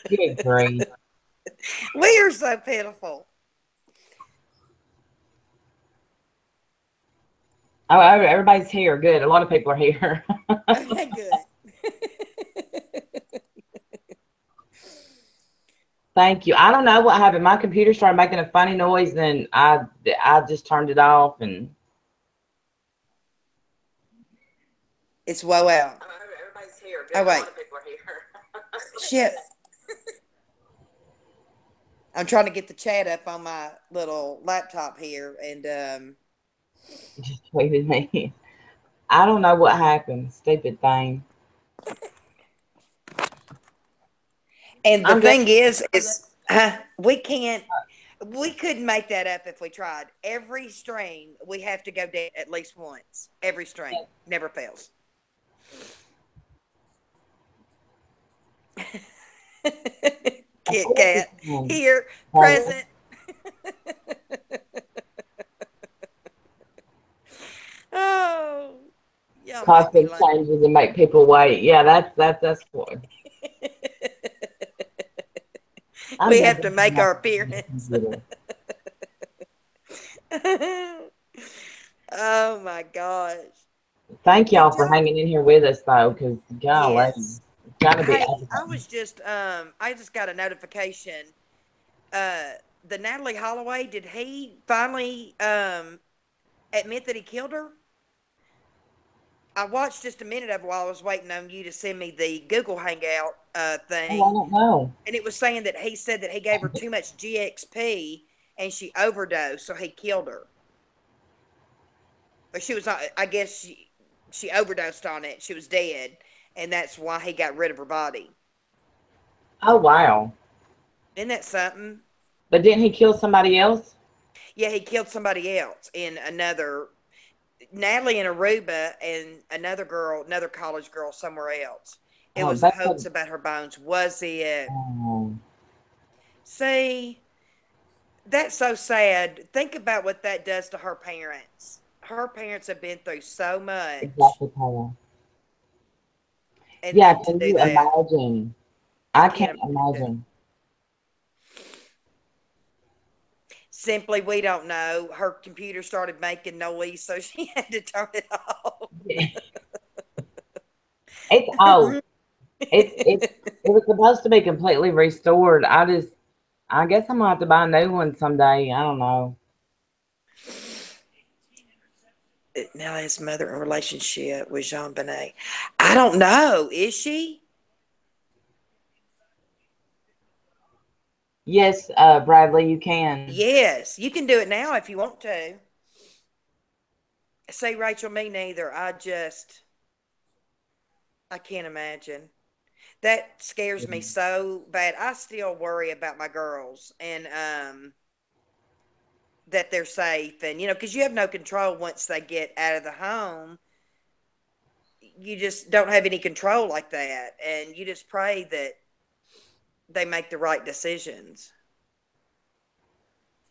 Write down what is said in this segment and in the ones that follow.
Good grief. We are so pitiful. Oh, everybody's here. Good. A lot of people are here. Okay, good. Thank you. I don't know what happened. My computer started making a funny noise, and I just turned it off. And It's woe out. oh, everybody's here. Oh Good. A wait, lot of people are here. shit. I'm trying to get the chat up on my little laptop here, and Just tweeted me. I don't know what happened. Stupid thing. the I'm glad. thing is we can't. We couldn't make that up if we tried. Every stream we have to go dead at least once. Every stream never fails. Kit Kat here present. Oh, y'all make me Costume laugh. changes and make people wait. Yeah, that's what. I'm We glad have this to is make not our on the appearance. computer. Oh my gosh! Thank y'all Did for y'all? hanging in here with us though, because golly, Yes. it's gotta be Hey, over. I just got a notification. Uh, the Natalie Holloway, did he finally admit that he killed her? I watched just a minute of it while I was waiting on you to send me the Google Hangout Oh, I thing, don't know. and it was saying that he said that he gave her too much GXP and she overdosed, so he killed her. But she was not. I guess she overdosed on it. She was dead, and that's why he got rid of her body. Oh wow. Isn't that something? But didn't he kill somebody else? Yeah, he killed somebody else in another Natalie in Aruba and another girl, another college girl somewhere else. It Oh, was a that's hoax what. about her bones. Was it? Oh, See, that's so sad. Think about what that does to her parents. Her parents have been through so much, exactly, Paula. and Yeah, then to can do you that, imagine? I I can't can't imagine. imagine. Simply, we don't know. Her computer started making noise, so she had to turn it off. It's oh, it's it was supposed to be completely restored. I guess I'm gonna have to buy a new one someday. I don't know. Nellie's mother in relationship with Jean Benet. I don't know. Is she? Yes, Bradley, you can. Yes, you can do it now if you want to. Say, Rachel, me neither. I can't imagine. That scares me so bad. I still worry about my girls and that they're safe, and because you have no control once they get out of the home. You just don't have any control like that, and you just pray that they make the right decisions.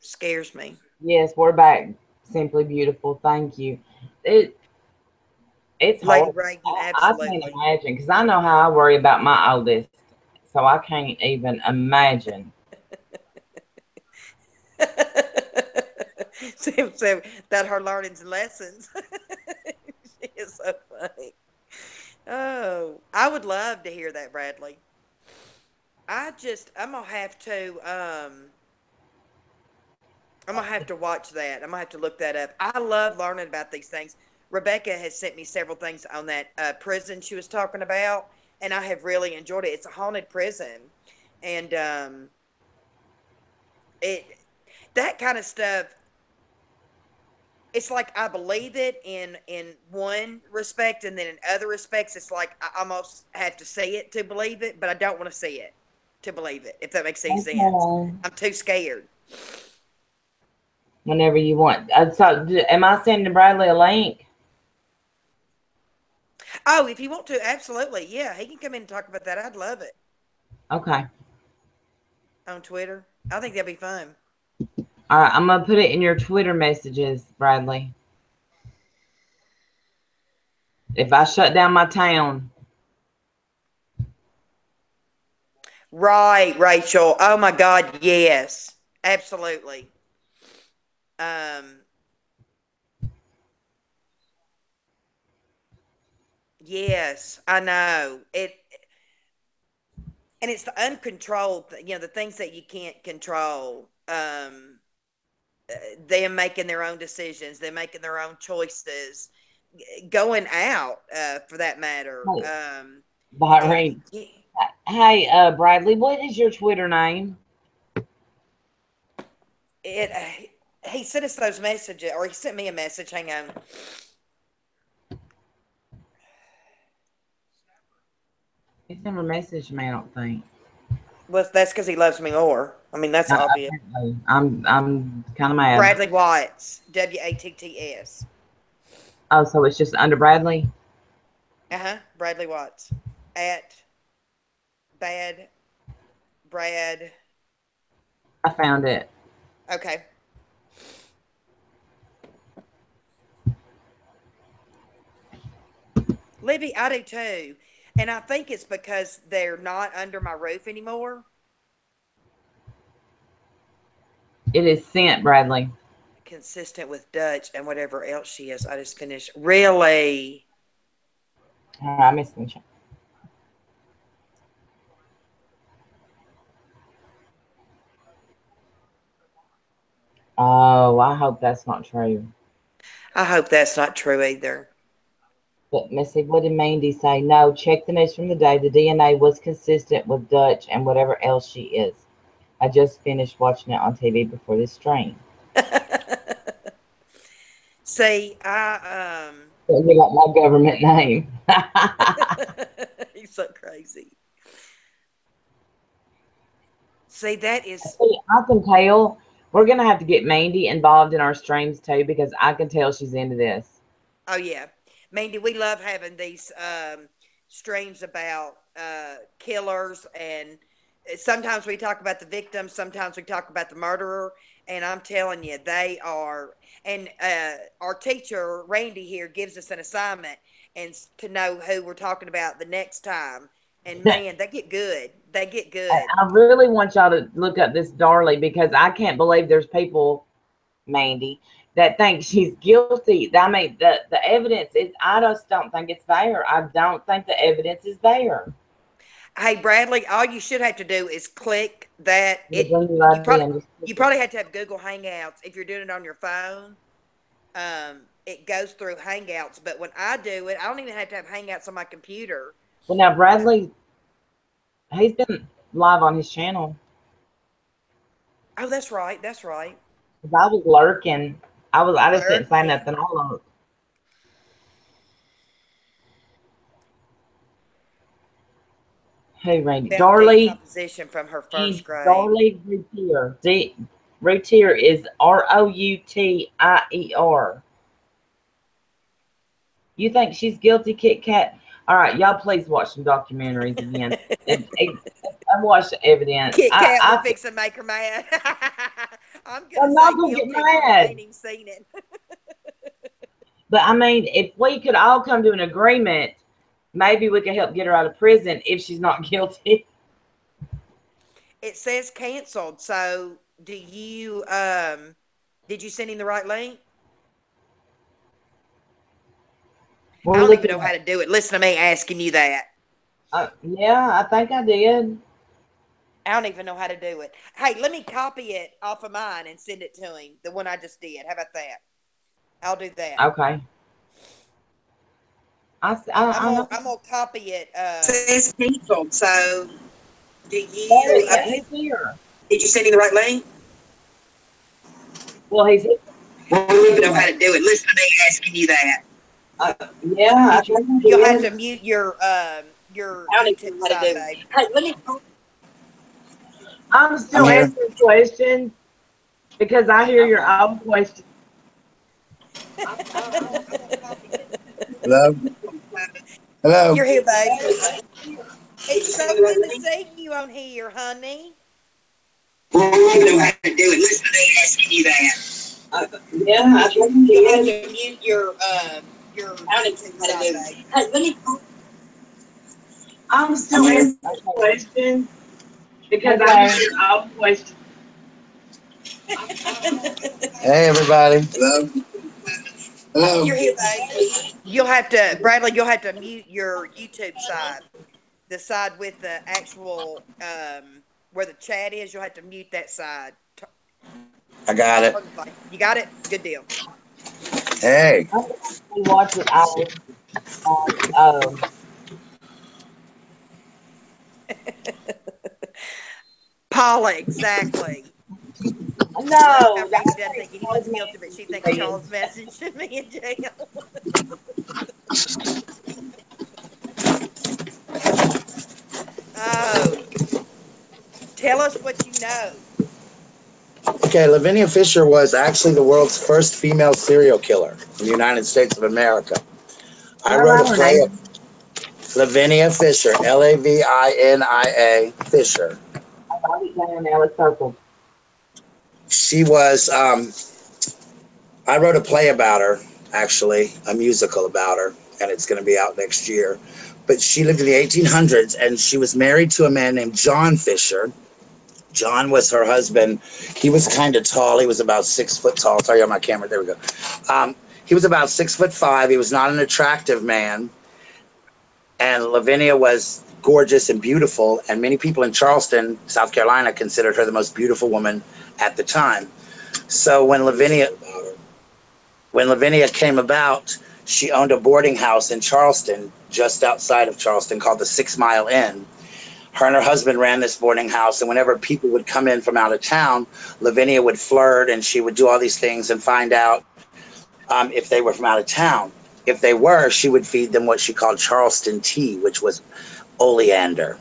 Scares me. Yes, we're back. Simply beautiful. Thank you. It it's Lady hard. Reagan, I can't absolutely. imagine because I know how I worry about my oldest, so I can't even imagine. So that her learning lessons. She is so funny. Oh, I would love to hear that, Bradley. I'm gonna have to I'm gonna have to watch that. I'm gonna have to look that up. I love learning about these things. Rebecca has sent me several things on that prison she was talking about, and I have really enjoyed it. It's a haunted prison, and it that kind of stuff. It's like I believe it in one respect, and then in other respects, it's like I almost have to see it to believe it, but I don't want to see it to believe it. If that makes any sense, Okay. I'm too scared. Whenever you want. Am I sending Bradley a link? Oh, if you want to, absolutely, yeah, he can come in and talk about that. I'd love it Okay. on Twitter. I think that'd be fun. All right. I'm gonna put it in your Twitter messages, Bradley. If I shut down my town, Right, Rachel. Oh my God, yes. Absolutely. Um, yes, I know. And it's the uncontrolled, the things that you can't control. Them making their own decisions, them making their own choices, going out, for that matter. Hey, And Bahrain. Hey, Bradley, what is your Twitter name? it, he sent us those messages, or he sent me a message. Hang on. He's never messaged me, I don't think. Well, that's because he loves me more. I mean, that's obvious. Apparently. I'm kind of mad. Bradley Watts, Watts. Oh, so it's just under Bradley? Bradley Watts at Bad Brad. I found it. Okay. Libby, I do too. And I think it's because they're not under my roof anymore. It is sent, Bradley. Consistent with Dutch and whatever else she is. I just finished. Really? All right, I missed the chat. Oh, I hope that's not true. I hope that's not true either. But Missy, what did Mandy say? No, check the news from the day. The DNA was consistent with Dutch and whatever else she is. I just finished watching it on TV before this stream. See, So you got my government name. he's so crazy. See, that is. See, I can tell. We're gonna have to get Mandy involved in our streams too, because I can tell she's into this. Oh yeah, Mandy, we love having these streams about killers, and sometimes we talk about the victims, sometimes we talk about the murderer, and I'm telling you, they are. And our teacher Randy here gives us an assignment, and to know who we're talking about the next time. And man, they get good. They get good. I really want y'all to look up this Darley, because I can't believe there's people, Mandy, that think she's guilty. I mean, the evidence is, I just don't think it's there. I don't think the evidence is there. Hey Bradley, all you should have to do is click that. You Probably have to have Google Hangouts if you're doing it on your phone. It goes through Hangouts, but when I do it, I don't even have to have Hangouts on my computer. Well, now Bradley, he's been live on his channel. Oh, that's right. That's right. I was lurking. I just didn't say nothing. I lurked. Hey, Randy. Darley composition from her first grade. Darley Routier. Routier is Routier. You think she's guilty, Kit Kat? All right, y'all please watch some documentaries again. I watched the evidence. Kit Kat will fix and make her mad. I'm not gonna get mad. I ain't even seen it. But I mean, if we could all come to an agreement, maybe we could help get her out of prison if she's not guilty. It says canceled. So do you did you send him the right link? I don't even know how to do it. Listen to me asking you that. Yeah, I think I did. I don't even know how to do it. Hey, let me copy it off of mine and send it to him. The one I just did. How about that? I'll do that. Okay. I'm gonna copy it. It says canceled. So, do you? He's here. Did you send him the right link? Well, he's here. Well, I don't even know how to do it. Listen to me asking you that. Yeah, you'll have to mute your YouTube side, babe. Hey, let me. I'm still answering questions because I hear your own questions. Hello? Hello? You're here, babe. It's so good to see you on here, honey. Well, I don't know how to do it. Listen to me asking you that. Yeah, you'll have to mute your YouTube side, babe. Hey, let me. I'm still answering questions Because I'll question. Hey, everybody. Hello. Hello. You're here, babe. You'll have to, Bradley. You'll have to mute your YouTube side, the side with the actual where the chat is. You'll have to mute that side. I got it. You got it. Good deal. Hey. we watch it Paula, exactly. No, Randy doesn't think anyone's guilty, but she thinks Charles messaged me in jail. Oh, tell us what you know. Okay, Lavinia Fisher was actually the world's first female serial killer in the United States of America. I wrote a play of Lavinia Fisher, Lavinia Fisher. She was, I wrote a play about her, actually, a musical about her, and it's going to be out next year. But she lived in the 1800s, and she was married to a man named John Fisher. John was her husband. He was kind of tall. He was about 6 foot tall. Sorry, on my camera. There we go. He was about 6'5". He was not an attractive man. And Lavinia was gorgeous and beautiful. And many people in Charleston, South Carolina, considered her the most beautiful woman at the time. So when Lavinia came about, she owned a boarding house in Charleston, just outside of Charleston, called the 6 Mile Inn. Her and her husband ran this boarding house, and whenever people would come in from out of town, Lavinia would flirt, and she would do all these things and find out if they were from out of town. If they were, she would feed them what she called Charleston tea, which was oleander.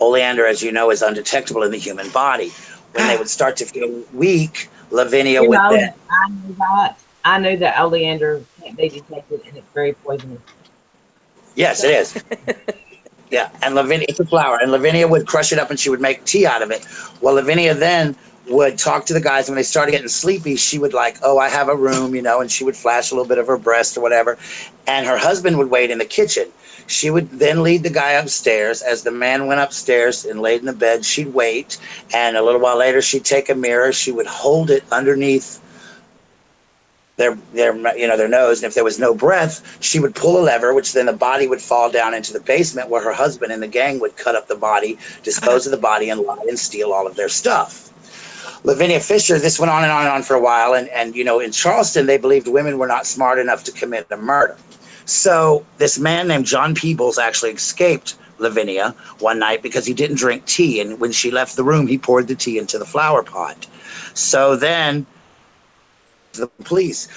Oleander, as you know, is undetectable in the human body. When they would start to feel weak, Lavinia would then... I knew that oleander can't be detected, and it's very poisonous. Yes, it is. Yeah, and Lavinia, it's a flower, and Lavinia would crush it up and she would make tea out of it. Well, Lavinia then would talk to the guys, and when they started getting sleepy, she would like, oh, I have a room, you know, and she would flash a little bit of her breast or whatever. And her husband would wait in the kitchen. She would then lead the guy upstairs. As the man went upstairs and laid in the bed, she'd wait. And a little while later, she'd take a mirror. She would hold it underneath their nose, and if there was no breath, she would pull a lever, which then the body would fall down into the basement, where her husband and the gang would cut up the body, dispose of the body, and lie and steal all of their stuff. Lavinia Fisher, this went on and on and on for a while, and you know, in Charleston, they believed women were not smart enough to commit a murder. So this man named John Peebles actually escaped Lavinia one night because he didn't drink tea, and when she left the room, he poured the tea into the flower pot. So then the police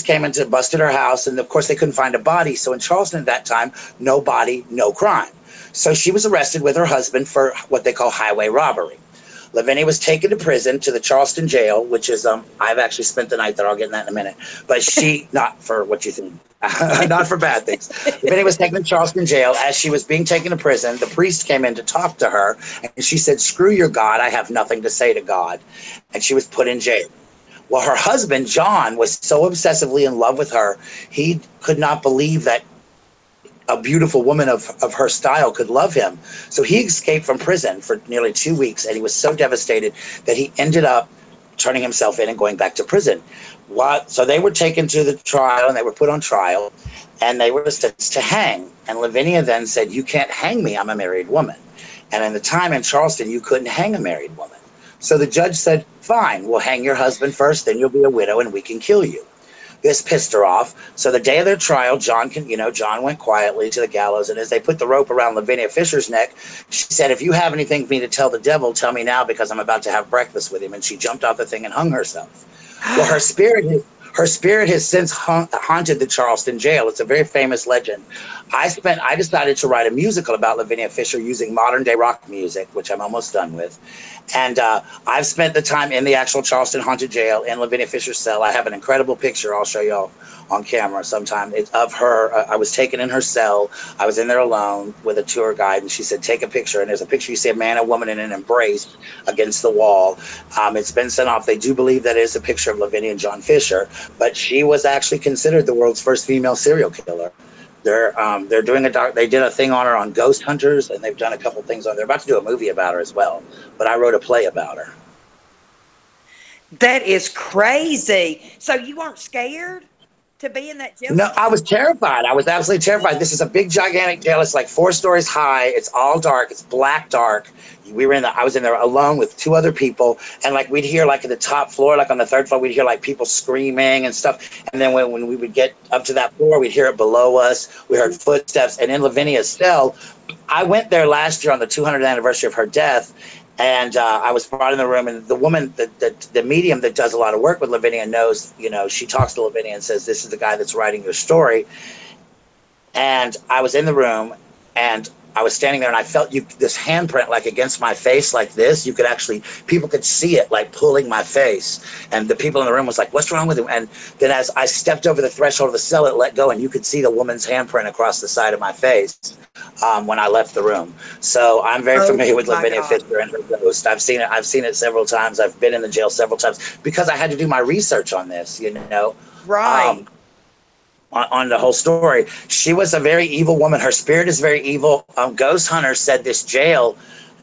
came into, busted her house, and of course they couldn't find a body. So in Charleston at that time, no body, no crime. So she was arrested with her husband for what they call highway robbery. Lavinia was taken to prison, to the Charleston jail, which is, I've actually spent the night there. I'll get in that in a minute. But she, not for what you think, not for bad things. Lavinia was taken to Charleston jail. As she was being taken to prison, the priest came in to talk to her, and she said, screw your God, I have nothing to say to God. And she was put in jail. Well, her husband, John, was so obsessively in love with her, he could not believe that a beautiful woman of her style could love him. So he escaped from prison for nearly 2 weeks, and he was so devastated that he ended up turning himself in and going back to prison. So they were taken to the trial, and they were put on trial, and they were sentenced to hang. And Lavinia then said, you can't hang me, I'm a married woman. And in the time in Charleston, you couldn't hang a married woman. So the judge said, fine, we'll hang your husband first, then you'll be a widow and we can kill you. This pissed her off. So the day of their trial, John went quietly to the gallows, and as they put the rope around Lavinia Fisher's neck, she said, if you have anything for me to tell the devil, tell me now, because I'm about to have breakfast with him. And she jumped off the thing and hung herself. Well, her spirit has since haunted the Charleston jail. It's a very famous legend. I decided to write a musical about Lavinia Fisher using modern day rock music, which I'm almost done with. And I've spent the time in the actual Charleston haunted jail in Lavinia Fisher's cell. I have an incredible picture I'll show y'all on camera sometime. It's of her. I was taken in her cell. I was in there alone with a tour guide, and she said, take a picture. And there's a picture, you see a man and a woman in an embrace against the wall. It's been sent off. They do believe that is a picture of Lavinia and John Fisher, but she was actually considered the world's first female serial killer. They're doing they did a thing on her on Ghost Hunters, and they've done a couple things on. They're about to do a movie about her as well. But I wrote a play about her. That is crazy. So you weren't scared to be in that jail No, cell? I was terrified. I was absolutely terrified. This is a big, gigantic jail. It's like 4 stories high. It's all dark. It's black dark. I was in there alone with 2 other people, and like we'd hear like at the top floor, like on the 3rd floor, we'd hear like people screaming and stuff. And then when we would get up to that floor, we'd hear it below us. We heard footsteps. And in Lavinia's cell, I went there last year on the 200th anniversary of her death. And I was brought in the room, and the woman, the medium that does a lot of work with Lavinia knows, she talks to Lavinia and says, this is the guy that's writing your story. And I was in the room, and I was standing there, and I felt this handprint like against my face like this. People could see it like pulling my face. And the people in the room was like, what's wrong with him? And then as I stepped over the threshold of the cell, it let go, and you could see the woman's handprint across the side of my face when I left the room. So I'm very familiar with Lavinia Fisher and her ghost. I've seen it several times. I've been in the jail several times because I had to do my research on this, Right. On the whole story. She was a very evil woman. Her spirit is very evil. Ghost hunters said this jail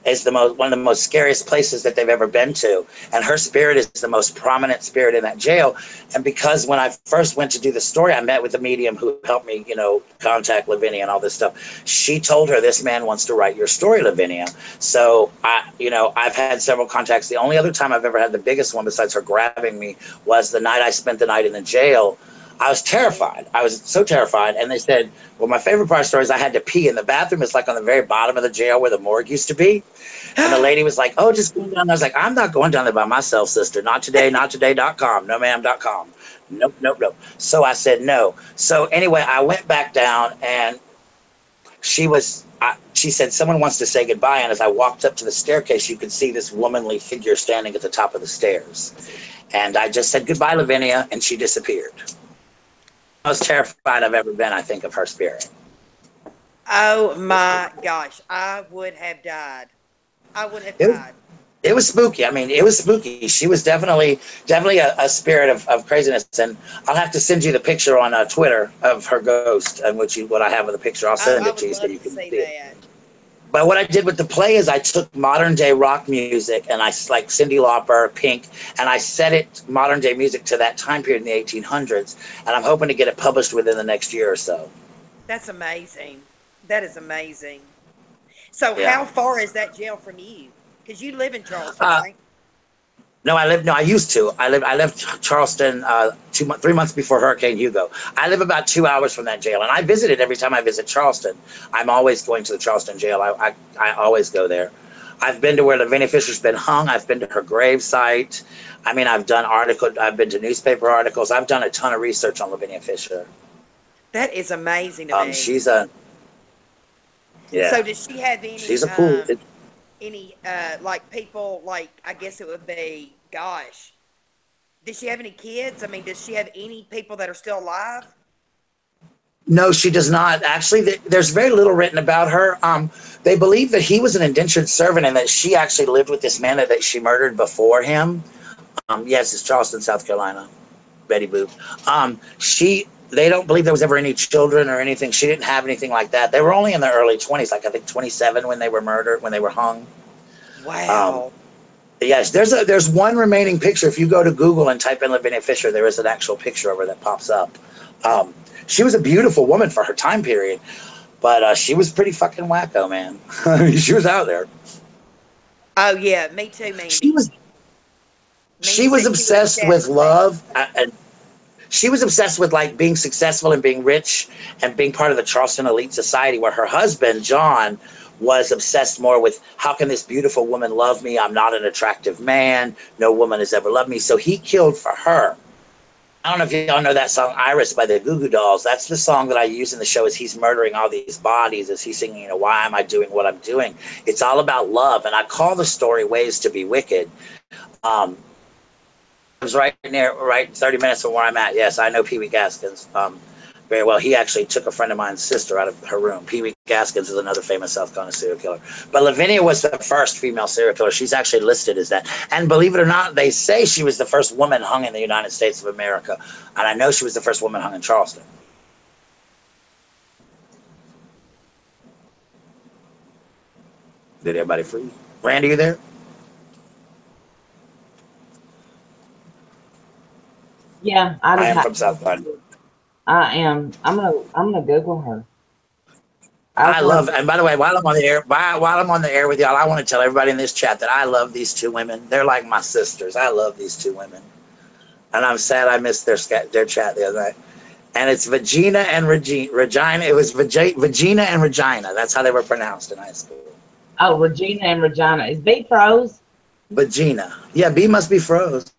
is one of the most scariest places that they've ever been to, and her spirit is the most prominent spirit in that jail. And because when I first went to do the story, I met with the medium who helped me, contact Lavinia and all this stuff. She told her, this man wants to write your story, Lavinia. So I've had several contacts. The only other time I've ever had the biggest one besides her grabbing me was the night I spent the night in the jail. I was terrified. I was so terrified. And they said, well, my favorite part of the story is I had to pee, and the bathroom is like on the very bottom of the jail where the morgue used to be. And the lady was like, oh, just go down there. I was like, I'm not going down there by myself, sister. Not today, not today.com. No, ma'am.com. Nope, nope, nope. So I said no. So anyway, I went back down, and she said, someone wants to say goodbye. And as I walked up to the staircase, you could see this womanly figure standing at the top of the stairs. And I just said, goodbye, Lavinia, and she disappeared. Most terrified I've ever been, I think, of her spirit. Oh my gosh, I would have died. It was spooky. I mean, it was spooky. She was definitely a spirit of craziness. And I'll have to send you the picture on Twitter of her ghost, and what I have of the picture. I'll send it to you so you can see it. But what I did with the play is I took modern day rock music, and I like Cyndi Lauper, Pink, and I set it modern day music to that time period in the 1800s. And I'm hoping to get it published within the next year or so. That's amazing. That is amazing. So how far is that jail from you? Because you live in Charleston, right? I used to. I left Charleston 3 months before Hurricane Hugo. I live about 2 hours from that jail, and I visit it every time I visit Charleston. I'm always going to the Charleston jail. I always go there. I've been to where Lavinia Fisher's been hung. I've been to her grave site. I mean, I've been to newspaper articles. I've done a ton of research on Lavinia Fisher. That is amazing to me. She's a So does she have any? She's a cool. Any like people, like I guess it would be, gosh, does she have any kids? I mean, does she have any people that are still alive? No, she does not. Actually, there's very little written about her. They believe that he was an indentured servant and that she actually lived with this man that she murdered before him. Yes, it's Charleston, South Carolina. Betty Boop. They don't believe there was ever any children or anything. She didn't have anything like that. They were only in their early 20s, like I think 27 when they were murdered, when they were hung. Wow. Yes, there's one remaining picture. If you go to Google and type in Lavinia Fisher, there is an actual picture of her that pops up. She was a beautiful woman for her time period, but she was pretty fucking wacko, man. She was out there. Oh yeah, me too, man. She was obsessed with love, and she was obsessed with like being successful and being rich and being part of the Charleston elite society, where her husband, John, was obsessed more with how can this beautiful woman love me? I'm not an attractive man. No woman has ever loved me. So he killed for her. I don't know if y'all know that song Iris by the Goo Goo Dolls. That's the song that I use in the show as he's murdering all these bodies, as he's singing, why am I doing what I'm doing? It's all about love. And I call the story Ways to Be Wicked. It was right 30 minutes from where I'm at. Yes, I know Pee Wee Gaskins very well. He actually took a friend of mine's sister out of her room. Pee Wee Gaskins is another famous South Carolina serial killer. But Lavinia was the first female serial killer. She's actually listed as that. And believe it or not, they say she was the first woman hung in the United States of America. And I know she was the first woman hung in Charleston. Did everybody freeze? Randy, you there? Yeah, I I just am have. from South Carolina. I am. I'm gonna Google her. I I was love, wondering. and by the way, while I'm on the air, while I'm on the air with y'all, I want to tell everybody in this chat that I love these two women. They're like my sisters. I love these two women, and I'm sad I missed their chat the other night. And it's Vagina and Regina. It was Vagina and Regina. That's how they were pronounced in high school. Oh, Regina and Regina. Is B froze? Vagina. Yeah, B must be froze.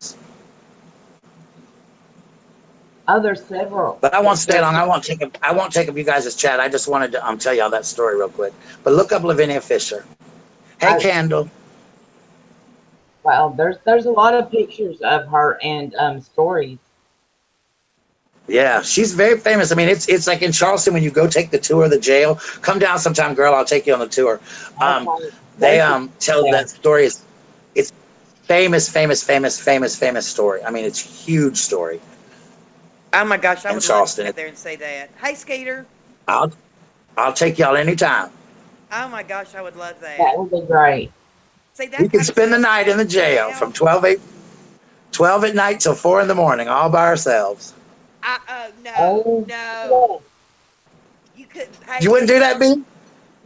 Oh, there's several. But I won't stay There's long. I won't take up you guys' chat. I just wanted to tell y'all that story real quick. But look up Lavinia Fisher. Hey, I, Candle. well, there's a lot of pictures of her and stories. Yeah, she's very famous. I mean, it's like in Charleston when you go take the tour of the jail. Come down sometime, girl. I'll take you on the tour. Okay. They They tell yeah. that story. It's famous, famous, famous, famous, famous story. I mean, it's a huge story Oh my gosh, I in would love to Charleston. go there and see that. Hey, Skeeter. I'll I'll take y'all anytime. Oh my gosh, I would love That that. would be great. See, We that can kind of spend the stuff's night in the happening jail from now. 12 at night till 4 in the morning, all by ourselves. No, Oh, no. yeah. You couldn't pay You wouldn't do me. that, B?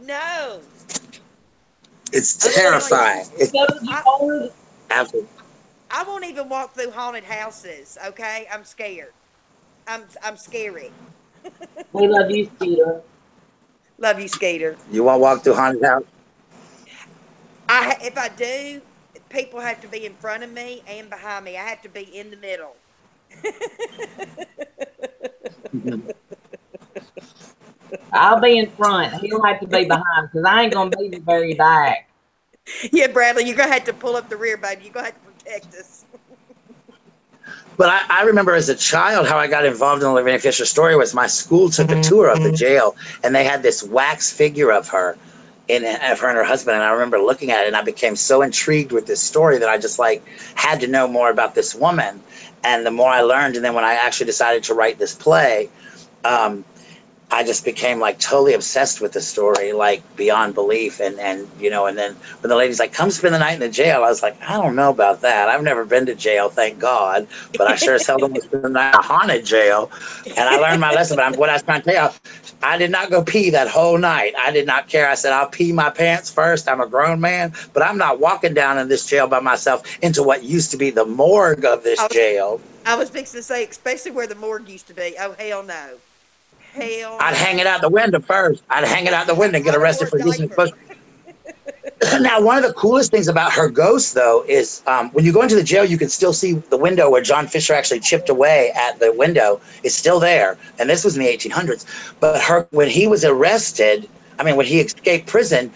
No. It's I'm telling you. terrifying. It's So you I wanted- absolutely. I won't even walk through haunted houses, okay? I'm scared. I'm scary. we love you, Peter. Love you, Skeeter. You won't walk through haunted house. If I do, people have to be in front of me and behind me. I have to be in the middle. I'll be in front. He'll have to be behind because I ain't gonna be the very back. Yeah, Bradley, you're gonna have to pull up the rear, baby. You're gonna have to protect us. But I remember as a child how I got involved in the Lavinia Fisher story was my school took a tour of the jail and they had this wax figure of her of her and her husband. And I remember looking at it and I became so intrigued with this story that I just like had to know more about this woman. And the more I learned, and then when I actually decided to write this play, um, I just became like totally obsessed with the story, like beyond belief. And you know, and then when the lady's like, come spend the night in the jail, I was like, I don't know about that. I've never been to jail, thank God. But I sure as hell don't want to spend the night in a haunted jail. And I learned my lesson. But what I was trying to tell you, I did not go pee that whole night. I did not care. I said, I'll pee my pants first. I'm a grown man, but I'm not walking down in this jail by myself into what used to be the morgue of this I was, jail. I was fixing to say, especially where the morgue used to be. Oh, hell no. Hell I'd hang it no. out the window first. I'd hang it out the window and get I'd have wore arrested a for using diaper. exposure. Now, one of the coolest things about her ghost, though, is when you go into the jail, you can still see the window where John Fisher actually chipped away at the window. It's still there, and this was in the 1800s. But when he was arrested, I mean, when he escaped prison,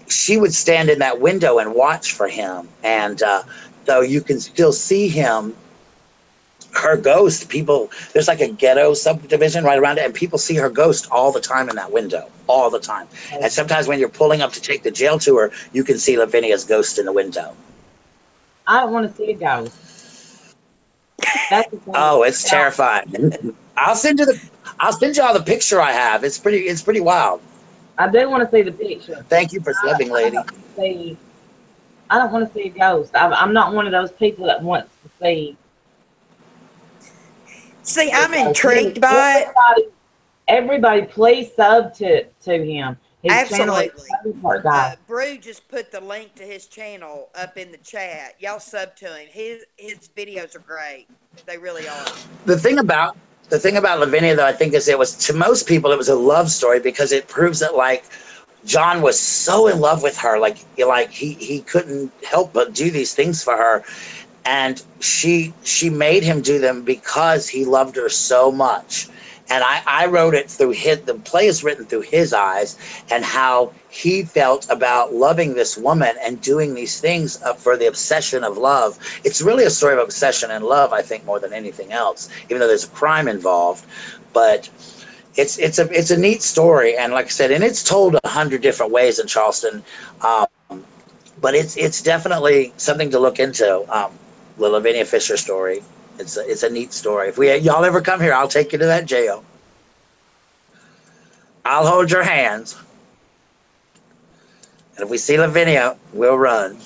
she would stand in that window and watch for him, and so you can still see him. Her ghost, people, there's like a ghetto subdivision right around it, and people see her ghost all the time in that window, all the time. And sometimes when you're pulling up to take the jail tour, you can see Lavinia's ghost in the window. I don't want to see a ghost. That's the thing. Oh, it's terrifying. I'll send you all the picture I have. It's pretty wild. I do want to see the picture. Thank you for subbing, lady. I don't want to see a ghost. I'm not one of those people that wants to see. See, I'm intrigued by it. Everybody, please sub to him. His Absolutely. Channel Brew just put the link to his channel up in the chat. Y'all sub to him. His videos are great. They really are. The thing about Lavinia, though, I think is it was to most people it was a love story because it proves that like John was so in love with her, like he couldn't help but do these things for her. And she made him do them because he loved her so much. And I wrote it through the play is written through his eyes and how he felt about loving this woman and doing these things for the obsession of love. It's really a story of obsession and love, I think, more than anything else, even though there's a crime involved. But it's a neat story. And like I said, and it's told 100 different ways in Charleston. But it's definitely something to look into. The Lavinia Fisher story. It's a neat story. If y'all ever come here, I'll take you to that jail. I'll hold your hands. And if we see Lavinia, we'll run.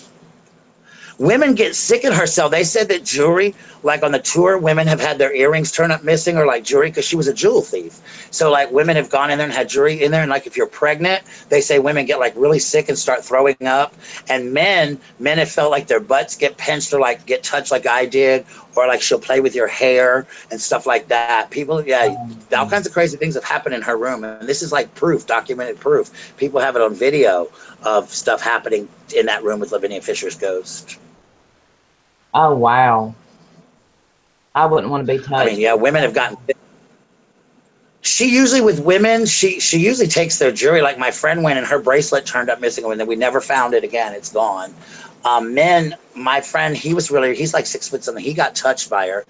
Women get sick at herself. They said that jewelry, like on the tour, women have had their earrings turn up missing or like jewelry because she was a jewel thief. So like women have gone in there and had jewelry in there. And like if you're pregnant, they say women get like really sick and start throwing up. And men have felt like their butts get pinched or like get touched like I did, or like she'll play with your hair and stuff like that. People, yeah, all kinds of crazy things have happened in her room. And this is like proof, documented proof. People have it on video of stuff happening in that room with Lavinia Fisher's ghost. Oh, wow. I wouldn't want to be touched. I mean, yeah, women have gotten. She usually, with women, she usually takes their jewelry. Like my friend went and her bracelet turned up missing, and then we never found it again. It's gone. Men, my friend, he's like 6 foot something. He got touched by her.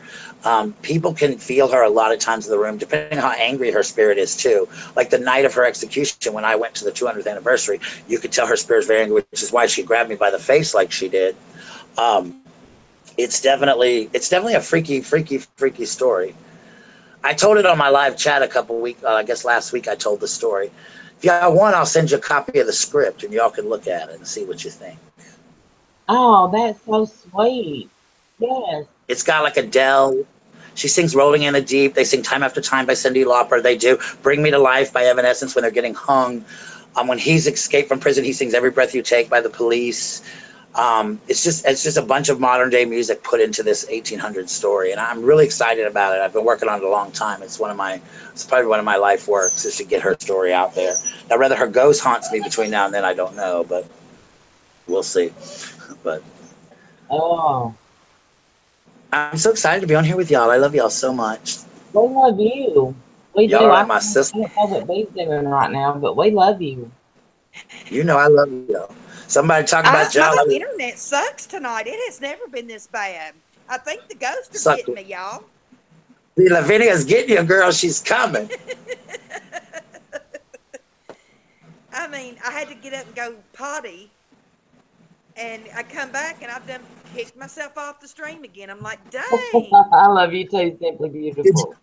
People can feel her a lot of times in the room, depending on how angry her spirit is too. Like the night of her execution, when I went to the 200th anniversary, you could tell her spirit's very angry, which is why she grabbed me by the face like she did. It's definitely a freaky story. I told it on my live chat a couple weeks, I guess last week I told the story. If y'all want, I'll send you a copy of the script and y'all can look at it and see what you think. Oh, that's so sweet. Yes. It's got like Adele. She sings Rolling in the Deep. They sing Time After Time by Cyndi Lauper. They do Bring Me to Life by Evanescence when they're getting hung. When he's escaped from prison, he sings Every Breath You Take by the Police. It's just a bunch of modern day music put into this 1800 story, and I'm really excited about it. I've been working on it a long time. It's probably one of my life works, is to get her story out there. Now, whether her ghost haunts me between now and then, I don't know, but we'll see. But I'm so excited to be on here with y'all. I love y'all so much. We love you. We y'all do. are like my sister. I don't know what B's doing right now, but we love you. You know I love y'all. Somebody talk about y'all. My internet sucks tonight. It has never been this bad. I think the ghosts are getting me, y'all. See, Lavinia's getting you, girl. She's coming. I mean, I had to get up and go potty, and I come back and I've done kicked myself off the stream again. I'm like, dang. I love you too, Simply Beautiful.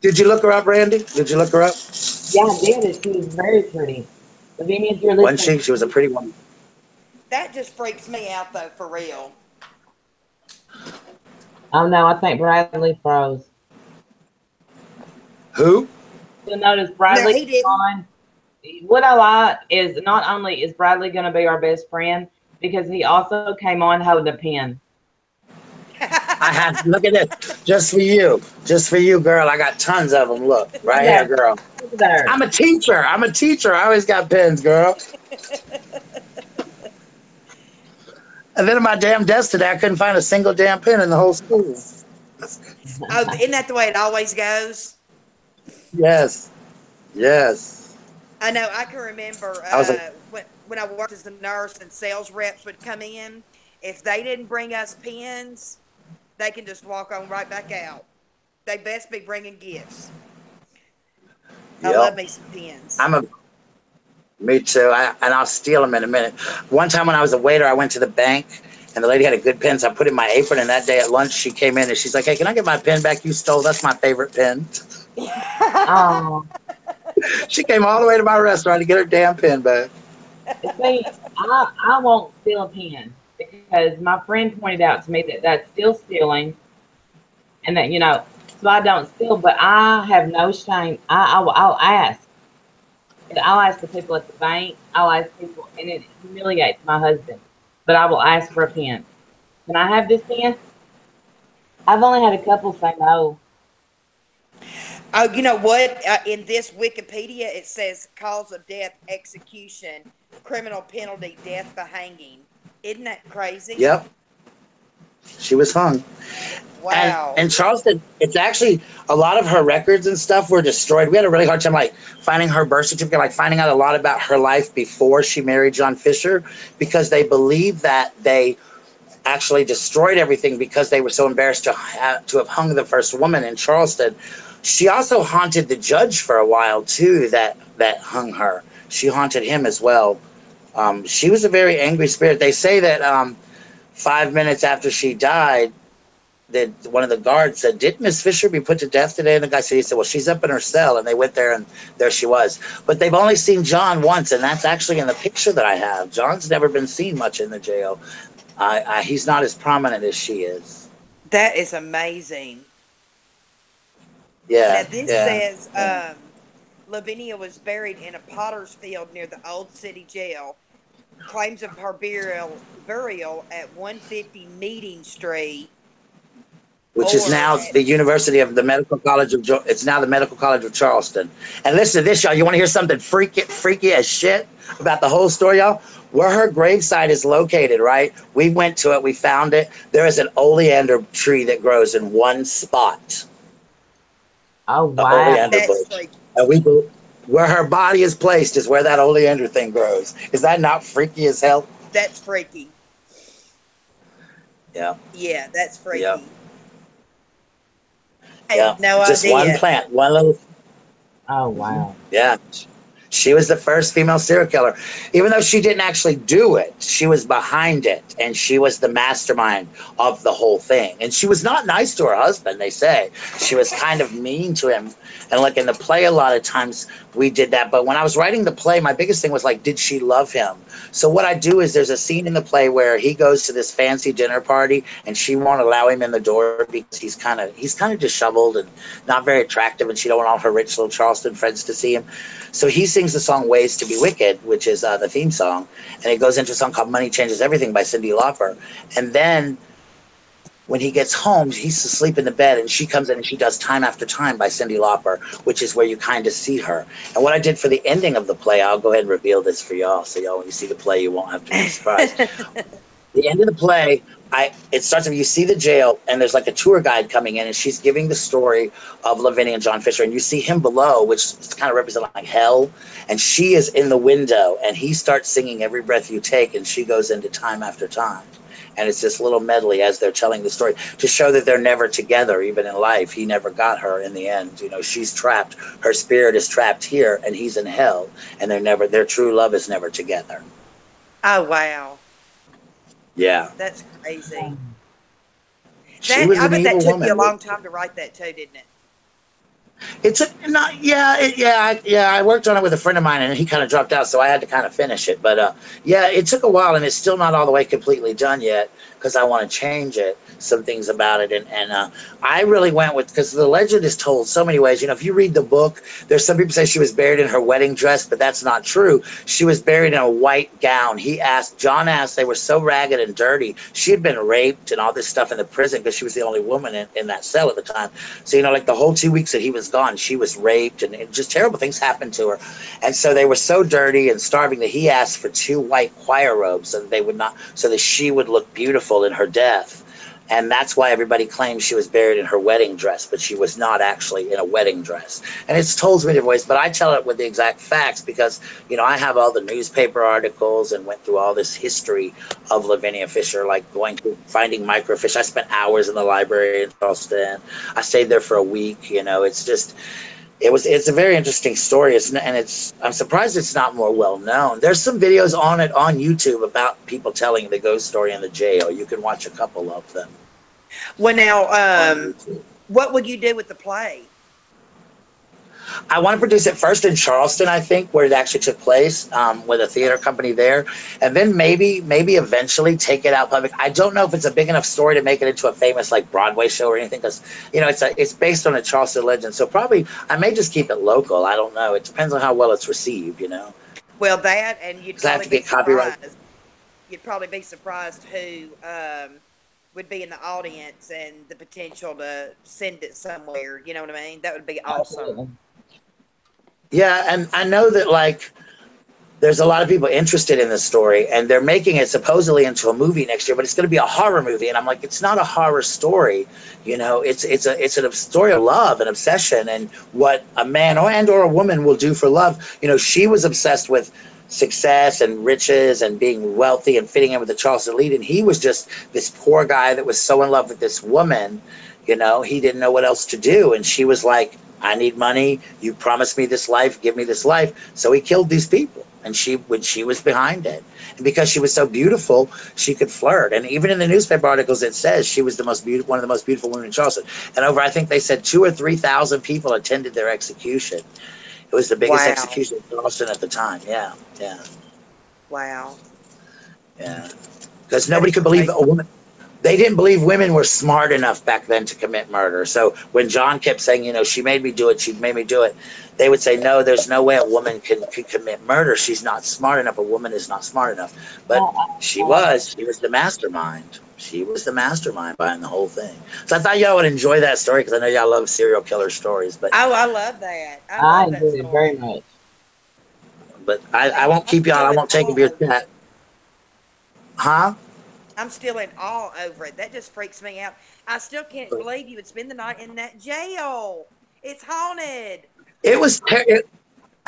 Did you look her up, Randy? Did you look her up? Yeah, I did. She was very pretty. Lavinia, if you're listening, She was a pretty woman. That just freaks me out, though, for real. Oh, no, I think Bradley froze. Who? You'll notice Bradley. No, he didn't. What I like is not only is Bradley going to be our best friend, because he also came on holding a pen. I have, look at this. Just for you, girl. I got tons of them. Look, right here, girl. I'm a teacher. I always got pens, girl. And then at my damn desk today, I couldn't find a single damn pen in the whole school. Oh, isn't that the way it always goes? Yes. I know. I can remember when I worked as a nurse and sales reps would come in. If they didn't bring us pens, they can just walk on right back out. They best be bringing gifts. Yep. I love me some pens. Me too. And I'll steal them in a minute. One time when I was a waiter, I went to the bank and the lady had a good pen, so I put it in my apron. And that day at lunch, she came in and she's like, "Hey, can I get my pen back you stole? That's my favorite pen." Oh. She came all the way to my restaurant to get her damn pen back. See, I won't steal a pen because my friend pointed out to me that that's still stealing, and that so I don't steal. But I have no shame. I'll ask. I'll ask the people at the bank. I'll ask people, and it humiliates my husband. But I will ask for a pen. Can I have this pen? I've only had a couple say no. Oh, you know what? In this Wikipedia, it says cause of death, execution, criminal penalty, death by hanging. Isn't that crazy? Yep. She was hung. Wow. And Charleston, it's actually a lot of her records and stuff were destroyed. We had a really hard time finding her birth certificate, finding out a lot about her life before she married John Fisher, because they believe that they actually destroyed everything because they were so embarrassed to have hung the first woman in Charleston. She also haunted the judge for a while too that hung her. She haunted him as well. She was a very angry spirit. They say that 5 minutes after she died, that one of the guards said, "Did Miss Fisher be put to death today?" And the guy said, he said, "Well, she's up in her cell." And they went there, and there she was. But they've only seen John once, and that's actually in the picture that I have. John's never been seen much in the jail. He's not as prominent as she is. That is amazing. Now Yeah, this yeah, says yeah. Lavinia was buried in a potter's field near the old city jail. Claims of her burial at 150 Meeting Street Which is or now at the University of the Medical College of it's now the Medical College of Charleston. And listen to this, y'all. You want to hear something freaky as shit about the whole story, y'all? Where her gravesite is located, right? We went to it. We found it. There is an oleander tree that grows in one spot. Oh An wow. oleander that's bush. freaky. And where her body is placed is where that oleander thing grows. Is that not freaky as hell? That's freaky. Yeah, Yeah, that's yeah, freaky. I yeah. had no Just one idea. plant, one little. Oh wow. Yeah. She was the first female serial killer. Even though she didn't actually do it, she was behind it, and she was the mastermind of the whole thing. And she was not nice to her husband, they say. She was kind of mean to him. And like in the play, a lot of times we did that. But when I was writing the play, my biggest thing was like, did she love him? So what I do is there's a scene in the play where he goes to this fancy dinner party, and she won't allow him in the door because he's kind of disheveled and not very attractive, and she don't want all her rich little Charleston friends to see him. So he sings the song "Ways to Be Wicked," which is the theme song, and it goes into a song called "Money Changes Everything" by Cyndi Lauper. And then when he gets home, he's asleep in the bed, and she comes in and she does "Time After Time" by Cyndi Lauper, which is where you kind of see her. And what I did for the ending of the play, I'll go ahead and reveal this for y'all, so y'all, when you see the play, you won't have to be surprised. The end of the play, it starts with you see the jail, and there's like a tour guide coming in, and she's giving the story of Lavinia and John Fisher, and you see him below, which kind of represents like hell, and she is in the window, and he starts singing "Every Breath You Take," and she goes into "Time After Time." And it's this little medley as they're telling the story to show that they're never together, even in life. He never got her in the end. You know, she's trapped. Her spirit is trapped here, and he's in hell, and their true love is never together. Oh wow, Yeah. that's crazy. She That was I an bet that evil took you a woman. long time to write that too, didn't it? It's a not yeah. I worked on it with a friend of mine, and he kind of dropped out, so I had to kind of finish it. But yeah, it took a while, and it's still not all the way completely done yet because I want to change it, some things about it, and I really went with because the legend is told so many ways. You know, if you read the book, there's some people say she was buried in her wedding dress, but that's not true. She was buried in a white gown. John asked, they were so ragged and dirty. She had been raped and all this stuff in the prison because she was the only woman in that cell at the time. So, you know, like the whole 2 weeks that he was gone, she was raped and just terrible things happened to her. And so they were so dirty and starving that he asked for 2 white choir robes so that they would not, so that she would look beautiful in her death. And that's why everybody claims she was buried in her wedding dress, but she was not actually in a wedding dress. And it's told many different ways, but I tell it with the exact facts because, you know, I have all the newspaper articles and went through all this history of Lavinia Fisher, like going through finding microfiche. I spent hours in the library in Charleston. I stayed there for a week. You know, it's a very interesting story. I'm surprised it's not more well known. There's some videos on it on YouTube about people telling the ghost story in the jail. You can watch a couple of them Well, now, on YouTube. what would you do with the play? I want to produce it first in Charleston, I think, where it actually took place, with a theater company there, and then maybe eventually take it out public. I don't know if it's a big enough story to make it into a famous like Broadway show or anything, because you know it's based on a Charleston legend. So probably I may just keep it local. I don't know. It depends on how well it's received, you know, Well, that, and you'd because I have probably to be get copyright. surprised. You'd probably be surprised who would be in the audience and the potential to send it somewhere. You know what I mean? That would be awesome. Absolutely. Yeah, and I know that like there's a lot of people interested in this story, and they're making it supposedly into a movie next year, but it's going to be a horror movie. And I'm like, it's not a horror story, you know. It's a story of love and obsession, and what a man or a woman will do for love. You know, she was obsessed with success and riches and being wealthy and fitting in with the Charleston elite, and he was just this poor guy that was so in love with this woman. You know, he didn't know what else to do, and she was like I need money. You promised me this life. Give me this life. So he killed these people. And when she was behind it, and because she was so beautiful, she could flirt. And even in the newspaper articles, it says she was the most beautiful, one of the most beautiful women in Charleston. And I think they said 2,000 or 3,000 people attended their execution. It was the biggest Wow. execution in Charleston at the time. Yeah, yeah, Wow. yeah. Because That nobody is could believe a crazy. woman. They didn't believe women were smart enough back then to commit murder. So when John kept saying, she made me do it, she made me do it, they would say, no, there's no way a woman can commit murder. She's not smart enough. A woman is not smart enough. But she was. She was the mastermind. She was the mastermind behind the whole thing. So I thought y'all would enjoy that story because I know y'all love serial killer stories. But Oh, I love that. I I love that enjoyed it very story. much. I Man, won't I'm keep y'all. still I in won't take up awe your over chat. it. Huh? I'm still in awe over it. That just freaks me out. I still can't believe you would spend the night in that jail. It's haunted. It was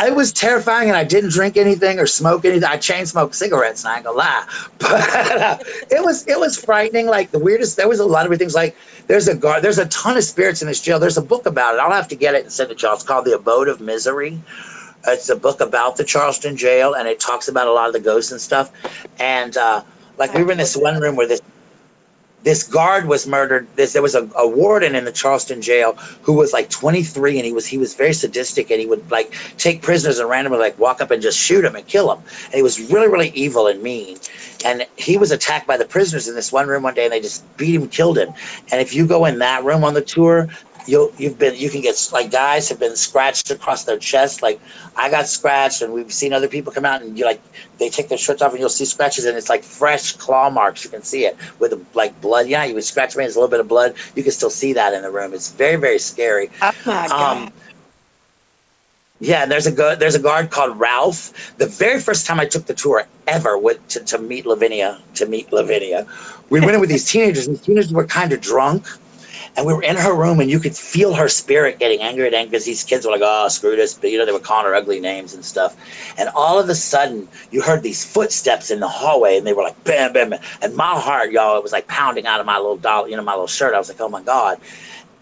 it was terrifying, and I didn't drink anything or smoke anything. I chain smoked cigarettes, and I ain't gonna lie, but it was frightening. Like the weirdest. There was a lot of things. Like there's a guard. There's a ton of spirits in this jail. There's a book about it. I'll have to get it and send it to y'all. It's called The Abode of Misery. It's a book about the Charleston jail, and it talks about a lot of the ghosts and stuff. And I like we have were to in this look that one up. room where this guard was murdered. There was a warden in the Charleston jail who was like 23, and he was very sadistic, and he would like take prisoners and randomly like walk up and just shoot them and kill them. And he was really, really evil and mean. And he was attacked by the prisoners in this one room one day, and they just beat him, killed him. And if you go in that room on the tour, you can get like guys have been scratched across their chest. Like I got scratched, and we've seen other people come out and you like they take their shirts off and you'll see scratches, and it's like fresh claw marks. You can see it with like blood. Yeah, you would scratch me, there's a little bit of blood. You can still see that in the room. It's very, very scary. Oh my God. Um, yeah, and there's a guard called Ralph. The very first time I took the tour ever went to meet Lavinia. We went in with these teenagers, and the teenagers were kind of drunk. And we were in her room, and you could feel her spirit getting angry at angry because these kids were like, oh, screw this. But, they were calling her ugly names and stuff. And all of a sudden, you heard these footsteps in the hallway, and they were like, bam, bam, bam. And my heart, y'all, it was like pounding out of my little doll, my little shirt. I was like, oh, my God.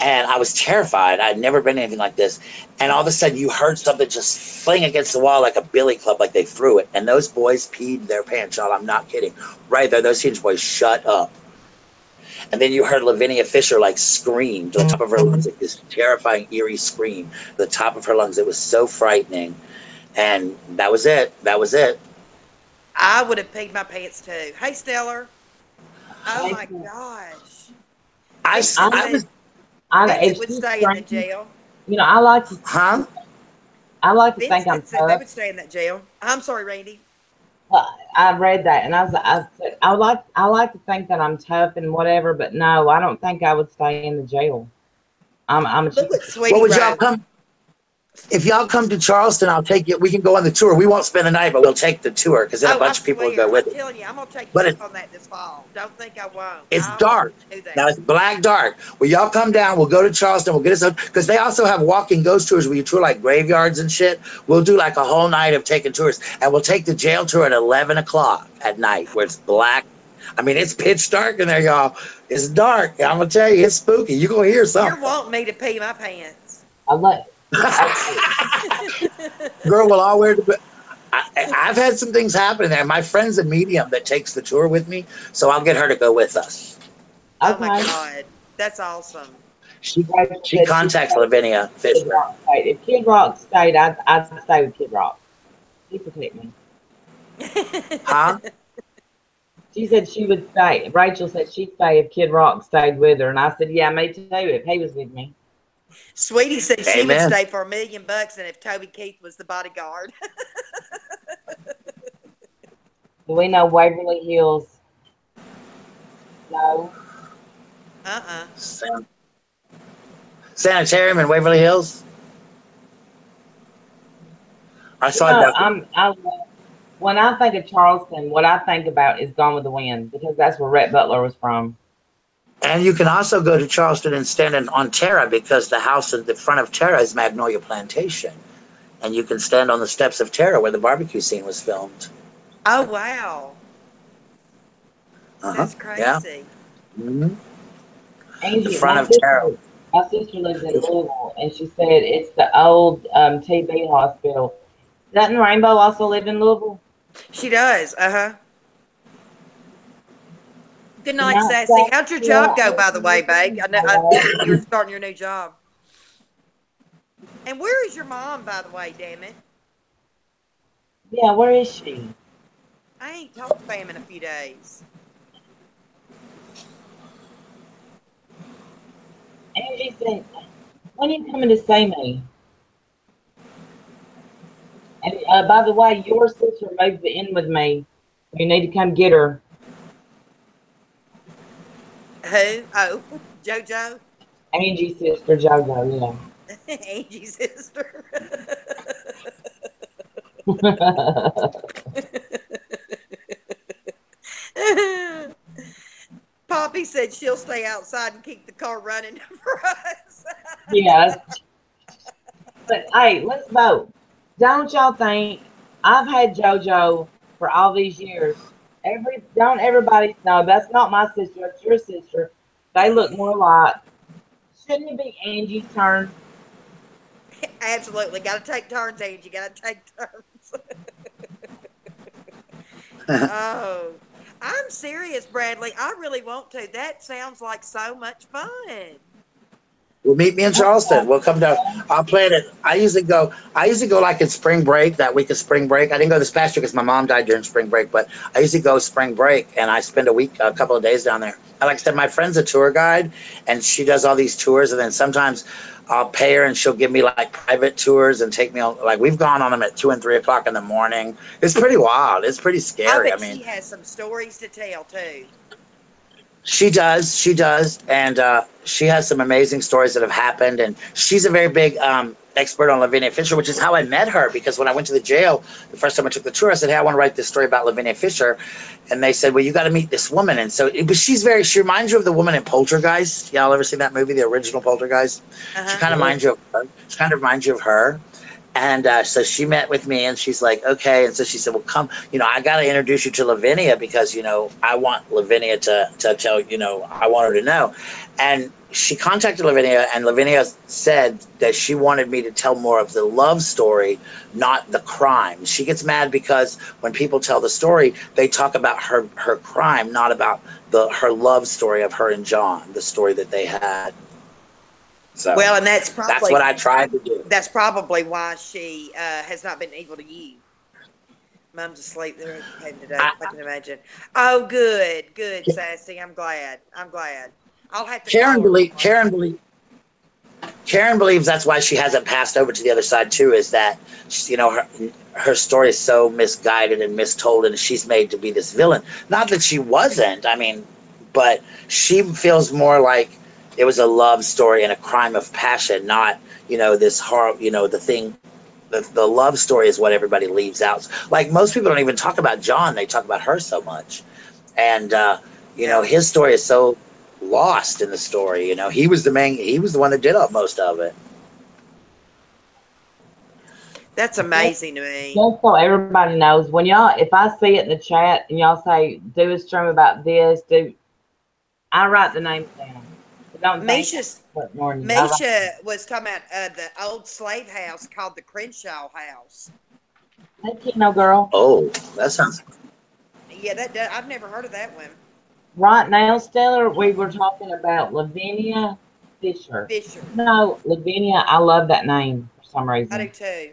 And I was terrified. I'd never been anything like this. And all of a sudden, you heard something just fling against the wall like a billy club, like they threw it. And those boys peed their pants, y'all. I'm not kidding. Right there, those teenage boys shut up. And then you heard Lavinia Fisher like scream to the top of her lungs, like this terrifying, eerie scream, the top of her lungs. It was so frightening. And that was it. That was it. I would have peed my pants too. Hey, Stellar. Oh Thank my you. gosh. I, Vincent I said was, Vincent If would she's stay in the drinking, jail. huh? I like to think I'm Vincent said they tough. would stay in that jail. I'm sorry, Randy. I read that, and I said, I like to think that I'm tough and whatever, but no, I don't think I would stay in the jail. I'm a Look chicken. what Well, Sweetie would y'all wrote. come? If y'all come to Charleston, I'll take you. We can go on the tour. We won't spend the night, but we'll take the tour because then a Oh, I bunch of people will go swear. I'm with us. telling you, I'm going to take you But up it's on that this fall. Don't think I won't. It's I'll dark. do Now that. it's black dark. Well, y'all come down. We'll go to Charleston. We'll get us up because they also have walking ghost tours where you tour like graveyards and shit. We'll do like a whole night of taking tours, and we'll take the jail tour at 11 o'clock at night where it's black. I mean, it's pitch dark in there, y'all. It's dark. I'm gonna tell you, it's spooky. You gonna hear You're something. wanting me to pee my pants. I like. Okay. Girl will all wear the. I've had some things happen there. My friend's a medium that takes the tour with me, so I'll get her to go with us. Oh my Okay. God. That's awesome. She Rachel she said she contacts stayed Lavinia with Kid Fisher. Rock stayed. If Kid Rock stayed, I'd stay with Kid Rock. He protect me. Huh? She said she would stay. Rachel said she'd stay if Kid Rock stayed with her, and I said, yeah, me too. If he was with me. Sweetie said she would Amen. stay for $1,000,000 and if Toby Keith was the bodyguard. Do we know Waverly Hills? No. Uh-uh. Sanitarium in Waverly Hills. I You saw know, that. when I think of Charleston, what I think about is Gone with the Wind because that's where Rhett Butler was from. And you can also go to Charleston and stand on Terra because the house in the front of Terra is Magnolia Plantation. And you can stand on the steps of Terra where the barbecue scene was filmed. Oh, wow. Uh huh. That's Yeah. crazy. Mm-hmm. The Angie, front my of Terra. sister, My sister lives in Louisville, and she said it's the old TB hospital. Doesn't Rainbow also live in Louisville? She does. Good Good night, night, Sassy. How'd your Sassy. Yeah, job I go, hope by the you way, get babe? things, I my knew you were love. starting your new job. And where is your mom, by the way? Damn it, Yeah, where is she? I ain't talked to Bam in a few days. Angie said, when are you coming to see me? And by the way, your sister moved in with me. You need to come get her. Who? Oh, JoJo, Angie's sister, JoJo, Angie's sister. yeah. Poppy said she'll stay outside and keep the car running for us. Yeah. But hey, let's vote. Don't y'all think I've had JoJo for all these years? Don't everybody know that's not my sister, it's your sister. They look more alike. Shouldn't it be Angie's turn? Absolutely. Got to take turns, Angie. Got to take turns. Oh, I'm serious, Bradley. I really want to. That sounds like so much fun. Well, meet me in Charleston. We'll come down. I'll plan it. I usually go. Like in spring break. That week of spring break. I didn't go this past year because my mom died during spring break. But I usually go spring break, and I spend a couple of days down there. And like I said, my friend's a tour guide, and she does all these tours. And then sometimes I'll pay her, and she'll give me like private tours and take me on. Like we've gone on them at 2 and 3 o'clock in the morning. It's pretty wild. It's pretty I scary. I bet mean, she has some stories to tell, too. she does, and she has some amazing stories that have happened. And she's a very big expert on Lavinia Fisher, which is how I met her. Because when I went to the jail, the first time I took the tour, I said, "Hey, I want to write this story about Lavinia Fisher," and they said, "Well, you got to meet this woman." And so, but she reminds you of the woman in Poltergeist. Y'all ever seen that movie, the original Poltergeist? Uh She huh. kind of reminds you of her. She kind of reminds you of her. And so she met with me, and she's like, okay. And so she said, well, come, I got to introduce you to Lavinia because, I want Lavinia to tell, I want her to know. And she contacted Lavinia, and Lavinia said that she wanted me to tell more of the love story, not the crime. She gets mad because when people tell the story, they talk about her crime, not about her love story of her and John, the story that they had. So Well, and that's what I tried to do. that's probably why she has not been able to you. Mom's asleep. They're okay today. I can imagine. Oh, good, good, Sassy. I'm glad. I'm glad. I'll have to call Karen her believe more. Karen believes that's why she hasn't passed over to the other side too. Is that her story is so misguided and mistold, and she's made to be this villain. Not that she wasn't. I mean, but she feels more like it was a love story and a crime of passion, not this horror. The thing. The love story is what everybody leaves out. Like most people don't even talk about John; they talk about her so much. And Yeah, his story is so lost in the story. He was the one that did up most of it. that's amazing to me. Just so everybody knows, when y'all, if I see it in the chat and y'all say, do a stream about this, I write the names down. So don't think Misha's I'm ignoring you. Misha was talking about the old slave house called the Crenshaw House. Hey, Keno girl. Oh, that sounds. Yeah, I've never heard of that one. Right now, Stellar, we were talking about Lavinia Fisher. Fisher. No, Lavinia, I love that name for some I do reason. too.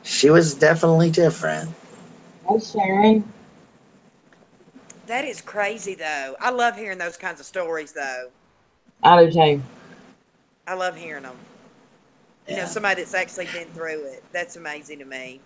She was definitely different. Hey, Sharon. That is crazy, though. I love hearing those kinds of stories, though. I do too. I love hearing them. Yeah. Somebody that's actually been through it. That's amazing to me.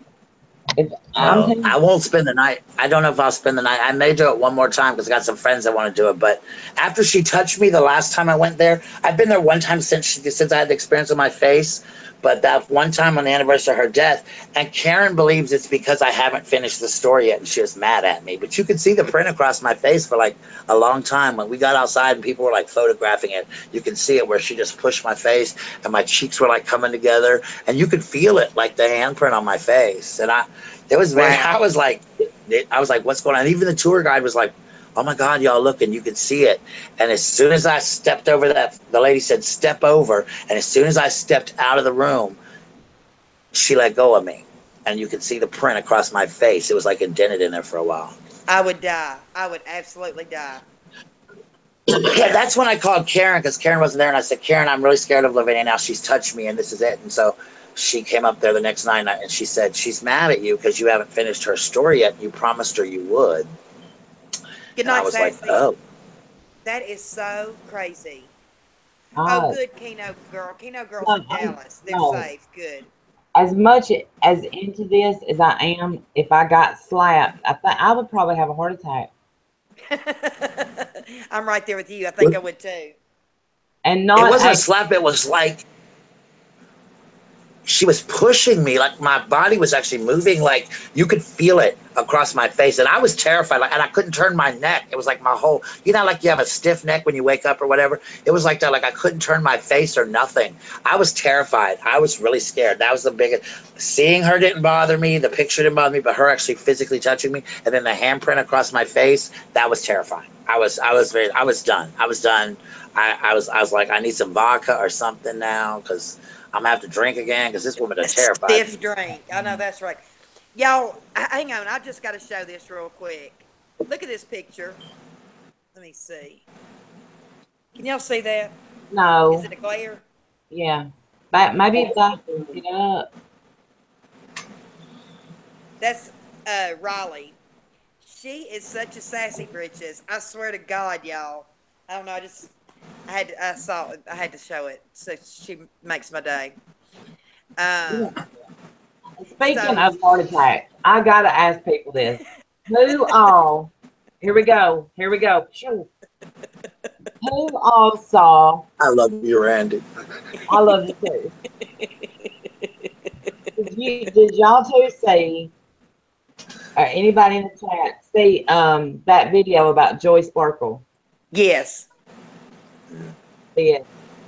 I'm telling I you, won't spend the night. I don't know if I'll spend the night. I may do it one more time because I got some friends that want to do it. But after she touched me the last time I went there, I've been there one time since I had the experience with my face. But that one time on the anniversary of her death, and Karen believes it's because I haven't finished the story yet, and she was mad at me. But you could see the print across my face for like a long time. When we got outside and people were like photographing it, you can see it where she just pushed my face, and my cheeks were like coming together, and you could feel it like the handprint on my face. And it was very. Wow. I was like, what's going on? And even the tour guide was like, oh my God, y'all look, and you could see it. And as soon as I stepped over that, the lady said, step over. And as soon as I stepped out of the room, she let go of me. And you could see the print across my face. It was like indented in there for a while. I would die. I would absolutely die. Yeah, that's when I called Karen, because Karen wasn't there. And I said, Karen, I'm really scared of Lavinia now. She's touched me and this is it. And so she came up there the next night and she said, she's mad at you because you haven't finished her story yet. You promised her you would. Good And I night, was like, Sassy. oh. That is so crazy. Oh, Oh, good, Keno girl. Keno girl's no, in Dallas. They're no. safe. Good. As much as into this as I am, if I got slapped, I think I would probably have a heart attack. I'm right there with you. I think I would too. And It not wasn't a slap. It was like she was pushing me, like my body was actually moving, like you could feel it across my face, and I was terrified, like, and I couldn't turn my neck. It was like my whole, you know, like you have a stiff neck when you wake up or whatever. It was like that, like I couldn't turn my face or nothing. I was terrified. I was really scared. That was the biggest. Seeing her didn't bother me, the picture didn't bother me, but her actually physically touching me and then the handprint across my face, that was terrifying. I was done. I was like, I need some vodka or something now, because I'm gonna have to drink again, because this woman A is terrified me. stiff drink. I know that's right. Y'all, hang on. I just got to show this real quick. Look at this picture. Let me see. Can y'all see that? Is no, it a glare? yeah, but maybe if I pick it up. That's Riley. She is such a sassy britches. I swear to God, y'all. I don't know. I saw it. I had to show it. So she makes my day. Um, Speaking so of heart attacks, I gotta ask people this: Who all? Here we go. Here we go. Phew. Who all saw? I love you, Randy. I love you too. Did y'all two see, or anybody in the chat see that video about Joy Sparkle? yes. Yeah.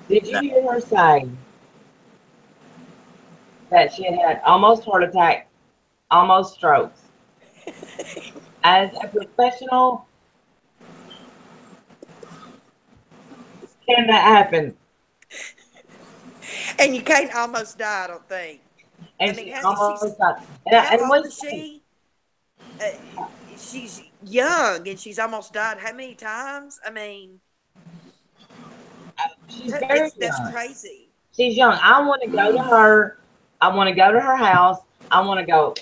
Did No. you hear her say that she had had almost heart attacks, almost strokes? As a professional, can that happen? And you can't almost die, I don't think. I And mean, she almost got, how and old we is think she? Uh, she's young and she's almost died how many times? I mean, she's very that's young. crazy. She's young. I want to go to her. I want to go to her house. I want to go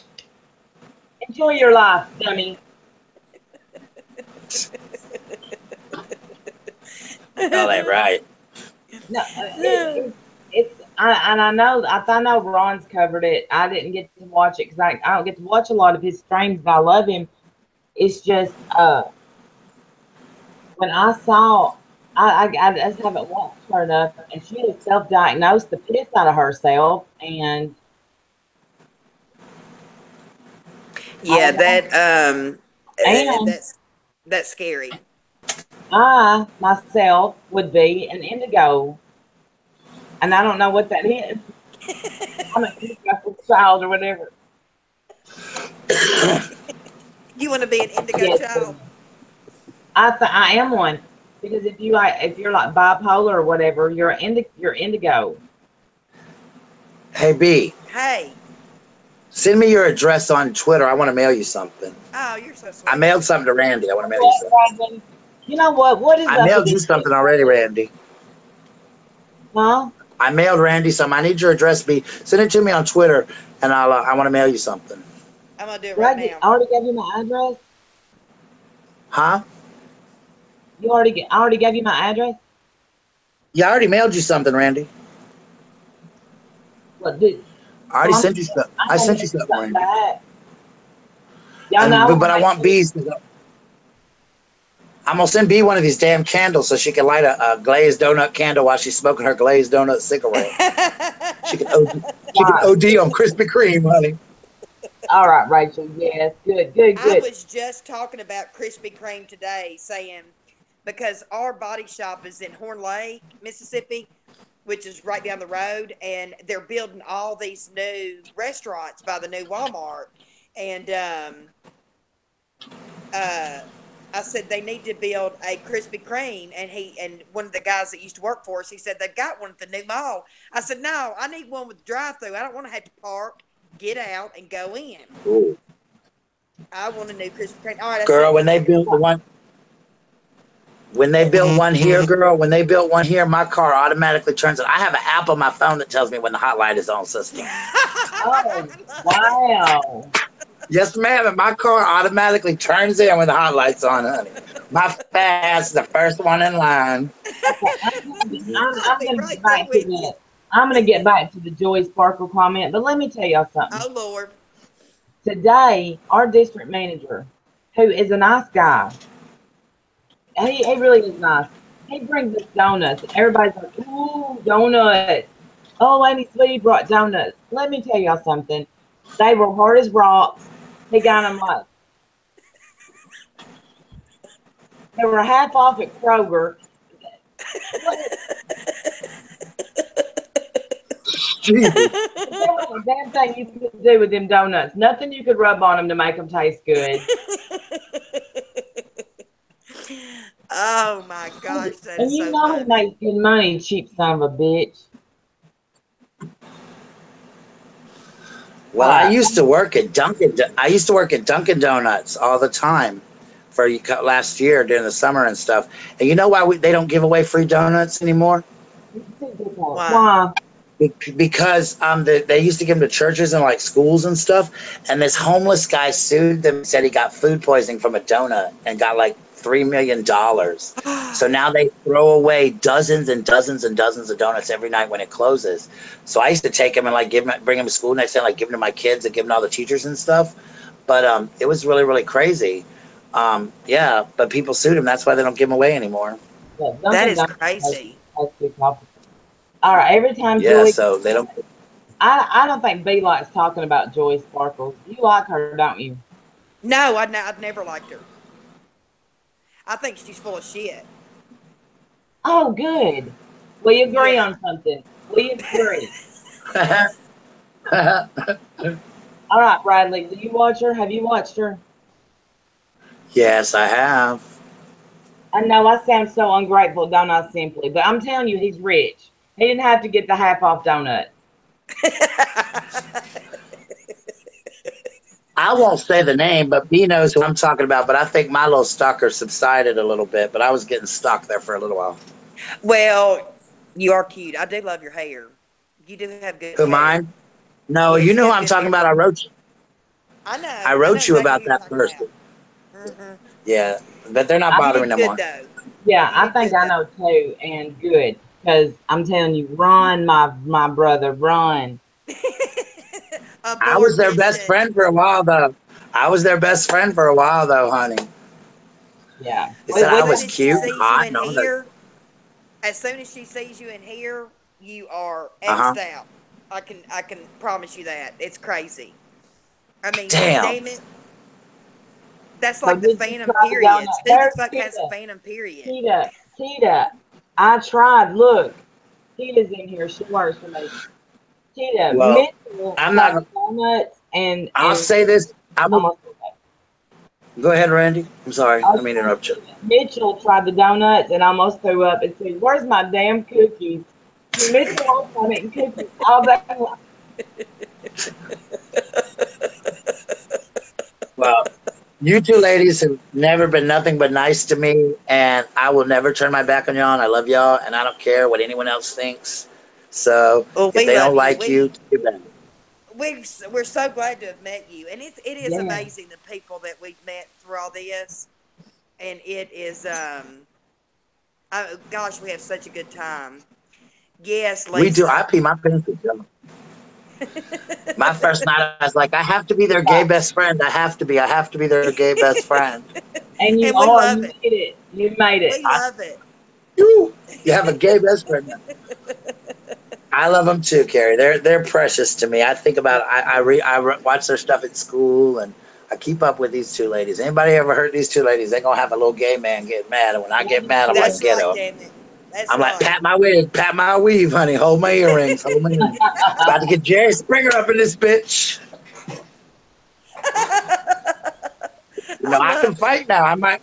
enjoy your life, dummy. Oh, that right. No, and I know Ron's covered it. I didn't get to watch it because I don't get to watch a lot of his streams, but I love him. It's just when I saw, I just haven't watched her enough, and she has self-diagnosed the piss out of herself, and I Yeah, don't know. And that's scary. I myself would be an indigo, and I don't know what that is. I'm an indigo child or whatever. You want to be an indigo Yes, child? I am one because if you're like bipolar or whatever, you're indigo. Hey, B, Hey. send me your address on Twitter. I want to mail you something. Oh, you're so I sweet. mailed something to Randy. I want to mail you What, something. Brandon? You know what? What is I up with mailed you this shit? something already, Randy. Huh? I mailed Randy something. I need your address, B. Send it to me on Twitter, and I want to mail you something. I'm gonna do it Did right now. I already gave you my address? Huh? I already gave you my address? Yeah, I already mailed you something, Randy. What did I already sent you stuff. I I'm gonna sent you send you something, something Randy. back. Y'all know I want But to I make want B's. I'm gonna send B one of these damn candles so she can light a glazed donut candle while she's smoking her glazed donut cigarette. She can OD, she can sure. OD on Krispy Kreme, honey. All right, Rachel. Yes, good, good, I good. was just talking about Krispy Kreme today, saying because our body shop is in Horn Lake, Mississippi, which is right down the road, and they're building all these new restaurants by the new Walmart, and uh, I said they need to build a Krispy Kreme, and one of the guys that used to work for us, he said they've got one at the new mall. I said no, I need one with drive-through. I don't want to have to park, get out, and go in. Ooh. I want a new Krispy Kreme. All right, I Girl, said when they built the one, when they built one here, girl, when they built one here, my car automatically turns on. I have an app on my phone that tells me when the hot light is on, sister. Oh, wow. Yes, ma'am. And my car automatically turns in when the hot light's on, honey. My fast is the first one in line. Okay, I'll I'm be gonna right get there back to with you. that. I'm gonna get back to the Joy Sparkle comment, but let me tell y'all something. Oh Lord. Today, our district manager, who is a nice guy, he really is nice. He brings us donuts. Everybody's like, ooh, donuts. Oh, Amy Sweetie brought donuts. Let me tell y'all something. They were hard as rocks. He got them like, they were half off at Kroger. Jesus. There wasn't a damn thing you could do with them donuts. Nothing you could rub on them to make them taste good. Oh my gosh, that And is you so know he funny. makes good money, cheap son of a bitch. Well, I used to work at Dunkin'. I used to work at Dunkin' Donuts all the time for last year during the summer and stuff. And you know why they don't give away free donuts anymore? Why? Why? Because they used to give them to churches and like schools and stuff. And this homeless guy sued them, said he got food poisoning from a donut and got like $3 million. So now they throw away dozens and dozens and dozens of donuts every night when it closes. So I used to take them and like bring them to school next day, like give them to my kids and give them to all the teachers and stuff. But it was really, really crazy. Yeah, but people sued him. That's why they don't give them away anymore. Yeah, That Dunkin' is Donuts crazy. has good coffee. All right, every time Yeah, Joy, so they don't. I don't think B likes talking about Joy Sparkles. You like her, don't you? No, I've never liked her. I think she's full of shit. Oh, good. We agree Yeah. on something. We agree. All right, Bradley, do you watch her? Have you watched her? Yes, I have. I know I sound so ungrateful, don't I, simply? But I'm telling you, he's rich. He didn't have to get the half off donut. I won't say the name, but B knows who I'm talking about. But I think my little stalker subsided a little bit, but I was getting stuck there for a little while. Well, you are cute. I do love your hair. You do have good Who, hair. mine? No, you Yes, you know who have I'm good talking hair. about. I I know wrote you exactly about who you're that talking person. about. Yeah, but they're not I, You bothering did no good more. though. yeah, You I did think good I though. know too, and good. Because I'm telling you, run, my brother, run. I was Abort their best mission. friend for a while, though. I was their best friend for a while, though, honey. Yeah. They We, said As I we soon was as she cute and sees you hot in and all that. here, as soon as she sees you in here, you are Uh huh. xed out. I can promise you that. It's crazy. I mean, Damn. damn it. That's so like the did you phantom try the donut? periods. Who the There's fuck has a Kita. phantom period? Kita. I tried. Look, Kita's in here. She works for me. Kita, Well, Mitchell I'm tried not. the donuts I'll and say this. almost. Go ahead, Randy. I'm sorry. I mean to interrupt you. Mitchell tried the donuts and almost threw up and said, "Where's my damn cookies?" Mitchell also eating cookies all day long. Well, you two ladies have never been nothing but nice to me, and I will never turn my back on y'all. And I love y'all, and I don't care what anyone else thinks. So Well, if we they don't love you. like you, too bad. We're so glad to have met you, and it is Yeah. amazing the people that we've met through all this, and it is gosh, we have such a good time. Yes, We do. I Lisa. pee my pants with them. My first night, I was like, I have to be their gay best friend. I have to be. I have to be their gay best friend. And you And we are. love You it. made it. You made it. We love it. You have a gay best friend now. I love them too, Carrie. They're precious to me. I think about watch their stuff at school, and I keep up with these two ladies. Anybody ever heard these two ladies? They're gonna have a little gay man get mad, and when I get mad, I'm like, That's get right, up. damn it. That's I'm like, right. pat my wig, pat my weave, honey. Hold my earrings, hold my earrings. About to get Jerry Springer up in this bitch. You know, I I can love it. fight now. I might.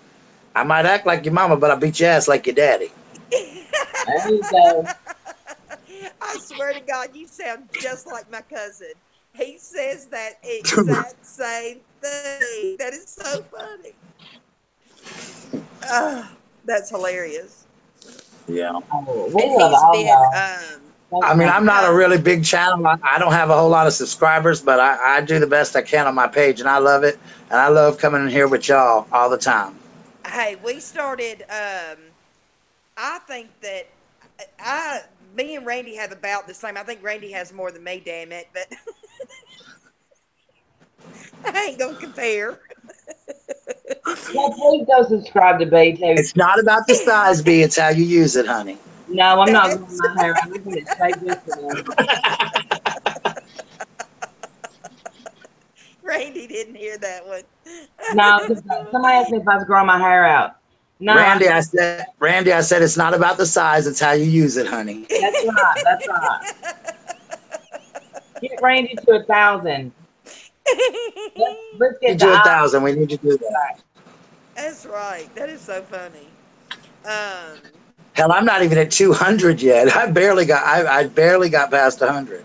I might act like your mama, but I beat your ass like your daddy. There you go. I swear to God, you sound just like my cousin. He says that exact same thing. That is so funny. That's hilarious. Yeah. Oh, we And love he's all been, y'all. I mean, I'm not a huh? really big channel. I don't have a whole lot of subscribers, but I do the best I can on my page, and I love it. And I love coming in here with y'all all the time. Hey, we started. I think that me and Randy have about the same. I think Randy has more than me. Damn it, but I ain't gonna compare. Well, please go subscribe to BT. It's not about the size, B. It's how you use it, honey. No, I'm not growing That's my hair. I'm looking at straight this one. Randy didn't hear that one. No, 'cause somebody asked me if I was growing my hair out. No, Randy, I said it's not about the size. It's how you use it, honey. that's right. That's right. Get Randy to 1,000. Let's get Need the you eye. 1,000. We need to do that. That's right. That is so funny. Um, Hell, I'm not even at 200 yet. I barely got past 100.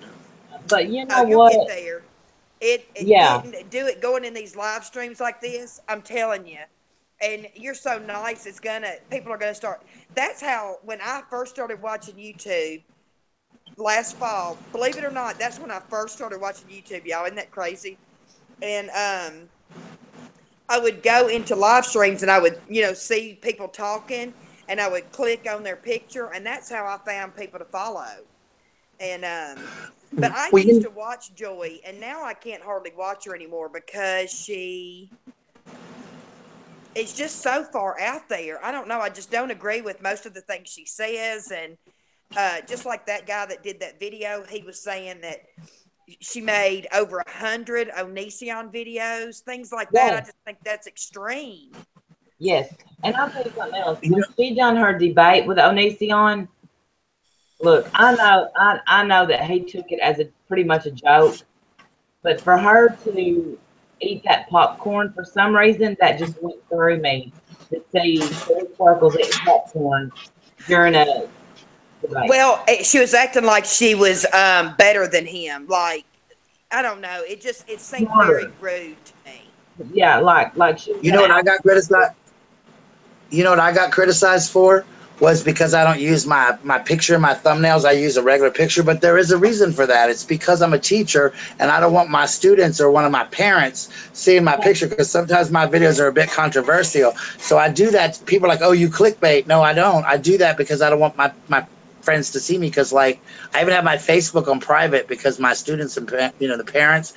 But you oh, know you'll get what? there. Yeah. Going in these live streams like this. I'm telling you, and you're so nice. People are gonna start. That's how when I first started watching YouTube last fall. Believe it or not, that's when I first started watching YouTube. Y'all, isn't that crazy? And I would go into live streams and I would, see people talking and I would click on their picture and that's how I found people to follow. And but I used We to watch Joy and now I can't hardly watch her anymore because she is just so far out there. I don't know. I just don't agree with most of the things she says and just like that guy that did that video, he was saying that she made over 100 Onision videos, things like that. I Yes. just think that's extreme. Yes. And I'll tell you something else. you When know, she done her debate with Onision, look, I know that he took it as a pretty much a joke, but for her to eat that popcorn for some reason that just went through me to see four circles eating popcorn during a debate. Well, she was acting like she was better than him. Like, I don't know. It seemed very Smarter. rude to me. Yeah, like she was you know gonna what I got criticized? You know what I got criticized for was because I don't use my picture, my thumbnails. I use a regular picture, but there is a reason for that. It's because I'm a teacher and I don't want my students or one of my parents seeing my picture because sometimes my videos are a bit controversial. So I do that. People are like, oh, you clickbait. No, I don't. I do that because I don't want my friends to see me because like I even have my Facebook on private because my students and the parents,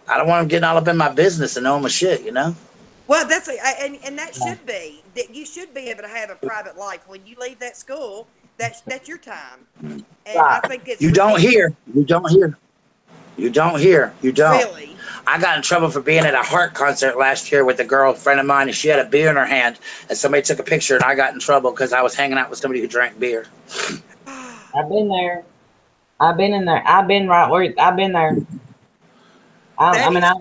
I don't want them getting all up in my business and knowing my shit. Well, and that should be that you should be able to have a private life when you leave that school. That's your time, and I right. think it's You don't ridiculous. hear. You don't hear. You don't hear. You don't. Really. I got in trouble for being at a Heart concert last year with a girlfriend of mine, and she had a beer in her hand, and somebody took a picture, and I got in trouble because I was hanging out with somebody who drank beer. I've been there. I've been in there. I've been right where I've been there. I That mean, is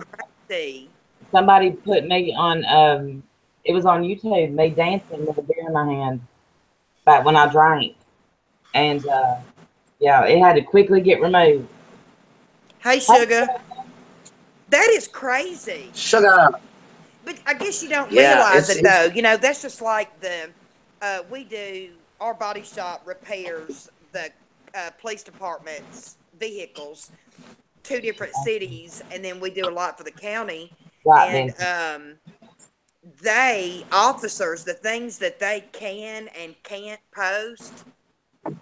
crazy. somebody put me on. It was on YouTube. Me dancing with a beer in my hand back when I drank, and yeah, it had to quickly get removed. Hey, Hey, sugar, that is crazy. Sugar. But I guess you don't Yeah, realize it's it though. That's just like we do our body shop repairs the police department's vehicles, two different cities, and then we do a lot for the county. right And then. officers, the things that they can and can't post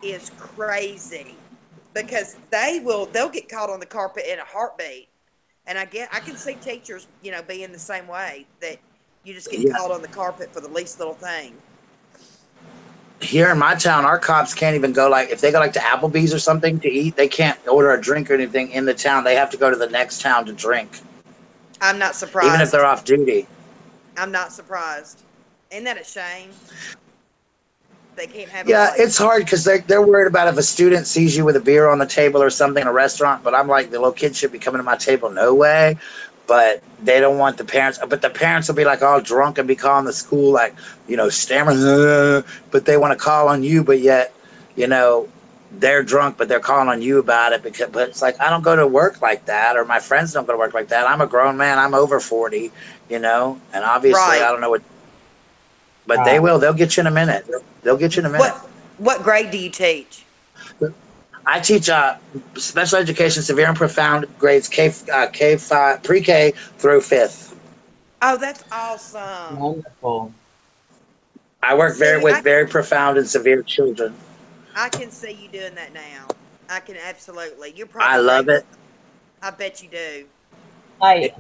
is crazy because they'll get caught on the carpet in a heartbeat. And I can see teachers, being the same way that you just get yeah. caught on the carpet for the least little thing. Here in my town, our cops can't even go if they go to Applebee's or something to eat, they can't order a drink or anything in the town. They have to go to the next town to drink, I'm not even if surprised. they're off duty. I'm not surprised. Isn't that a shame? They can't have a Yeah, place. it's hard because they're worried about if a student sees you with a beer on the table or something in a restaurant. But I'm like, the little kid should be coming to my table. No way. but they don't want the parents. But the parents will be like all drunk and be calling the school like, stammering, but they want to call on you, but yet, you know, they're drunk, but they're calling on you about it because. But it's like I don't go to work like that, or my friends don't go to work like that. I'm a grown man. I'm over 40, and obviously I Right. don't know what, but they Right. will. They'll get you in a minute. They'll get you in a minute. What grade do you teach? I teach special education, severe and profound grades K5, pre-K through fifth. Oh, that's awesome. Wonderful. I work See, very profound and severe children. I can see you doing that now. I can absolutely. You're I probably love great it. with them. I bet you do. Hey,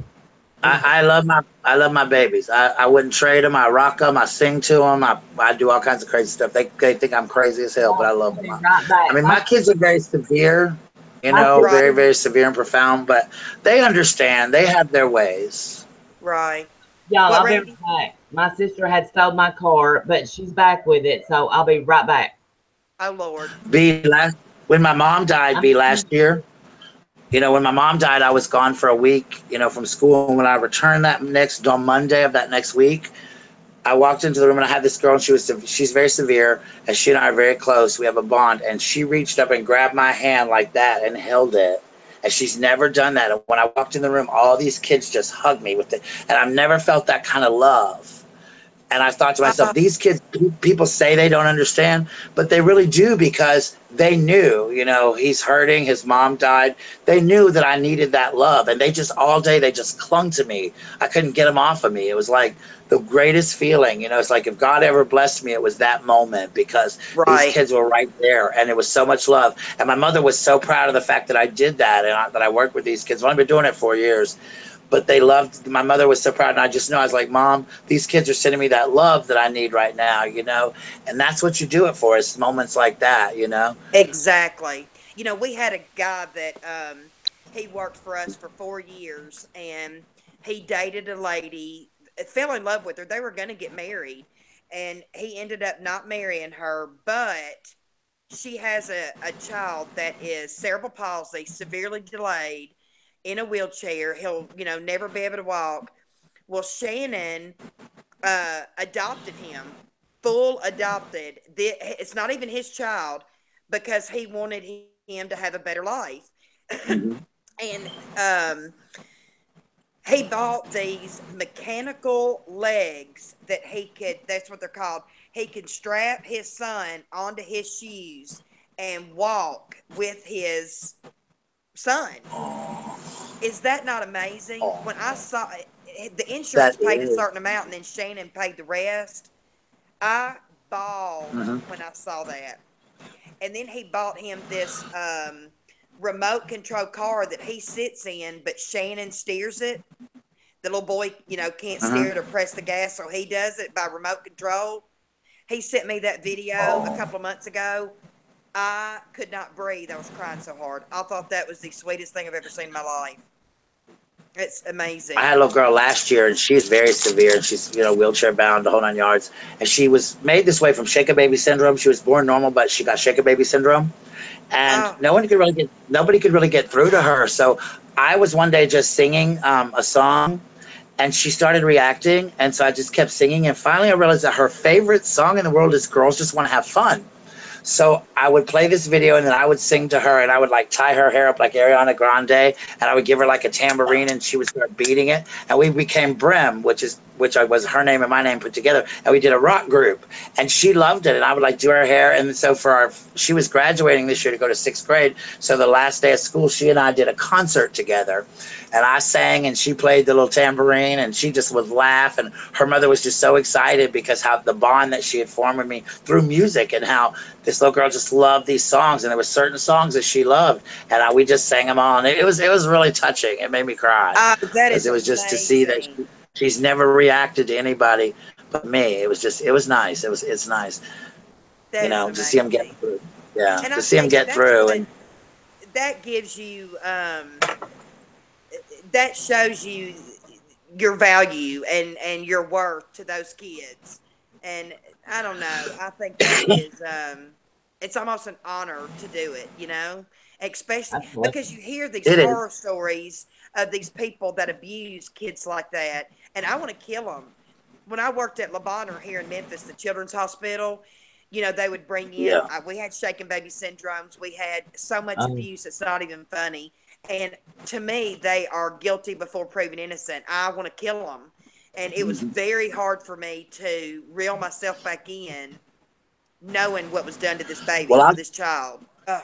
I love my babies. I wouldn't trade them. I rock them. I sing to them. I do all kinds of crazy stuff. They think I'm crazy as hell, but I love I'll them. be right back. I mean, my kids are very severe, My Right, very, sister, very severe and profound, but they understand. They have their ways. right. y'all, What, I'll be right Randy? back. My sister had stole my car, but she's back with it, so I'll be right back. Oh, Lord. When my mom died, I'm last year, when my mom died, I was gone for a week, from school. And when I returned on Monday of that next week, I walked into the room and I had this girl, and she's very severe, and she and I are very close. We have a bond, and she reached up and grabbed my hand like that and held it. And she's never done that. And when I walked in the room, all these kids just hugged me with it, and I've never felt that kind of love. And I thought to myself, Uh, these kids, people say they don't understand, but they really do because they knew, he's hurting. His mom died. They knew that I needed that love. And they just all day, they just clung to me. I couldn't get them off of me. It was like the greatest feeling. It's like if God ever blessed me, it was that moment because these right. kids were right there and it was so much love. And my mother was so proud of the fact that I did that and that I worked with these kids. I've only been doing it 4 years. But they loved, my mother was so proud, and I just know, I was like, Mom, these kids are sending me that love that I need right now, and that's what you do it for. It's moments like that. Exactly. We had a guy that he worked for us for 4 years, and he dated a lady, fell in love with her. They were going to get married, and he ended up not marrying her, but she has a child that is cerebral palsy, severely delayed, in a wheelchair. He'll, never be able to walk. Well, Shannon adopted him, full adopted. It's not even his child because he wanted him to have a better life. Mm-hmm. And he bought these mechanical legs that that's what they're called. He can strap his son onto his shoes and walk with his son. Is that not amazing? When I saw it, the insurance That paid a is. certain amount and then Shannon paid the rest, I bawled Mm-hmm. when I saw that. And then he bought him this remote control car that he sits in, but Shannon steers it. The little boy, can't steer Mm-hmm. it or press the gas, so he does it by remote control. He sent me that video a couple of months ago. I could not breathe. I was crying so hard. I thought that was the sweetest thing I've ever seen in my life. It's I amazing. had a little girl last year, and she's very severe, and she's wheelchair bound, the whole 9 yards. And she was made this way from shaken baby syndrome. She was born normal, but she got shaken baby syndrome, and Oh, nobody could really get through to her. So I was one day just singing a song, and she started reacting, and so I just kept singing, and finally I realized that her favorite song in the world is "Girls Just Want to Have Fun." So I would play this video and then I would sing to her and I would like tie her hair up like Ariana Grande and I would give her like a tambourine and she would start beating it. And we became Brim, which was her name and my name put together. And we did a rock group and she loved it. And I would like do her hair. And so she was graduating this year to go to 6th grade. So the last day of school, she and I did a concert together. And I sang and she played the little tambourine and she just would laugh. And her mother was just so excited because how the bond that she had formed with me through music and how this little girl just loved these songs. And there were certain songs that she loved. And we just sang them all. And it was really touching. It made me cry that because is it was just to see that amazing. she's never reacted to anybody but me. It was nice. It's nice, That is to see him get amazing. through. Yeah, And I to see tell him you, get through. And that gives you that shows you your value and your worth to those kids. And I don't know. I think that is it's almost an honor to do it, especially absolutely. because you hear these it is. horror stories of these people that abuse kids like that, and I want to kill them. When I worked at Le Bonheur here in Memphis, the Children's Hospital, they would bring in, Yeah. we had shaken baby syndromes. We had so much Um, abuse, it's not even funny. And to me, they are guilty before proven innocent. I want to kill them. And it was very hard for me to reel myself back in, knowing what was done to this baby, Well, or this child. Ugh.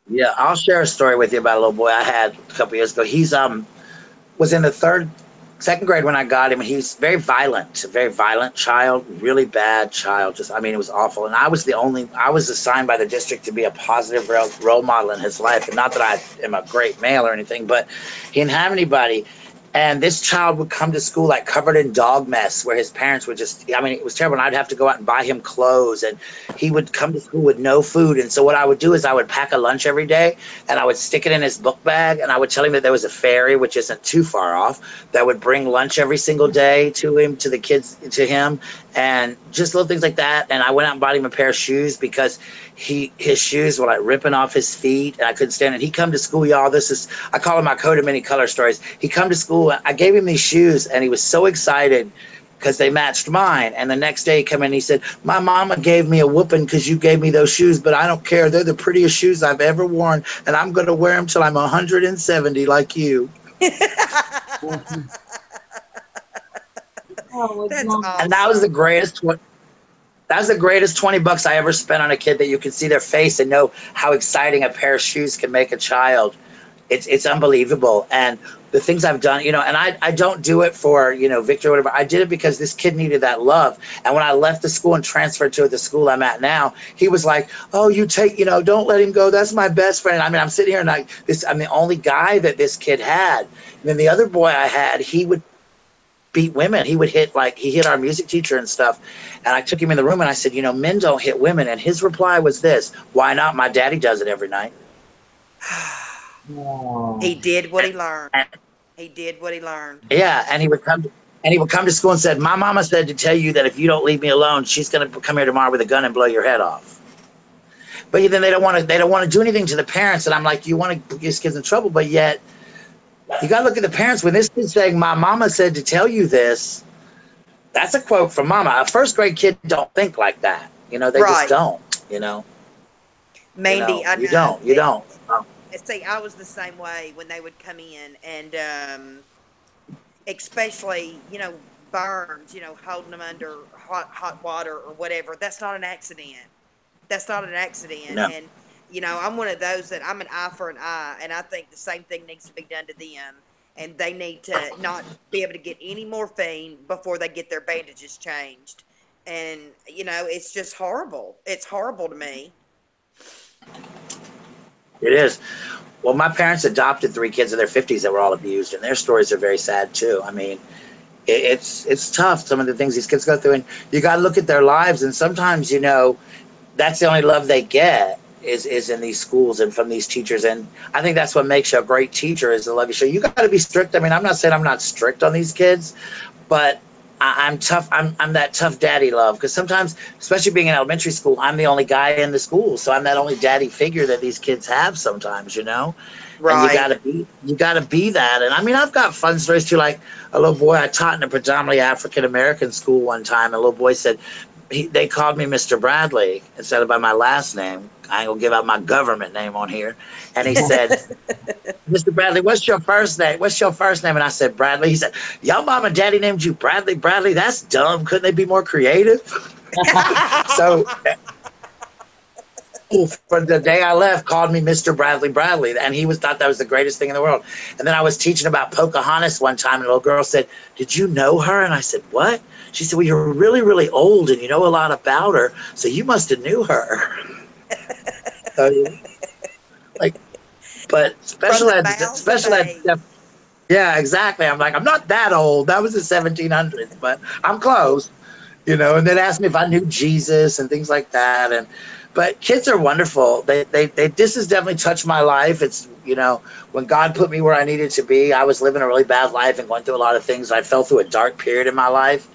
yeah, I'll share a story with you about a little boy I had a couple years ago. He's was in the second grade when I got him, and he's very violent child, really bad child. Just, I mean, it was awful. And I was assigned by the district to be a positive role model in his life. And not that I am a great male or anything, but he didn't have anybody. And this child would come to school like covered in dog mess, where his parents would just, I mean, it was terrible. And I'd have to go out and buy him clothes, and he would come to school with no food. And so what I would do is I would pack a lunch every day, and I would stick it in his book bag, and I would tell him that there was a ferry, which isn't too far off, that would bring lunch every single day to him, to the kids, to him, and just little things like that. And I went out and bought him a pair of shoes because his shoes were like ripping off his feet, and I couldn't stand it. He'd come to school, y'all. I call him my coat of many color stories. He'd come to school, I gave him these shoes, and he was so excited because they matched mine. And the next day he came in and he said, my mama gave me a whooping because you gave me those shoes, but I don't care. They're the prettiest shoes I've ever worn, and I'm going to wear them till I'm 170 like you. oh, That's mom. awesome. And that was the greatest one. That was the greatest $20 I ever spent on a kid, that you can see their face and know how exciting a pair of shoes can make a child. It's unbelievable. And the things I've done, and I don't do it for, Victor or whatever. I did it because this kid needed that love. And when I left the school and transferred to the school I'm at now, he was like, oh, don't let him go. That's my best friend. I mean, I'm sitting here and I'm the only guy that this kid had. And then the other boy I had, he would beat women. He would he hit our music teacher and stuff. And I took him in the room and I said, men don't hit women. And his reply was this: why not? My daddy does it every night. Oh. He did what he learned. He did what he learned. Yeah, and he would come to school and said, my mama said to tell you that if you don't leave me alone, she's going to come here tomorrow with a gun and blow your head off. But then they don't want to do anything to the parents. And I'm like, you want to get these kids in trouble, but yet you got to look at the parents. When this kid's saying, my mama said to tell you this, that's a quote from mama. A first grade kid don't think like that. They just don't, Mandy, I know. You don't. See, I was the same way when they would come in, and especially, burns, holding them under hot water or whatever. That's not an accident. No. And, I'm one of those that I'm an eye for an eye, and I think the same thing needs to be done to them. And they need to not be able to get any morphine before they get their bandages changed. And, it's just horrible. It's horrible to me. It is. Well, my parents adopted 3 kids in their 50s that were all abused, and their stories are very sad too. I mean, it's tough, some of the things these kids go through, and you got to look at their lives. And sometimes, that's the only love they get is in these schools and from these teachers. And I think that's what makes you a great teacher, is the love you show. You got to be strict. I mean, I'm not saying I'm not strict on these kids, but I'm tough. I'm that tough daddy love, because sometimes, especially being in elementary school, I'm the only guy in the school, so I'm that only daddy figure that these kids have sometimes, Right. And you gotta be that. And I mean, I've got fun stories too. Like a little boy I taught in a predominantly African American school one time. A little boy said, they called me Mr. Bradley instead of by my last name. I ain't gonna give out my government name on here. And he said, Mr. Bradley, what's your first name? And I said, Bradley. He said, y'all mom and daddy named you Bradley. Bradley, that's dumb. Couldn't they be more creative? So for the day I left, called me Mr. Bradley, and he thought that was the greatest thing in the world. And then I was teaching about Pocahontas one time, and a little girl said, did you know her? And I said, what? She said, well, you're really, really old, and you know a lot about her, so you must have knew her. So, but special ed, yeah, exactly. I'm like, I'm not that old. That was the 1700s, but I'm close, And then asked me if I knew Jesus and things like that. But kids are wonderful. This has definitely touched my life. It's, when God put me where I needed to be, I was living a really bad life and going through a lot of things. I fell through a dark period in my life.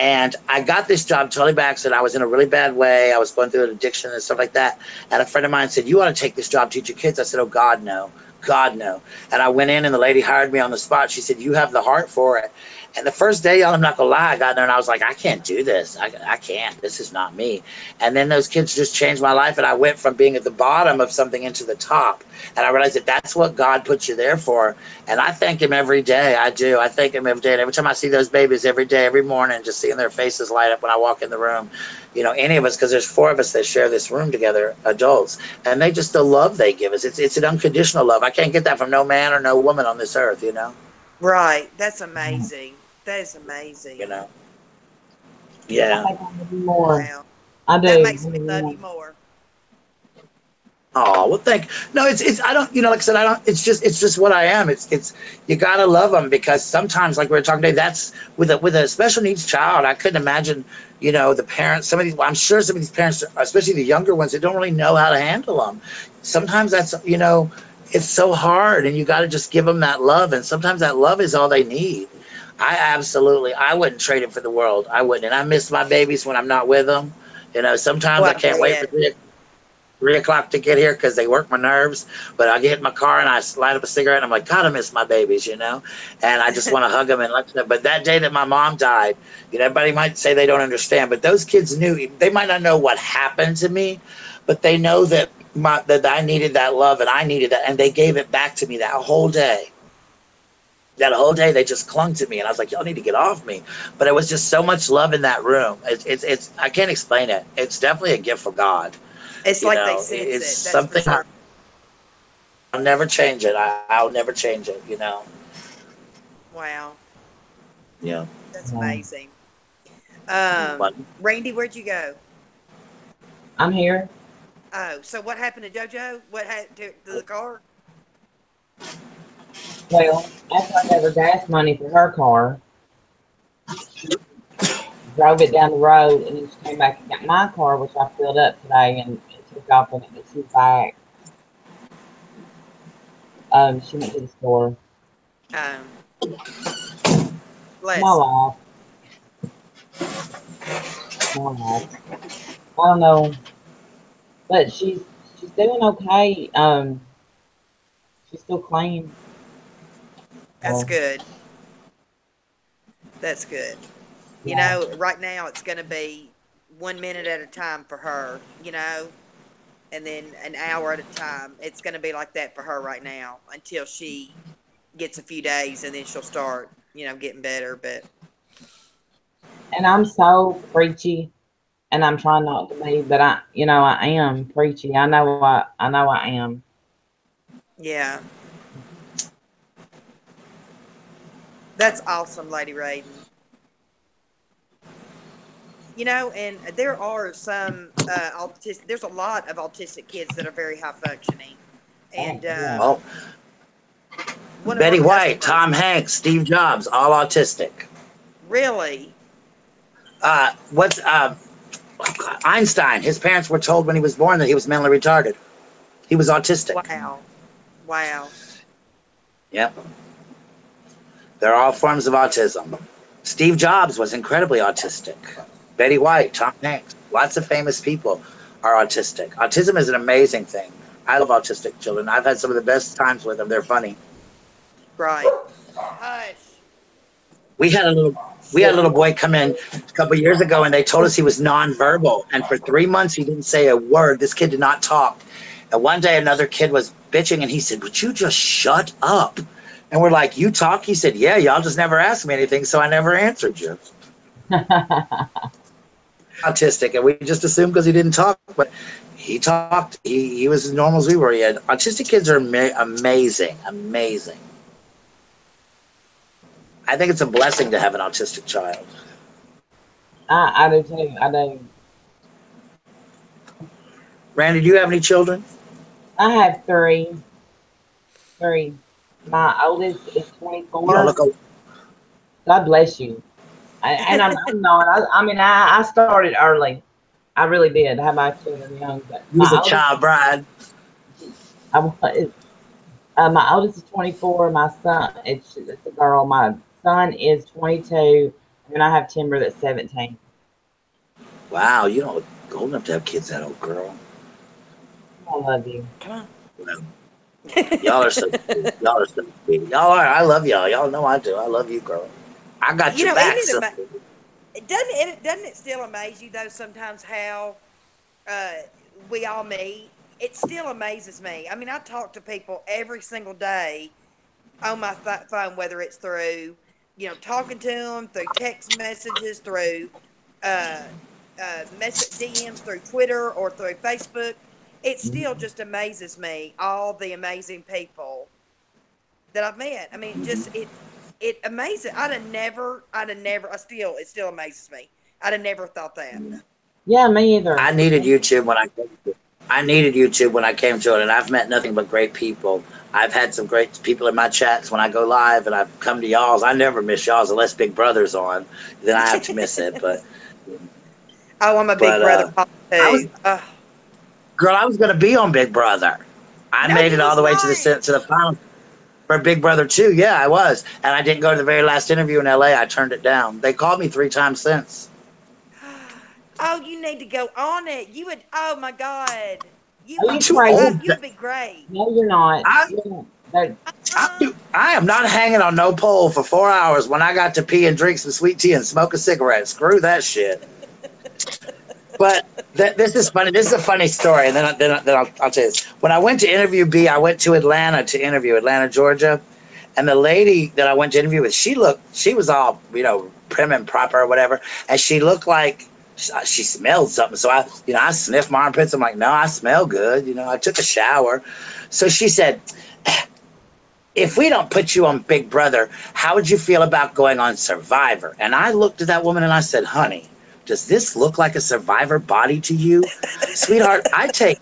And I got this job totally by accident. I was in a really bad way. I was going through an addiction and stuff like that. And a friend of mine said, "You ought to take this job, teach your kids." I said, "Oh, God, no. God, no." And I went in and the lady hired me on the spot. She said, "You have the heart for it." And the first day, y'all, I'm not gonna lie, I got there and I was like, I can't do this. I can't. This is not me. And then those kids just changed my life. And I went from being at the bottom of something into the top. And I realized that that's what God put you there for. And I thank him every day. I do. I thank him every day. And every time I see those babies every day, every morning, just seeing their faces light up when I walk in the room, you know, any of us, because there's 4 of us that share this room together, adults, and they just, the love they give us. It's an unconditional love. I can't get that from no man or no woman on this earth, you know? Right. That's amazing. That is amazing. You know? I Yeah. think I love you more. Wow. I do. That makes me love you more. Oh, well, no, it's, I don't, you know, like I said, I don't, it's just what I am. It's, you gotta love them, because sometimes, like we were talking today, that's with a special needs child. I couldn't imagine, you know, the parents, some of these, I'm sure some of these parents, especially the younger ones, they don't really know how to handle them. Sometimes that's, you know, it's so hard, and you got to just give them that love. And sometimes that love is all they need. I wouldn't trade it for the world. I wouldn't. And I miss my babies when I'm not with them. You know, Oh, sometimes I I can't wait for bet. 3 o'clock to get here because they work my nerves. But I get in my car and I light up a cigarette and I'm like, God, I miss my babies, you know? And I just want to hug them and let them. But that day that my mom died, you know, everybody might say they don't understand, but those kids knew. They might not know what happened to me, but they know that that I needed that love and I needed that. And they gave it back to me that whole day. That whole day they just clung to me, and I was like, y'all need to get off me. But it was just so much love in that room. It's I can't explain it. It's definitely a gift from God. It's You like they know, sense it's it. That's for something sure. I'll never change it. I'll never change it, you know. Wow. Yeah. That's Yeah. amazing. But Randy, where'd you go? I'm here. Oh, so what happened to JoJo? What happened to the car? Well, after I gave her gas money for her car, she drove it down the road, and then she came back and got my car, which I filled up today, and took off in it. But she's back. She went to the store. Um, My bless 'em. life, my life. I don't know, but she's doing okay. She's still clean. That's So good. That's good. You yeah, know, right now it's going to be 1 minute at a time for her, you know, and then an hour at a time. It's going to be like that for her right now until she gets a few days and then she'll start, you know, getting better. But and I'm so preachy, and I'm trying not to be, but I am preachy. I know I am. yeah, that's awesome, Lady Raiden. You know, and there are some autistic. There's a lot of autistic kids that are very high functioning, and Yeah. oh, one of our Betty White, customers Tom Hanks, Steve Jobs, all autistic. really, What's Einstein? His parents were told when he was born that he was mentally retarded. He was autistic. wow, wow, Yep. They're all forms of autism. Steve Jobs was incredibly autistic. Betty White, Tom Hanks, lots of famous people are autistic. Autism is an amazing thing. I love autistic children. I've had some of the best times with them. They're funny. right. Hush. We had a little we had a little boy come in a couple of years ago and they told us he was nonverbal. And for 3 months he didn't say a word. This kid did not talk. And one day another kid was bitching and he said, "Would you just shut up?" And we're like, "You talk?" He said, "Yeah, y'all just never asked me anything, so I never answered you." Autistic, and we just assumed because he didn't talk, but he talked. He was as normal as we were. He had autistic kids are amazing, amazing. I think it's a blessing to have an autistic child. I do too. I do. Randy, do you have any children? I have three. Three. My oldest is You don't 24. look. God bless you. And I'm not. I mean, I started early. I really did. Have my children young, but You was a child bride. I was. My oldest is 24. My son, it's a girl. My son is 22, And I have Timber that's 17. Wow, you don't look old enough to have kids that old, girl. I love you. Come on. Well, y'all are so sweet. Y'all are so sweet. Y'all are. I love y'all. Y'all know I do. I love you, girl. I got You your know, back, isn't so. doesn't it still amaze you though sometimes how uh, we all meet? It still amazes me. I mean, I talk to people every single day on my phone, whether it's through, talking to them, through text messages, through uh, DMs, through Twitter or through Facebook. It still Mhm, just amazes me all the amazing people that I've met. I mean, mhm. it amazes. It still amazes me. I'd have never thought that. Yeah, me either. I needed YouTube when I came to it. I needed YouTube when I came to it, and I've met nothing but great people. I've had some great people in my chats when I go live, and I've come to y'all's. I never miss y'all's unless Big Brother's on, then I have to miss it. Oh, I'm a Big But Brother mom I was, too. girl, I was gonna be on Big Brother. I No, made you it all was the way to not. the final for Big Brother 2. Yeah, I was, and I didn't go to the very last interview in LA. I turned it down. They called me 3 times since. Oh, you need to go on it. You would. Oh my God. You Are I'm would. you too crazy? old. You would be great. No, you're not. I You're not. That- Uh, I am not hanging on no pole for 4 hours when I got to pee and drink some sweet tea and smoke a cigarette. Screw that shit. But this is funny. This is a funny story, and I'll tell you this. When I went to interview B, I went to Atlanta to interview Atlanta, Georgia, and the lady that I went to interview with, she was all prim and proper or whatever, and she looked like she smelled something. So I sniffed my armpits. I'm like, no, I smell good. I took a shower. So she said, if we don't put you on Big Brother, how would you feel about going on Survivor? And I looked at that woman and I said, honey, does this look like a Survivor body to you? Sweetheart, I take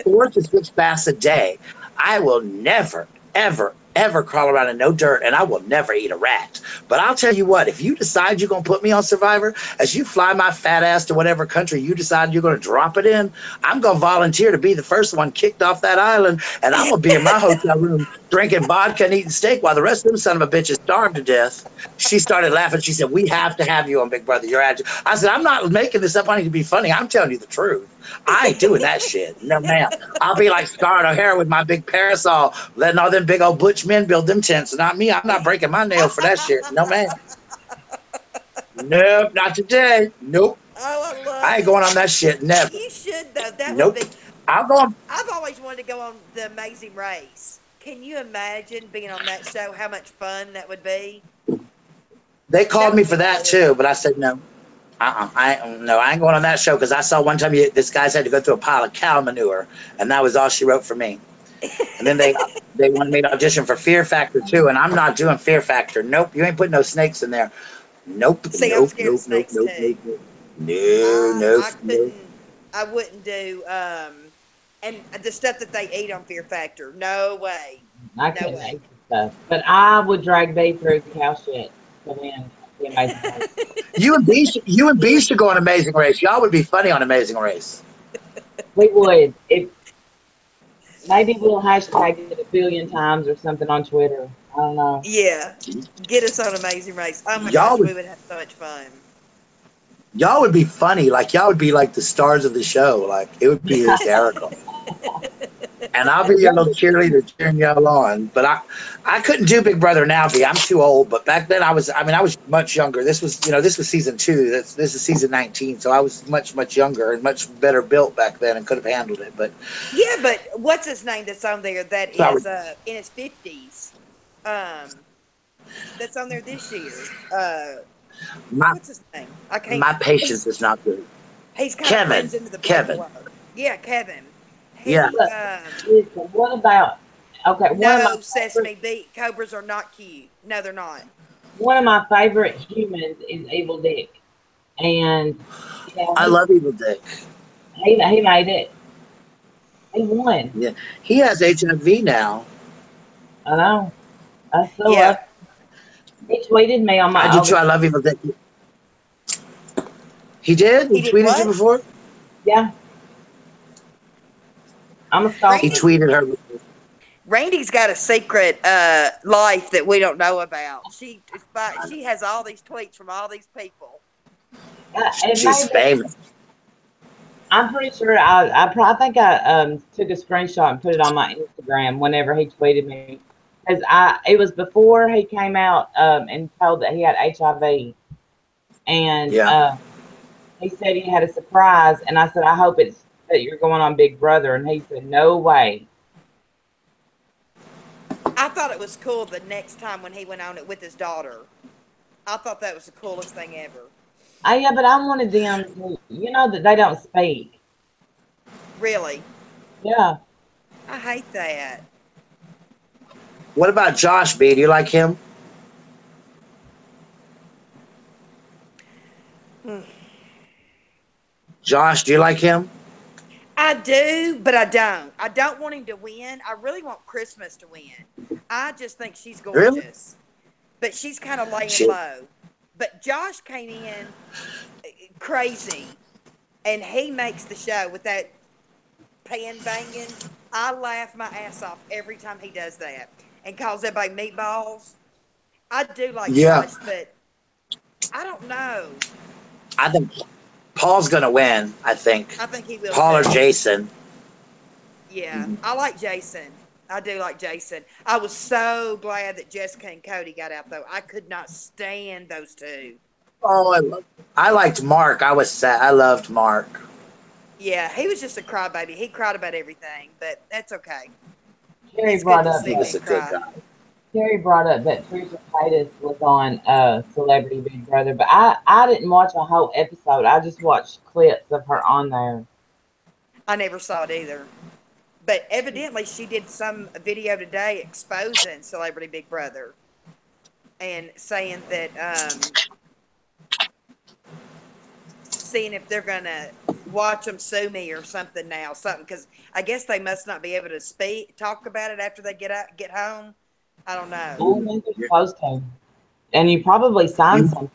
4 to 6 baths a day. I will never, ever, ever crawl around in no dirt, and I will never eat a rat. But I'll tell you what, if you decide you're going to put me on Survivor, as you fly my fat ass to whatever country you decide you're going to drop it in, I'm going to volunteer to be the first one kicked off that island, and I'm going to be in my hotel room drinking vodka and eating steak while the rest of them son of a bitches starve to death. She started laughing. She said, we have to have you on Big Brother. You're at. I said, I'm not making this up. I need to be funny. I'm telling you the truth. I ain't doing that shit. No, ma'am. I'll be like Scarlett O'Hara with my big parasol, letting all them big old butch men build them tents. Not me. I'm not breaking my nail for that shit. No, ma'am. Nope, not today. Nope. oh, I I love ain't going it. on that shit. Never. You should though. That would Nope. be. I'm going. I've always wanted to go on the Amazing Race. Can you imagine being on that show? How much fun that would be? They That called me would be for that hilarious. too, but I said no. I ain't going on that show because I saw one time this guy's had to go through a pile of cow manure, and that was all she wrote for me. And then they wanted me to audition for Fear Factor too, and I'm not doing Fear Factor. Nope, you ain't putting no snakes in there. Nope, See, I'm nope, scared of nope, nope, snakes nope, too. nope, nope. No, no, I no. couldn't. I wouldn't do. And the stuff that they eat on Fear Factor. No way. I No couldn't way. eat the stuff, but I would drag B through cow shit to win the Amazing Race. You and B should go on Amazing Race. Y'all would be funny on Amazing Race. We would. If maybe we'll hashtag it a billion times or something on Twitter. I don't know. Yeah. Get us on Amazing Race. Oh my Y'all gosh, we would would have so much fun. y'all would be funny. Like y'all would be like the stars of the show. Like it would be hysterical. And I'll be your little cheerleader cheering y'all on. But I couldn't do Big Brother now, B. I'm too old. But back then I was much younger. This was season 2. This is season 19. So I was much, much younger and much better built back then and could have handled it. But Yeah, but what's his name that's on there that so I is would, in his 50s? Um that's on there this year. my What's his name? I can't. my patience He's is not good. he's kind of Kevin. blends into the Kevin. paperwork. Yeah, Kevin. Yeah. He Look, listen, what about okay, no, Sesame Beat cobras are not cute. No, they're not. one of my favorite humans is Evil Dick. And I love Evil Dick. he made it. He won. Yeah. He has HIV now. I know. I still love Yeah, He tweeted me on I my do too. other I love Evil Dick. He did? He he did tweeted you what? before? yeah, I'm a He stalker. Really? tweeted her. Randy's got a secret life that we don't know about. She has all these tweets from all these people. She's famous. I'm pretty sure I think I took a screenshot and put it on my Instagram whenever he tweeted me, because it was before he came out and told that he had HIV, and he said he had a surprise, and I said, I hope it's that you're going on Big Brother, and he said, no way. I thought it was cool the next time when he went on it with his daughter. I thought that was the coolest thing ever. Yeah, but I'm one of them who, that they don't speak. Really? Yeah. I hate that. What about Josh B? Do you like him? Josh, do you like him? I do, but I don't. I don't want him to win. I really want Christmas to win. I just think she's gorgeous. Really? But she's kind of laying low. But Josh came in crazy, and he makes the show with that pan banging. I laugh my ass off every time he does that and calls everybody meatballs. I do like Josh, but I don't know. I think Paul's going to win, I think. I think he will. Paul too. or Jason. Yeah, I like Jason. I do like Jason. I was so glad that Jessica and Cody got out, though. I could not stand those two. Oh, I liked Mark. I was sad. I loved Mark. Yeah, he was just a crybaby. He cried about everything, but that's okay. Terry brought up he was a good guy. Terry brought up that Trisha Paytas was on Celebrity Big Brother, but I didn't watch a whole episode. I just watched clips of her on there. I never saw it either. But evidently she did some video today exposing Celebrity Big Brother and saying that seeing if they're going to watch them sue me or something now, because I guess they must not be able to talk about it after they get home. I don't know. I think they're supposed to. And you probably sign something.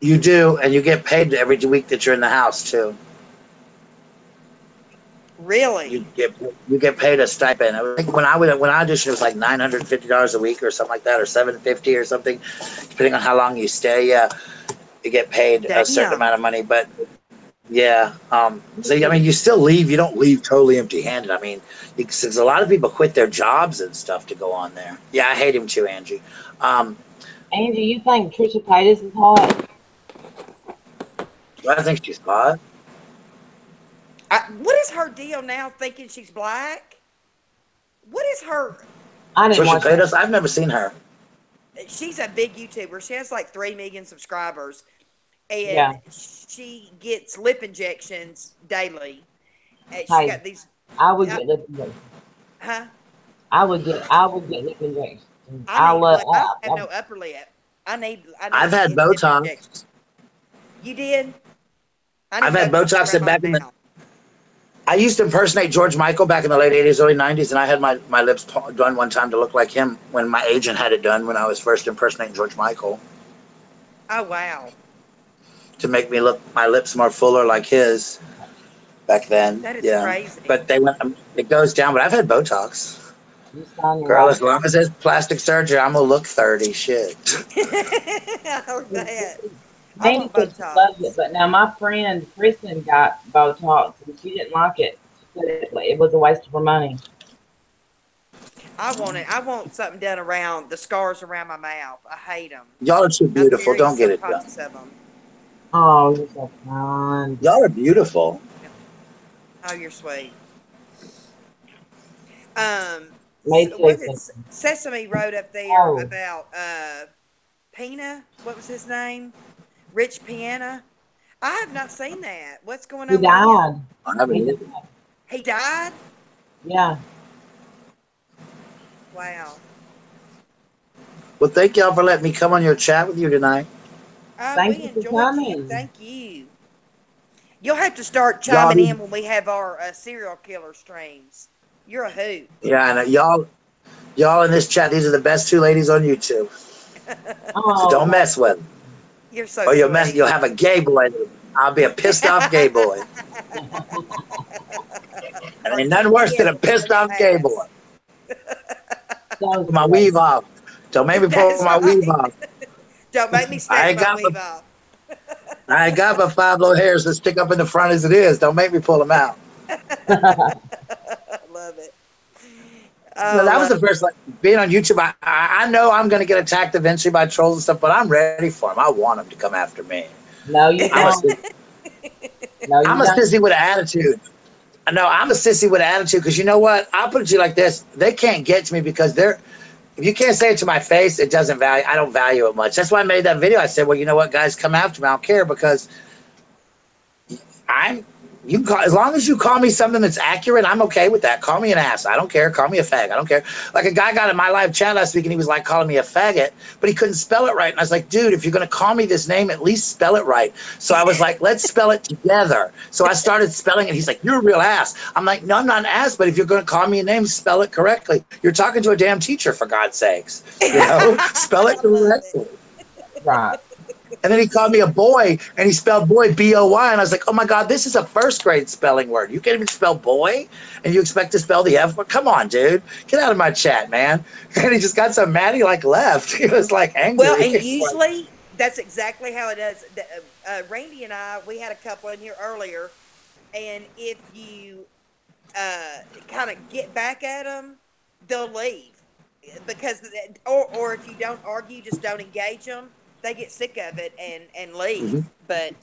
You do, and you get paid every week that you're in the house too. Really? You get paid a stipend. I think when I auditioned, it was like $950 a week or something like that, or $750 or something, depending on how long you stay. Yeah, you get paid a certain amount of money, but yeah. So I mean, you still leave. You don't leave totally empty-handed. I mean, since a lot of people quit their jobs and stuff to go on there. Yeah, I hate him too, Angie. Angie, you think Trisha Paytas is hot? I think she's hot. What is her deal now? Thinking she's black? What is her? I didn't Trisha watch Paytas. I've never seen her. She's a big YouTuber. She has like 3 million subscribers, and she gets lip injections daily. She's got these. I would get lip injections. Huh? I would get lip injections. I have no upper lip. I've had Botox. You did? I've had Botox and back in the. I used to impersonate George Michael back in the late 80s, early 90s, and I had my lips done one time to look like him when my agent had it done when I was first impersonating George Michael. Oh, wow. To make me look my lips more fuller like his back then. That is crazy. But it goes down, but I've had Botox. Girl, as long as there's plastic surgery, I'm going to look 30. Shit. I heard that. Mandy loves it, but now my friend Kristen got Botox and she didn't like it. She said it was a waste of her money. I want something done around the scars around my mouth. I hate them. Y'all are too beautiful. Don't get it done. Oh, you're so kind. Y'all are beautiful. Oh, you're sweet. Sesame wrote up there about Pina. What was his name? Rich Piana. I have not seen that. What's going on? He died. I haven't either. He died? Yeah. Wow. Well, thank y'all for letting me come on your chat with you tonight. Thank you for coming. Thank you. You'll have to start chiming in when we have our serial killer streams. You're a hoot. Yeah, and y'all in this chat, these are the best 2 ladies on YouTube. So don't mess with them. You're so or you'll have a gay boy. I'll be a pissed off gay boy. And ain't nothing worse than a pissed off gay boy. So My weave off. Don't make me pull That's my weave right. off. Don't make me I snatch ain't my got my, weave off. I ain't got my 5 little hairs that stick up in the front as it is. Don't make me pull them out. I love it. No, Oh, that was the love it. first, like, being on YouTube. I know I'm going to get attacked eventually by trolls and stuff, but I'm ready for them. I want them to come after me. no, you I'm a, don't. No, you I'm a don't. sissy with an attitude. No, I'm a sissy with an attitude because you know what? I'll put it to you like this. They can't get to me because they're, if you can't say it to my face, it doesn't value, I don't value it much. That's why I made that video. I said, well, you know what, guys, come after me. I don't care because I'm, you can call, as long as you call me something that's accurate, I'm okay with that. Call me an ass. I don't care. Call me a fag. I don't care. Like a guy got in my live chat last week and he was like calling me a faggot, but he couldn't spell it right. And I was like, dude, if you're going to call me this name, at least spell it right. So I was like, let's spell it together. So I started spelling it. He's like, you're a real ass. I'm like, no, I'm not an ass, but if you're going to call me a name, spell it correctly. You're talking to a damn teacher, for God's sakes. You know, spell it I love it. correctly. Right. And then he called me a boy, and he spelled boy B-O-Y, and I was like, oh my God, this is a first grade spelling word. You can't even spell boy, and you expect to spell the F word? Come on, dude. Get out of my chat, man. And he just got so mad, he like left. He was like Well, angry. and usually that's exactly how it is. Randy and I, we had a couple in here earlier, and if you kind of get back at them, they'll leave because, or if you don't argue, just don't engage them. They get sick of it and leave. Mhm. But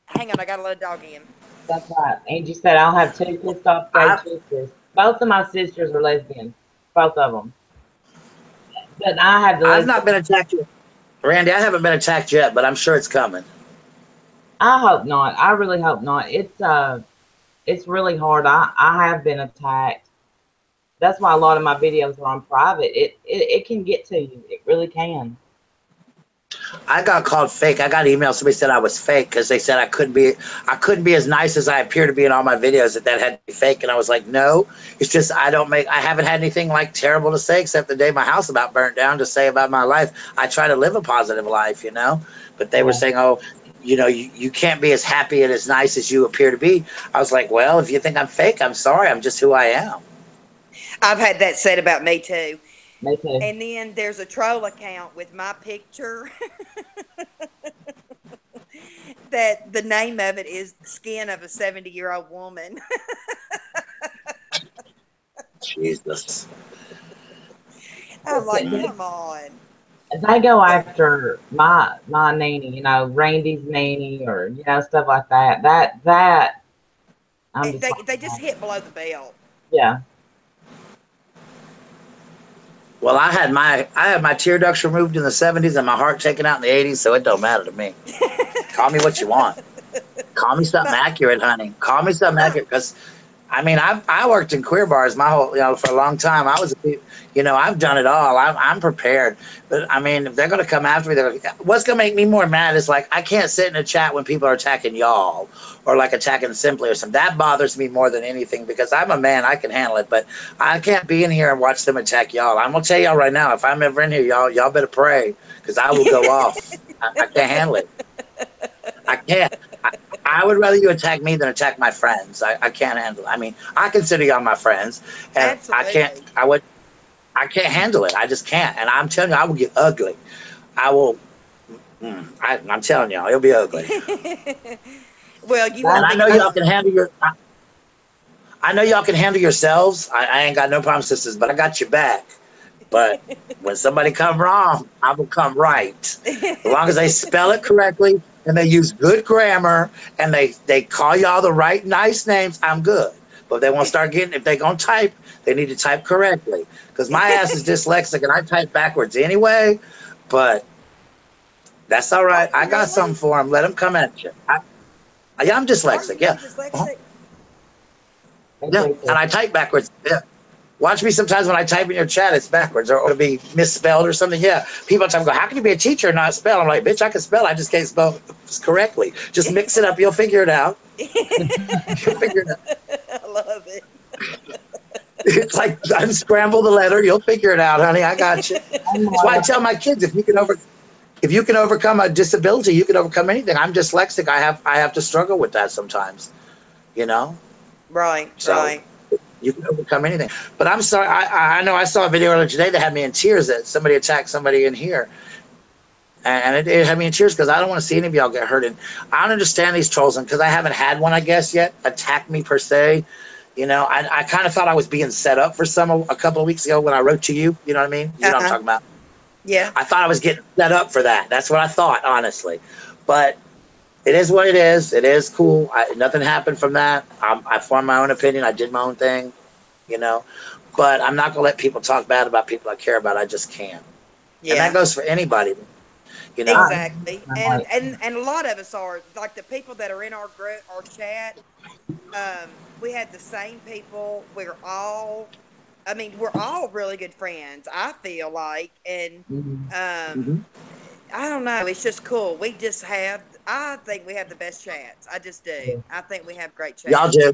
hang on, I got to let a dog in. That's right. Angie said, I'll have 2 pissed off gay I, sisters. Both of my sisters are lesbians. Both of them. But I have the I've lesbian. not been attacked yet. Randy, I haven't been attacked yet, but I'm sure it's coming. I hope not. I really hope not. It's really hard. I have been attacked. That's why a lot of my videos are on private. It can get to you. It really can. I got called fake. I got emails. Somebody said I was fake because they said I couldn't be as nice as I appear to be in all my videos. That had to be fake. And I was like, no, it's just I haven't had anything like terrible to say except the day my house about burnt down to say about my life. I try to live a positive life, you know. But they were Yeah. saying, oh, you know, you can't be as happy and as nice as you appear to be. I was like, well, if you think I'm fake, I'm sorry. I'm just who I am. I've had that said about me too. Me too. And then there's a troll account with my picture that the name of it is Skin of a 70-year-old woman. Jesus. I'm like, They come on. go after my nanny, you know, Randy's nanny, or you know, stuff like that. That I'm just They like, just hit below the belt. yeah. Well, I had my tear ducts removed in the 70s and my heart taken out in the 80s, so it don't matter to me. Call me what you want. Call me something My, accurate, honey. Call me something my, accurate, because I mean, I worked in queer bars my whole, you know, for a long time. You know, I've done it all. I'm prepared. But I mean, if they're going to come after me, what's going to make me more mad is like, I can't sit in a chat when people are attacking y'all or like attacking Simply or something. That bothers me more than anything because I'm a man. I can handle it. But I can't be in here and watch them attack y'all. I'm going to tell y'all right now, if I'm ever in here, y'all better pray because I will go off. I can't handle it. I can't. I would rather you attack me than attack my friends. I can't handle it. I mean, I consider y'all my friends, and absolutely. I can't handle it. I just can't. And I'm telling you, I will get ugly. I will. I'm telling y'all, it'll be ugly. Well, you And won't I be know the y'all only. can handle your. I know y'all can handle yourselves. I ain't got no problem, sisters, but I got your back. But when somebody come wrong, I will come right. As long as they spell it correctly and they use good grammar and they call y'all the right nice names, I'm good. But if they want to start getting, if they gonna type, they need to type correctly. Because my ass is dyslexic and I type backwards anyway. But that's all Are right. I you got something really? for them. Let them come at you. I'm Are you dyslexic. really Yeah. Uh-huh. dyslexic? Me Yeah. too. And I type backwards. Yeah. Watch me sometimes when I type in your chat, it's backwards or it'll be misspelled or something. Yeah. People time go, how can you be a teacher and not spell? I'm like, bitch, I can spell. I just can't spell correctly. Just mix it up. You'll figure it out. You'll figure it out. I love it. It's like unscramble the letter. You'll figure it out, honey. I got you. I'm That's why I like, tell my kids, if you can overcome a disability, you can overcome anything. I'm dyslexic. I have to struggle with that sometimes, you know? Right, So right. You can overcome anything. But I'm sorry. I know I saw a video earlier today that had me in tears that somebody attacked somebody in here. And it had me in tears because I don't want to see any of y'all get hurt. And I don't understand these trolls. And because I haven't had one, I guess, yet attack me per se. You know, I kind of thought I was being set up for a couple of weeks ago when I wrote to you. You know what I mean? You know what I'm talking about? Yeah. I thought I was getting set up for that. That's what I thought, honestly. But it is what it is. It is cool. Nothing happened from that. I formed my own opinion. I did my own thing, you know. But I'm not going to let people talk bad about people I care about. I just can't. Yeah. And that goes for anybody. You know? Exactly. And a lot of us are, like the people that are in our group, our chat, we had the same people. We're all really good friends, I feel like. And I don't know, it's just cool. I think we have the best chats. I just do. I think we have great chats. Y'all do.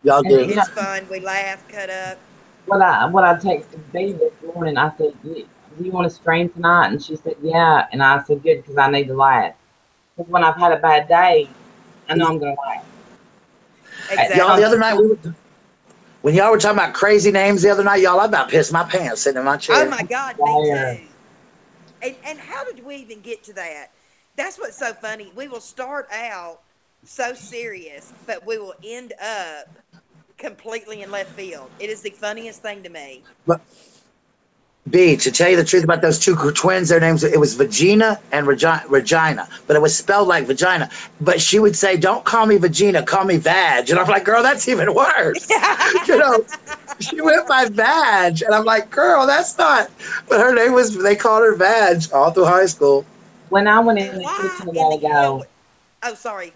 Y'all do. It's fun. We laugh, cut up. What I texted B this morning, I said, do you want to stream tonight? And she said, yeah. And I said, good, because I need to laugh. Because when I've had a bad day, I know I'm going to laugh. Exactly. Y'all, the other night, when y'all were talking about crazy names the other night, y'all, I about pissed my pants sitting in my chair. Oh, my God, me too. And how did we even get to that? That's what's so funny. We will start out so serious, but we will end up completely in left field. It is the funniest thing to me. But, B, to tell you the truth about those two twins, their names, it was Vagina and Regina, but it was spelled like vagina. But she would say, don't call me Vagina, call me Vag. And I'm like, girl, that's even worse. You know, she went by Vag. And I'm like, girl, that's not. But her name was, they called her Vag all through high school. When I went in the kitchen a while ago. Oh, sorry.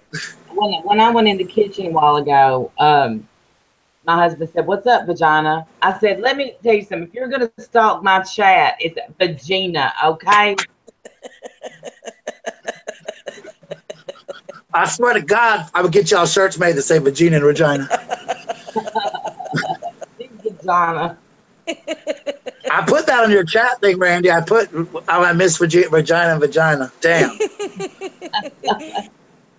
When I went in the kitchen a while ago, my husband said, what's up, Vagina? I said, let me tell you something. If you're going to stalk my chat, it's Vagina, okay? I swear to God, I would get y'all shirts made that say Vagina and Regina. Vagina. I put that on your chat thing, Randy. I miss Regina and Vagina. Damn.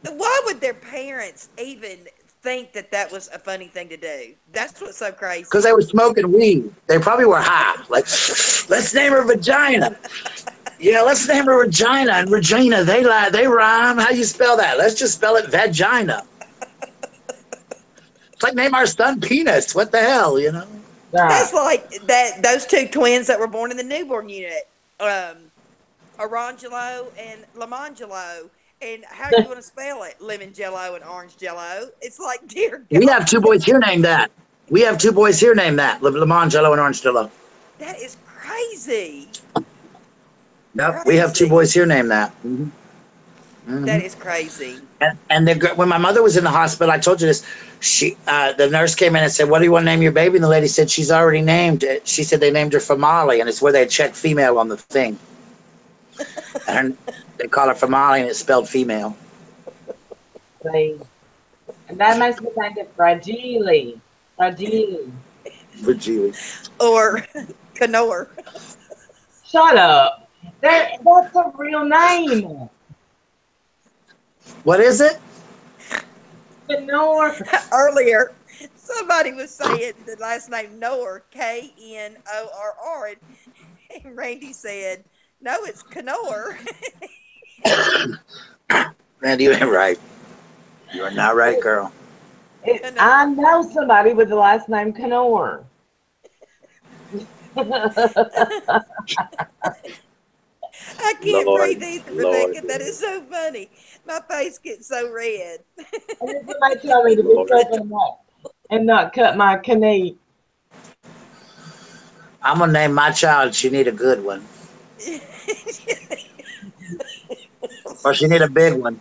Why would their parents even think that was a funny thing to do? That's what's so crazy. Because they were smoking weed. They probably were high. Like, let's name her Vagina. Yeah, let's name her Regina and Regina. They rhyme. How you spell that? Let's just spell it Vagina. It's like name our son Penis. What the hell, you know? That's like that. Those two twins that were born in the newborn unit, Orangelo and Lamangelo. And how do you want to spell it? Lemon Jello and Orange Jello. It's like, dear God. We have two boys here named that. Lamangelo and Orange Jello. That is crazy. Yep, we have two boys here named that. That is crazy. And when my mother was in the hospital, I told you this. The nurse came in and said, "What do you want to name your baby?" And the lady said, "She's already named it." She said they named her Famali, and it's where they check female on the thing. And they call her Famali, and it's spelled female. And that makes me think of Fragile. Or Canor. Shut up. That's a real name. What is it? Canor. Earlier, somebody was saying the last name Knor, K-N-O-R-R, and Randy said, "No, it's Canor." Randy, you ain't right. You are not right, girl. I know somebody with the last name Canor. I can't breathe either, Rebecca. That is so funny. My face gets so red. And then somebody tell me to be careful and not cut my knee. I'm gonna name my child. She need a good one, or she need a big one.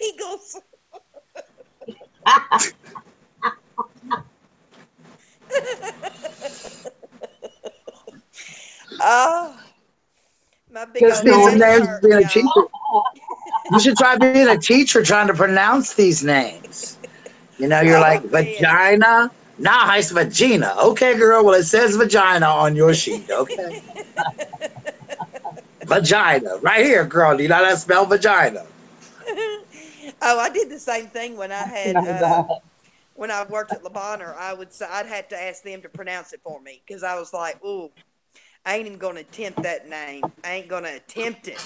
Kegels. My big old names being a teacher. You should try being a teacher trying to pronounce these names. You know, you're like vagina. Nah, it's vagina. Okay, girl. Well, it says vagina on your sheet. Okay. Vagina. Right here, girl. Do you know how to spell vagina? Oh, I did the same thing when I had when I worked at Le Bonheur, I would say I'd have to ask them to pronounce it for me because I was like, "Ooh, I ain't even gonna attempt that name. I ain't gonna attempt it."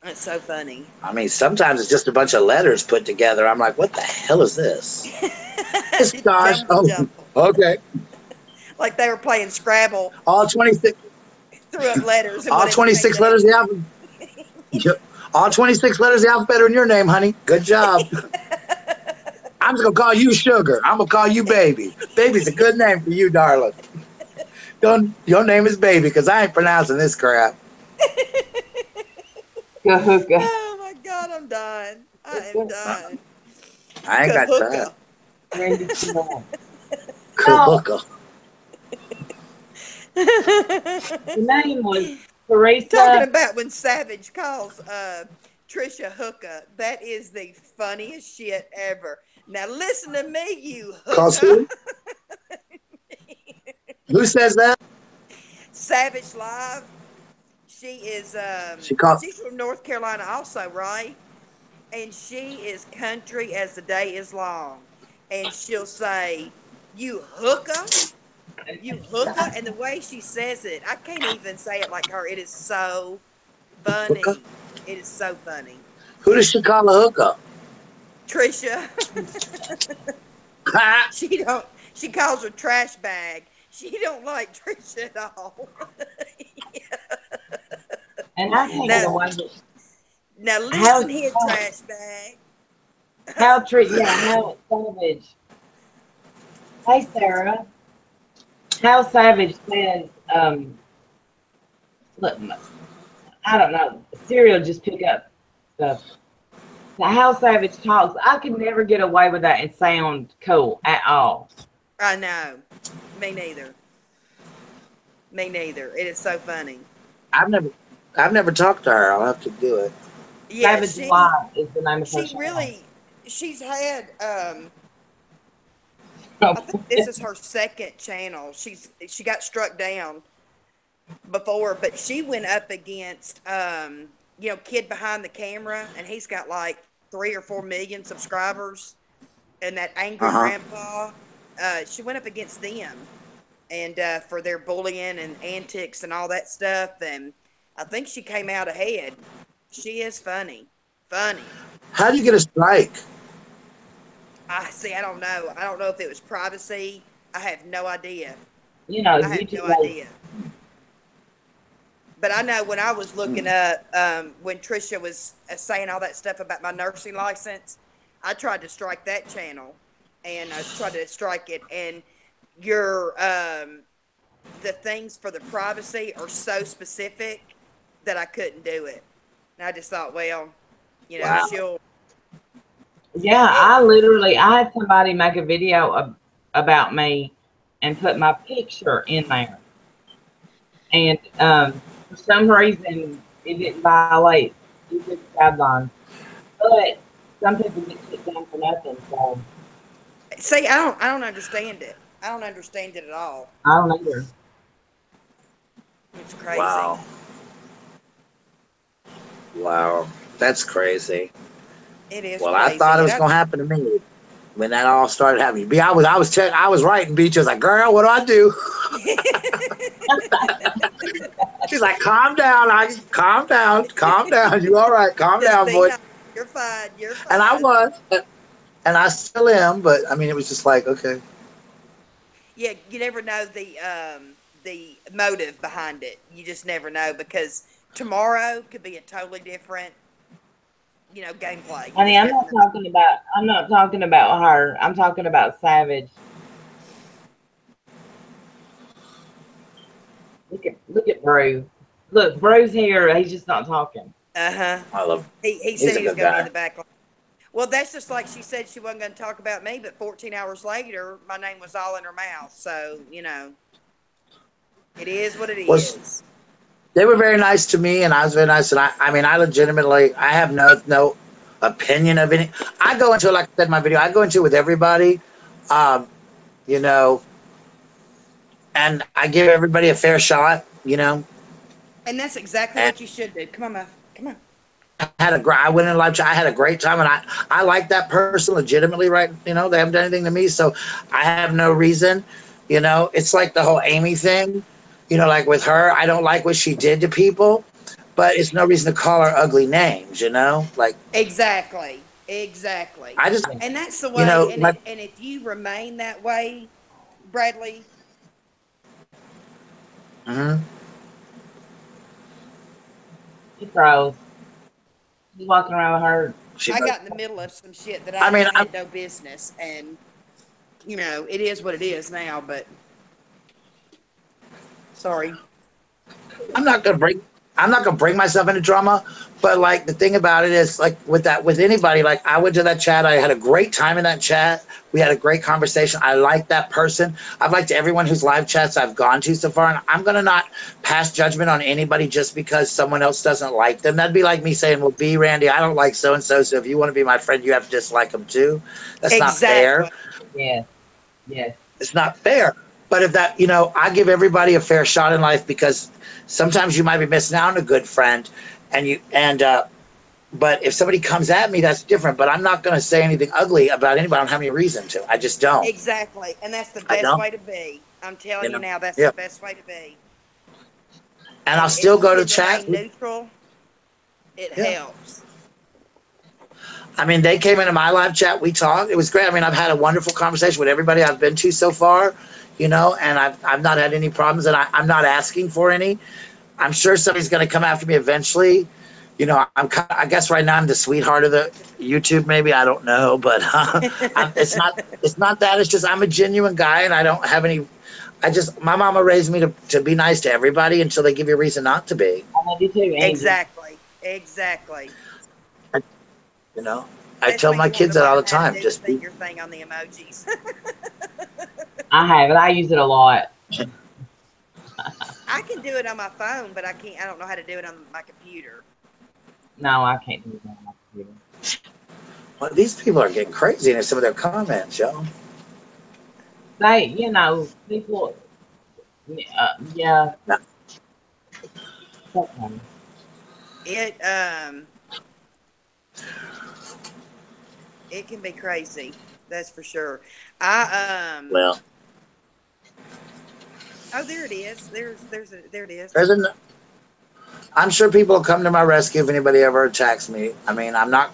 It's so funny. I mean, sometimes it's just a bunch of letters put together. I'm like, what the hell is this? It's gosh. Jumble Oh, jumble. okay. Like they were playing Scrabble, All 26, threw up letters, and all whatever came 26 down. letters of the alphabet. Yep. All 26 letters of the alphabet are in your name, honey. Good job. I'm just gonna call you Sugar. I'm gonna call you Baby. Baby's a good name for you, darling. Your name is Baby, because I ain't pronouncing this crap. Kahuka. Oh my God, I'm done. I am done. I ain't got time. Kahuka. Randy Simone. No, Kahuka. the name was Talking Teresa. about when Savage calls Trisha Hooker, that is the funniest shit ever. Now listen to me, you Calls hooker. who? Who says that? Savage Live. She is She called. she's from North Carolina also, right? And she is country as the day is long. And she'll say, "You hooker, you hooker," and the way she says it, I can't even say it like her. It is so Hooker? funny. It is so funny. Who does she call a hooker? Trisha, she don't. She calls her trash bag. She don't like Trisha at all. And I can't get Now, away with now how listen here, trash bag. how Savage. Hey Sarah. How Savage says, look, I don't know. Serial just pick up stuff. How Savage talks, I could never get away with that and sound cool at all. I know. Me neither. Me neither. It is so funny. I've never, I've never talked to her. I'll have to do it. Yeah, Savage Live is the name of her she channel. really she's had I think this is her second channel. She got struck down before, but she went up against Kid Behind the Camera, and he's got like 3 or 4 million subscribers, and that Angry Uh-huh. Grandpa. She went up against them, and for their bullying and antics and all that stuff, and I think she came out ahead. She is funny. Funny. How do you get a strike? I see. I don't know. I don't know if it was privacy. I have no idea. You know, I have no YouTube. idea. But I know when I was looking up, when Trisha was saying all that stuff about my nursing license, I tried to strike that channel, and I tried to strike it. And your the things for the privacy are so specific that I couldn't do it. And I just thought, well, Wow. she'll. Yeah, I had somebody make a video about me and put my picture in there. And for some reason, it didn't violate YouTube guidelines. But some people get shit down for nothing. So See, I don't understand it. I don't understand it at all. I don't either. It's crazy. Wow. Wow. That's crazy. It is Well, crazy. I thought it was gonna happen to me when that all started happening. I was writing beach. I was like, girl, what do I do? She's like, calm down, calm down. You all right? Calm Just down, be boy. nice. You're fine. You're fine. And I was, and I still am. But I mean, it was just like, okay. Yeah, you never know the motive behind it. You just never know, because tomorrow could be a totally different, gameplay. Honey, I'm not talking about her. I'm talking about Savage. Look at Brew. Look, Brew's here. He's just not talking. Uh-huh. I love. He said he was going to be in the back line. Well, that's just like she said she wasn't going to talk about me, but 14 hours later, my name was all in her mouth. So, it is what it is. They were very nice to me, and I was very nice. And I mean, I legitimately, I have no opinion of any. I go into, like I said in my video, I go into it with everybody, you know, and I give everybody a fair shot, And that's exactly what you should do. Come on, Muff. Come on. I went in a live chat. I had a great time, and I like that person legitimately, right? You know, they haven't done anything to me, so I have no reason. You know, it's like the whole Amy thing. You know, like with her, I don't like what she did to people, but it's no reason to call her ugly names. You know, like Exactly. Exactly. I just, Yeah. And that's the you way, know, and like, if you remain that way, Bradley, mhm. She throws. She's walking around with her. She I does. got in the middle of some shit that I I mean, had no business, and it is what it is now. But sorry. I'm not gonna bring I'm not gonna bring myself into drama, but like the thing about it is like with anybody, like I went to that chat, I had a great time in that chat. We had a great conversation. I like that person. I've liked everyone whose live chats I've gone to so far, and I'm gonna not pass judgment on anybody just because someone else doesn't like them. That'd be like me saying, well, B Randy, I don't like so and so, so if you want to be my friend, you have to dislike them too. That's not fair. Exactly. Yes. Yes. It's not fair. But if that, I give everybody a fair shot in life because sometimes you might be missing out on a good friend, but if somebody comes at me, that's different. But I'm not going to say anything ugly about anybody. I don't have any reason to. I just don't. Exactly. And that's the I best don't. way to be. I'm You telling you know. now, that's the Yeah. best way to be. And I'll And if still you go to can chat. remain neutral, it Yeah. helps. I mean, they came into my live chat. We talked. It was great. I mean, I've had a wonderful conversation with everybody I've been to so far. And I've not had any problems, and I'm not asking for any. I'm sure somebody's going to come after me eventually. I guess right now I'm the sweetheart of the YouTube. Maybe I don't know, but it's not. It's not that. It's just I'm a genuine guy, and I don't have any. My mama raised me to be nice to everybody until they give you a reason not to be. I love you too, Angie. Exactly. Exactly. I, you know, I That's tell when my you want kids to that all learn the how to time. do the Just be. finger thing on the emojis. I have it. I use it a lot. I can do it on my phone, but I don't know how to do it on my computer. No, I can't do that on my computer. Well, these people are getting crazy in some of their comments, yo. People. Yeah. Now, It it can be crazy. That's for sure. I well, Oh, there it is. There it is. there's a I'm sure people will come to my rescue if anybody ever attacks me. I mean, I'm not,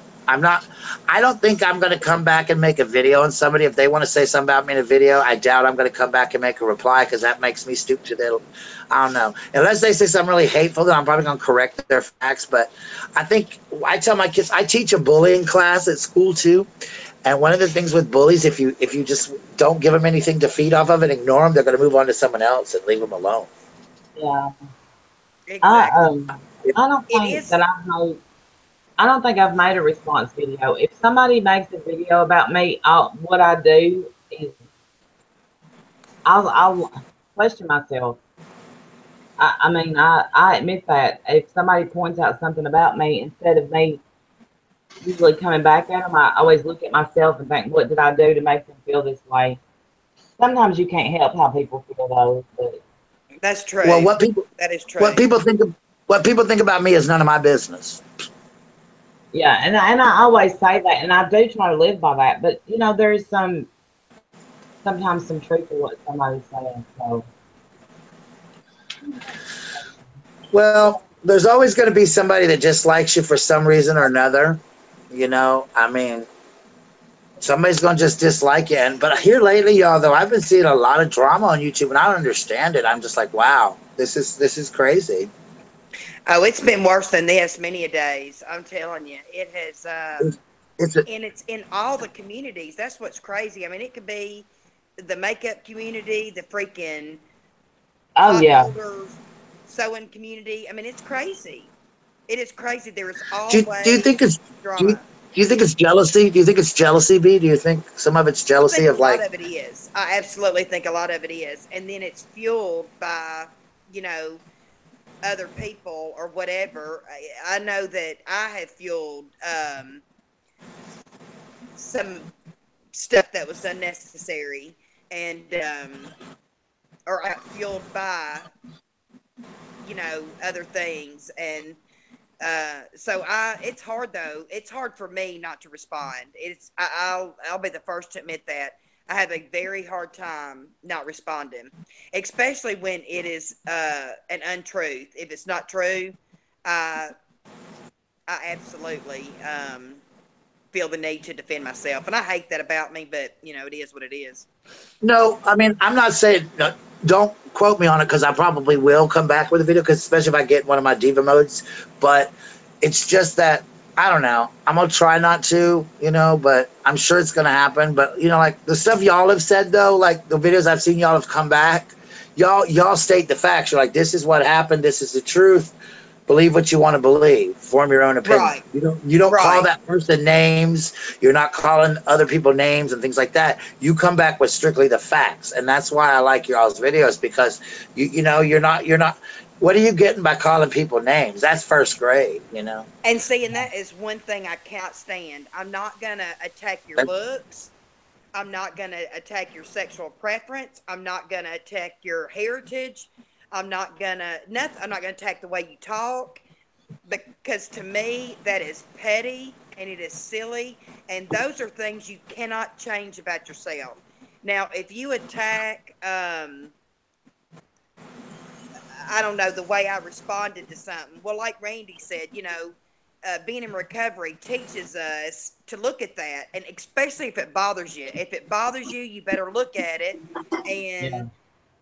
I don't think I'm going to come back and make a video on somebody. If they want to say something about me in a video, I doubt I'm going to come back and make a reply because that makes me stupid to them. I don't know. Unless they say something really hateful, then I'm probably going to correct their facts. But I tell my kids, I teach a bullying class at school too. And one of the things with bullies, if you just don't give them anything to feed off of and ignore them, they're going to move on to someone else and leave them alone. Yeah. I Exactly. I don't It think is. that I don't think I've made a response video. If somebody makes a video about me, what I do is I'll question myself. I admit that if somebody points out something about me, instead of me usually coming back at them, I always look at myself and think, what did I do to make them feel this way? Sometimes you can't help how people feel though, but That's Well, true. That is what true. people think of, what people think about me is none of my business. yeah, and I always say that, and I do try to live by that. But there's sometimes some truth to what somebody's saying. So Well, there's always going to be somebody that dislikes you for some reason or another. I mean, somebody's going to just dislike you. But here lately, y'all, though, I've been seeing a lot of drama on YouTube, and I don't understand it. I'm just like, wow, this is crazy. Oh, it's been worse than this many a days. I'm telling you, it has. It's, it's a, And it's in all the communities. That's what's crazy. I mean, it could be the makeup community, the freaking oh yeah, potholders, sewing community. I mean, it's crazy. It is crazy. There is do you think always do you, drama. do you think it's jealousy? Do you think it's jealousy, B? Do you think some of it's I jealousy think a of lot like, of it is. I absolutely think a lot of it is. And then it's fueled by, you know, other people or whatever. I know that I have fueled some stuff that was unnecessary and or I got fueled by, other things. And So it's hard though. It's hard for me not to respond. I'll be the first to admit that I have a very hard time not responding, especially when it is an untruth. If it's not true, I absolutely feel the need to defend myself, and I hate that about me. But it is what it is. No, I mean, I'm not saying, no, don't quote me on it because I probably will come back with a video, because especially if I get one of my diva modes. But it's just that, I don't know. I'm going to try not to, but I'm sure it's going to happen. But, like the stuff y'all have said, though, like the videos I've seen y'all have come back, y'all state the facts. You're like, this is what happened. This is the truth. Believe what you want to believe. Form your own opinion. Right. You don't call Right. that person names. You're not calling other people names and things like that. You come back with strictly the facts, and that's why I like y'all's videos, because you're not. What are you getting by calling people names? That's first grade. And see, and that is one thing I cannot stand. I'm not gonna attack your looks. I'm not going to attack your sexual preference. I'm not going to attack your heritage. I'm not going to attack the way you talk, because to me that is petty and it is silly, and those are things you cannot change about yourself. Now, if you attack I don't know, the way I responded to something, well, like Randy said, being in recovery teaches us to look at that, and especially if it bothers you. If it bothers you, you better look at it and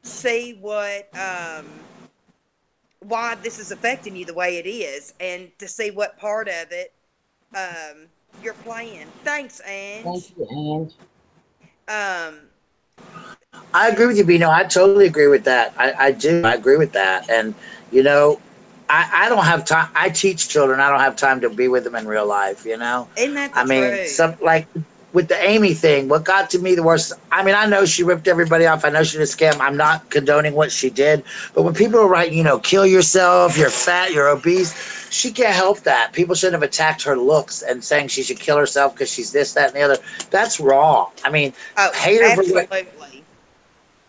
see why this is affecting you the way it is, and to see what part of it you're playing. Thanks, Ange. Thank you, Ange. I agree with you, Bino. I totally agree with that. I do. I agree with that. And, I don't have time. I teach children. I don't have time to be with them in real life, Isn't that the I mean, truth? like with the Amy thing, what got to me the worst, I mean, I know she ripped everybody off. I know she did a scam. I'm not condoning what she did. But when people are writing, kill yourself, you're fat, you're obese, she can't help that. People shouldn't have attacked her looks and saying she should kill herself because she's this, that, and the other. That's wrong. I mean, Oh, hate her for what absolutely.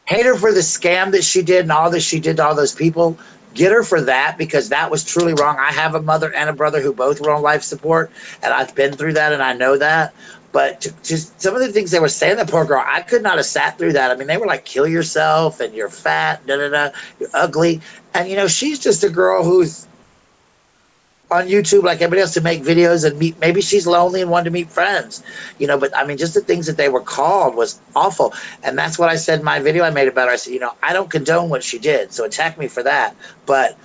hate her for the scam that she did and all that she did to all those people. Get her for that, because that was truly wrong. I have a mother and a brother who both were on life support, and I've been through that, and I know that. But just some of the things they were saying, the poor girl, I could not have sat through that. I mean, they were like, kill yourself, and you're fat, da da da, you're ugly. And, she's just a girl who's on YouTube like everybody else to make videos and meet. Maybe she's lonely and wanted to meet friends, but I mean, just the things that they were called was awful. And that's what I said in my video I made about her. I said, I don't condone what she did, so attack me for that. But,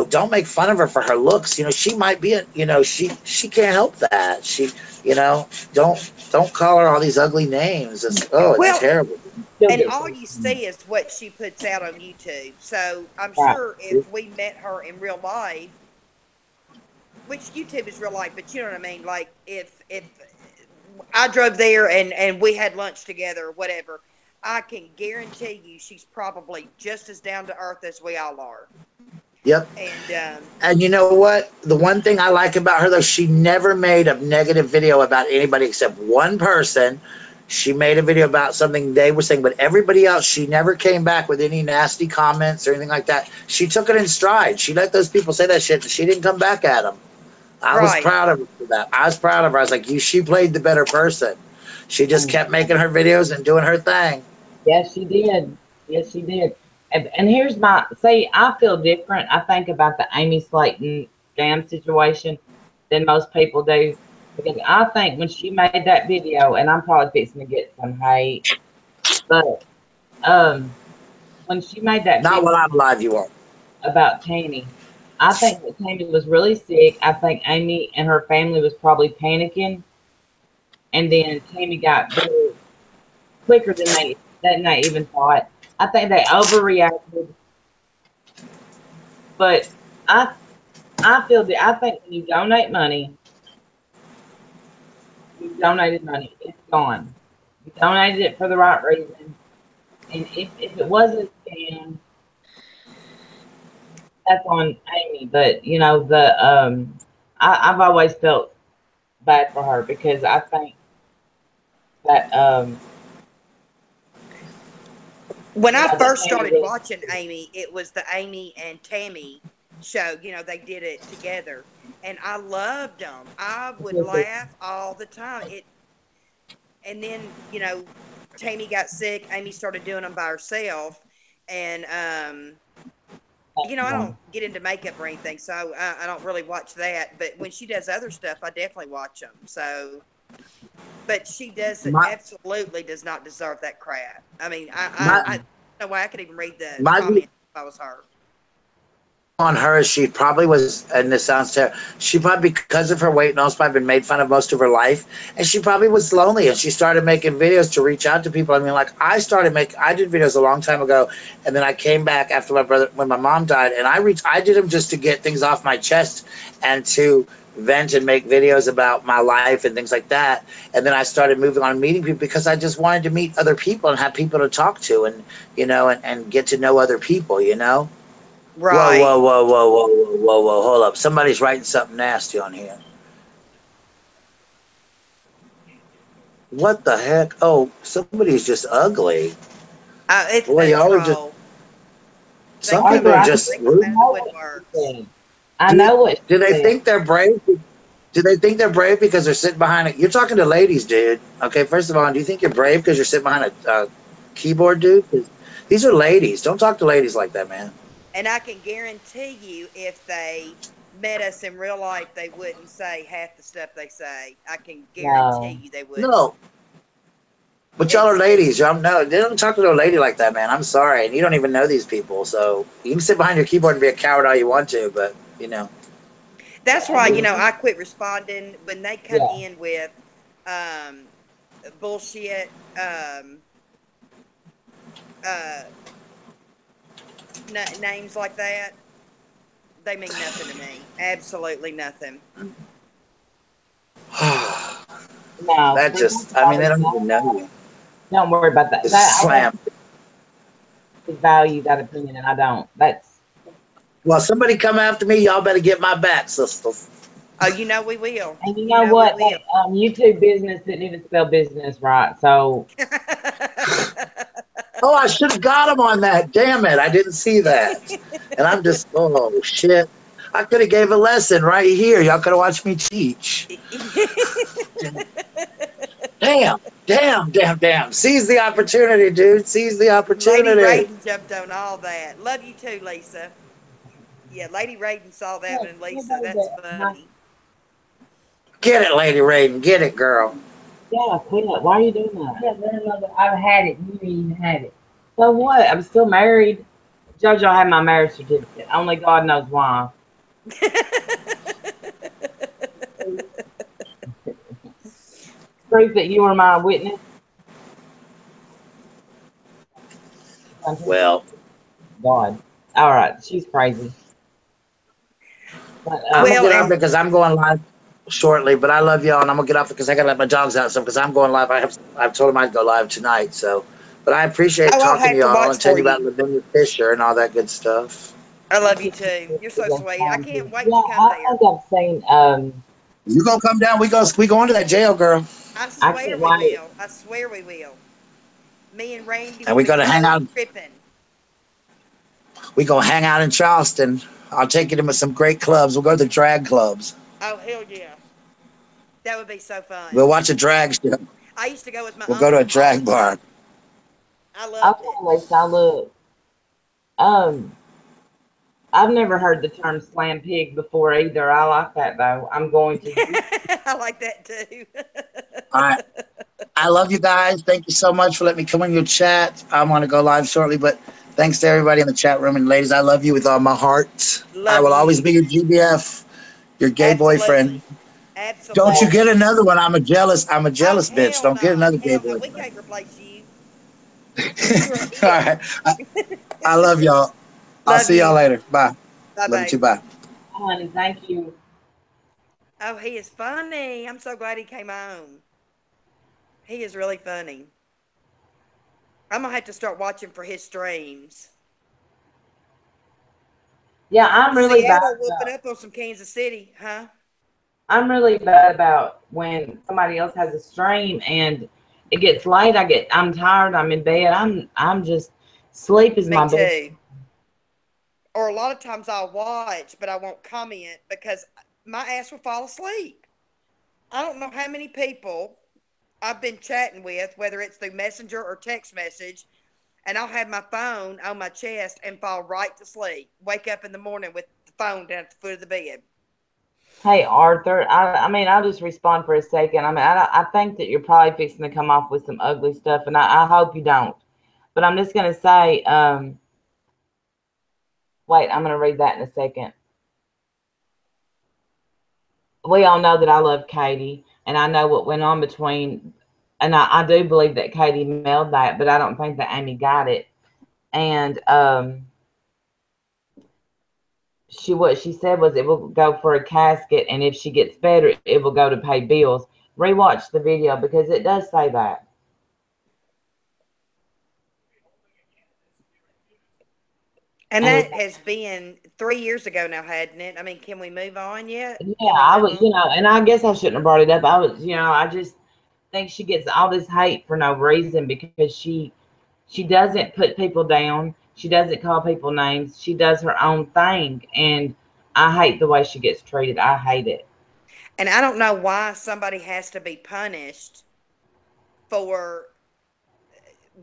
don't make fun of her for her looks. She might be she can't help that. Don't call her all these ugly names. It's terrible. And all you see is what she puts out on YouTube. So I'm sure if we met her in real life, which YouTube is real life, but you know what I mean? Like if I drove there and we had lunch together or whatever, I can guarantee you she's probably just as down to earth as we all are. Yep. And you know what? The one thing I like about her, though, she never made a negative video about anybody except one person. She made a video about something they were saying, but everybody else, she never came back with any nasty comments or anything like that. She took it in stride. She let those people say that shit, and she didn't come back at them. I was proud of her for that. I was proud of her. I was like, she played the better person. She just kept making her videos and doing her thing. Yes, she did. Yes, she did. And here's I feel different. I think about the Amy Slayton scam situation than most people do. Because I think when she made that video, and I'm probably fixing to get some hate, but when she made that Not video while I'm live, you won't. About Tammy, I think that Tammy was really sick. I think Amy and her family was probably panicking, and then Tammy got better quicker than they even thought. I think they overreacted, but I I think when you donate money, you donated money. It's gone. You donated it for the right reason, and if it wasn't a scam, that's on Amy. But I've always felt bad for her because I think that when I first started watching Amy, it was the Amy and Tammy show. They did it together. and I loved them. I would Because it- laugh all the time. And then Tammy got sick. Amy started doing them by herself, and I don't get into makeup or anything, so I don't really watch that. But when she does other stuff, I definitely watch them. So, but she does My absolutely does not deserve that crap. I mean, my I no way I could even read the my view comments if I was her. on her is she probably was, and this sounds terrible, she probably, because of her weight and also probably been made fun of most of her life, and she probably was lonely, and she started making videos to reach out to people. I mean, like I did videos a long time ago, and then I came back after when my mom died, and I did them just to get things off my chest and to vent and make videos about my life and things like that. And then I started moving on and meeting people because I just wanted to meet other people and have people to talk to, and and get to know other people. Whoa, whoa, Right. whoa, whoa, whoa, whoa, whoa, whoa. Hold up. Somebody's writing something nasty on here. What the heck? Oh, somebody's just ugly. It's Boy, a y'all are just, troll. They some people come Arthur, are I just bring them rude. out of the know what she woodworks. said. I Do, know what do she they said. think they're brave? Do they think they're brave because they're sitting behind it? You're talking to ladies, dude. Okay, first of all, do you think you're brave because you're sitting behind a keyboard, dude? 'Cause these are ladies. Don't talk to ladies like that, man. And I can guarantee you, if they met us in real life, they wouldn't say half the stuff they say. I can guarantee No. you they wouldn't. No, but y'all are It's ladies. Y'all know they don't talk to no lady like that, man. I'm sorry, and you don't even know these people, so you can sit behind your keyboard and be a coward all you want to, but That's why Yeah. I quit responding when they come Yeah. in with um, bullshit uh, names like that. They mean nothing to me. Absolutely nothing. No. that just, I mean, they don't even know you. Don't worry about that. That Just I want slam. to value that opinion, and I don't. That's Well, somebody come after me, y'all better get my back, sisters. Oh, we will. and you know We what? will. That YouTube business didn't even spell business right. So Oh, I should have got him on that. Damn it, I didn't see that. And I'm just, oh shit. I could have gave a lesson right here. Y'all could have watched me teach. Damn, damn, damn, damn. Seize the opportunity, dude. Seize the Lady opportunity. Raiden jumped on all that. Love you too, Lisa. Yeah, Lady Raiden saw that yeah, one, and Lisa. everybody That's that my funny. Get it, Lady Raiden. Get it, girl. yeah, quit. Why are you doing that? Yeah, grandmother, I've had it. You didn't even have it. So what? I'm still married. JoJo had my marriage certificate. Only God knows why. Proof that you were my witness. Well, God. All right, she's crazy. But I'm gonna Well, get off and because I'm going live shortly. But I love y'all, and I'm gonna get off because I gotta let my dogs out and stuff. Because I'm going live. I've told them I'd go live tonight. So, but I appreciate I'll talking to have to y'all watch and telling for you about you. Lavinia Fisher and all that good stuff. I love you too. You're so sweet. I can't wait yeah, to come I there. think I've seen. You gonna come down? We going to that jail, girl, I I swear can't we wait. will. I swear we will. Me and Randy and will we be gonna hang road out. tripping. We gonna hang out in Charleston. I'll take you to some great clubs. We'll go to the drag clubs. Oh hell yeah, that would be so We'll fun. watch a drag show. I used to go with my We'll go to a uncle all the drag bar. time. I Okay, loved it. Lisa, look. Um, I've never heard the term slam pig before either. I like that though. I'm going to use I like that too. All right. I love you guys. Thank you so much for letting me come in your chat. I'm going to go live shortly, but thanks to everybody in the chat room. And ladies, I love you with all my heart. I Love will always be you. your GBF, your gay boyfriend. Absolutely. Don't you get Absolutely. another one. I'm a Oh jealous bitch. hell Don't get no. another gay Hell no. We boyfriend. can't replace you. You're a All hit. right. I love y'all. I'll Love see y'all you. later. Bye. Bye Love you bye. too. Bye. honey. Thank you. Oh, he is funny. I'm so glad he came on. He is really funny. I'm gonna have to start watching for his streams. Yeah, I'm really bad Seattle whooping about. up on some Kansas City, huh? I'm really bad about when somebody else has a stream and it gets late. I'm tired. I'm in bed. I'm just sleep is Me my best. too. Or a lot of times I'll watch, but I won't comment because my ass will fall asleep. I don't know how many people I've been chatting with, whether it's through Messenger or text message, and I'll have my phone on my chest and fall right to sleep. Wake up in the morning with the phone down at the foot of the bed. Hey, Arthur, I mean, I'll just respond for a second. I mean, I think that you're probably fixing to come off with some ugly stuff, and I hope you don't. But I'm just going to say, wait, I'm going to read that in a second. We all know that I love Katie, and I know what went on between, and I do believe that Katie mailed that, but I don't think that Amy got it. And what she said was it will go for a casket, and if she gets better, it will go to pay bills. Rewatch the video because it does say that. And And that has been 3 years ago now, hadn't it? I mean, can we move on yet? yeah, Can we I move was, on? and I guess I shouldn't have brought it up. I was, I just think she gets all this hate for no reason because she doesn't put people down. She doesn't call people names. She does her own thing, and I hate the way she gets treated. I hate it. And I don't know why somebody has to be punished for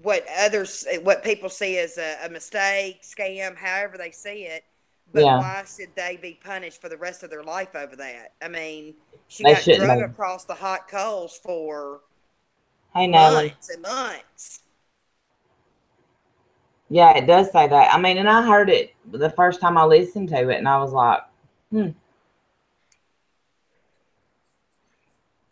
what people see as a mistake, scam, however they see it. But Yeah, why should they be punished for the rest of their life over that? I mean, she they got shouldn't drug have. across the hot coals for Hey, Nelly. months and months. Yeah, it does say that. I mean, and I heard it the first time I listened to it, and I was like, hmm.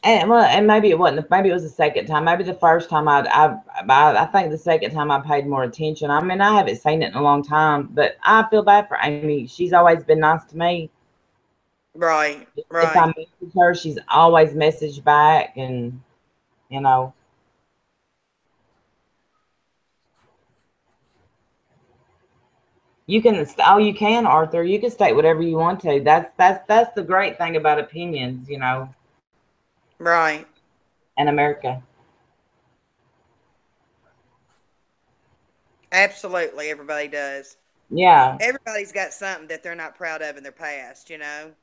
And well, and maybe it wasn't. Maybe it was the second time. Maybe the first time I think the second time I paid more attention. I mean, I haven't seen it in a long time, but I feel bad for Amy. She's always been nice to me. Right, If I right. message her, she's always messaged back, and you know, you can. Oh, you can, Arthur. You can state whatever you want to. That's the great thing about opinions, Right. in America. Absolutely, everybody does. Yeah, Everybody's got something that they're not proud of in their past, you know?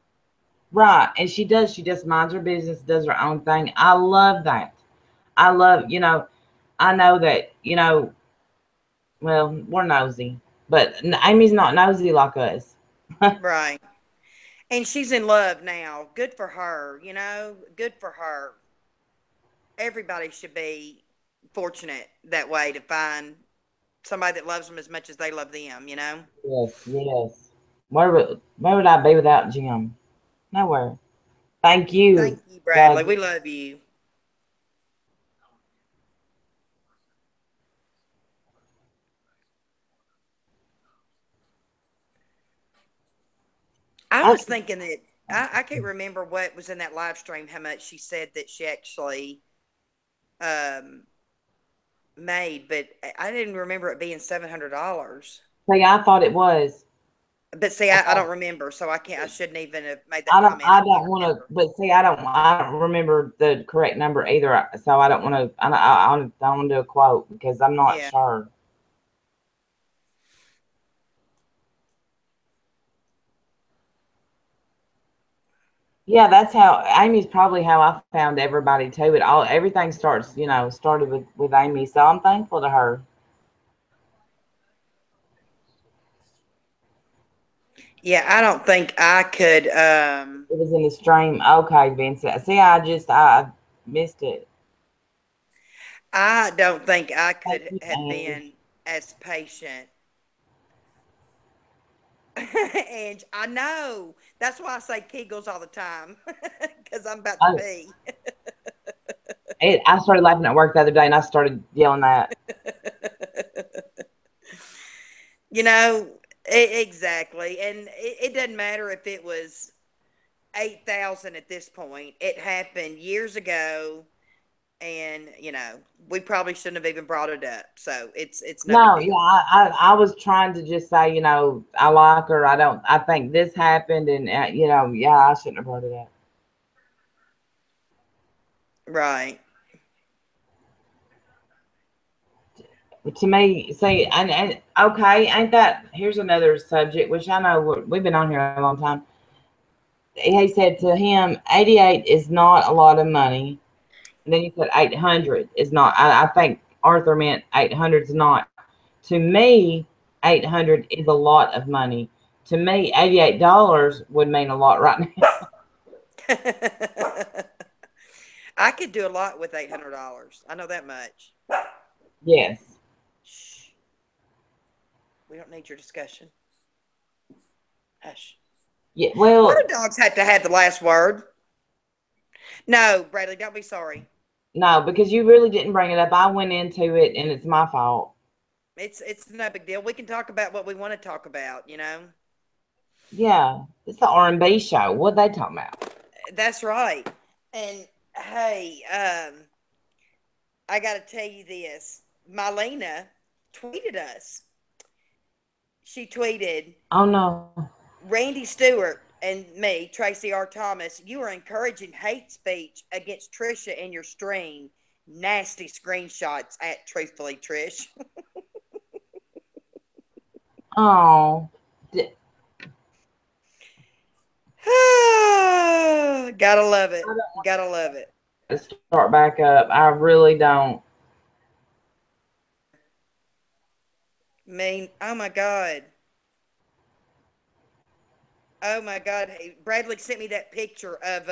right. And she does. She just minds her business, does her own thing. I love that. I love, I know that, well, we're nosy, but Amy's not nosy like us. Right. And she's in love now. Good for her, you know? Good for her. Everybody should be fortunate that way to find somebody that loves them as much as they love them, you know? Yes, yes. Where would I be without Jim? Nowhere. Thank you, Thank you, Bradley. Doug. We love you. I I, was thinking that I can't remember what was in that live stream, how much she said that she actually um, made, but I didn't remember it being $700. see, I thought it was. But see, I don't remember, so I can't. I shouldn't even have made that I don't. comment. I I can't don't want to. remember. But see, I don't remember the correct number either. So I don't want to. I don't want to do a quote because I'm not Yeah, sure. Yeah, that's how Amy's probably how I found everybody too. Everything started with Amy. So I'm thankful to her. yeah. I don't think I could. It was in the stream. Okay, Vincent. See, I missed it. I don't think I Thank could you, have Angie. been as patient. And I know that's why I say Kegels all the time because I'm about to I, pee. I started laughing at work the other day, and I started yelling that. You know, exactly. And it doesn't matter if it was 8,000 at this point. It happened years ago, and we probably shouldn't have even brought it up. So it's no big No, yeah, deal. I was trying to just say, I like her. I don't. I think this happened, and yeah, I shouldn't have brought it up. Right. But to me, see, and okay, ain't that? Here's another subject, which I know we've been on here a long time. he said to him, 88 is not a lot of money. And then he said 800 is not. I think Arthur meant 800 is not. To me, 800 is a lot of money. To me, $88 would mean a lot right now. I could do a lot with $800. I know that much. Yes. Shh. We don't need your discussion. Hush. Yeah. Why Well, do dogs have to have the last word? No, Bradley, don't be sorry. no, because you really didn't bring it up. I went into it, and it's my fault. It's no big deal. We can talk about what we want to talk about, you know? Yeah, it's the R&B show. What they talking about? That's right. And hey, I got to tell you this. Mylena tweeted us. She tweeted, Oh no. Randy Stewart and me, Tracy R. Thomas, you are encouraging hate speech against Trisha in your stream. Nasty screenshots at Truthfully Trish. Oh. Gotta love it. Gotta love it. Start back up. I really don't. Oh my God. Oh my God. Hey, Bradley sent me that picture of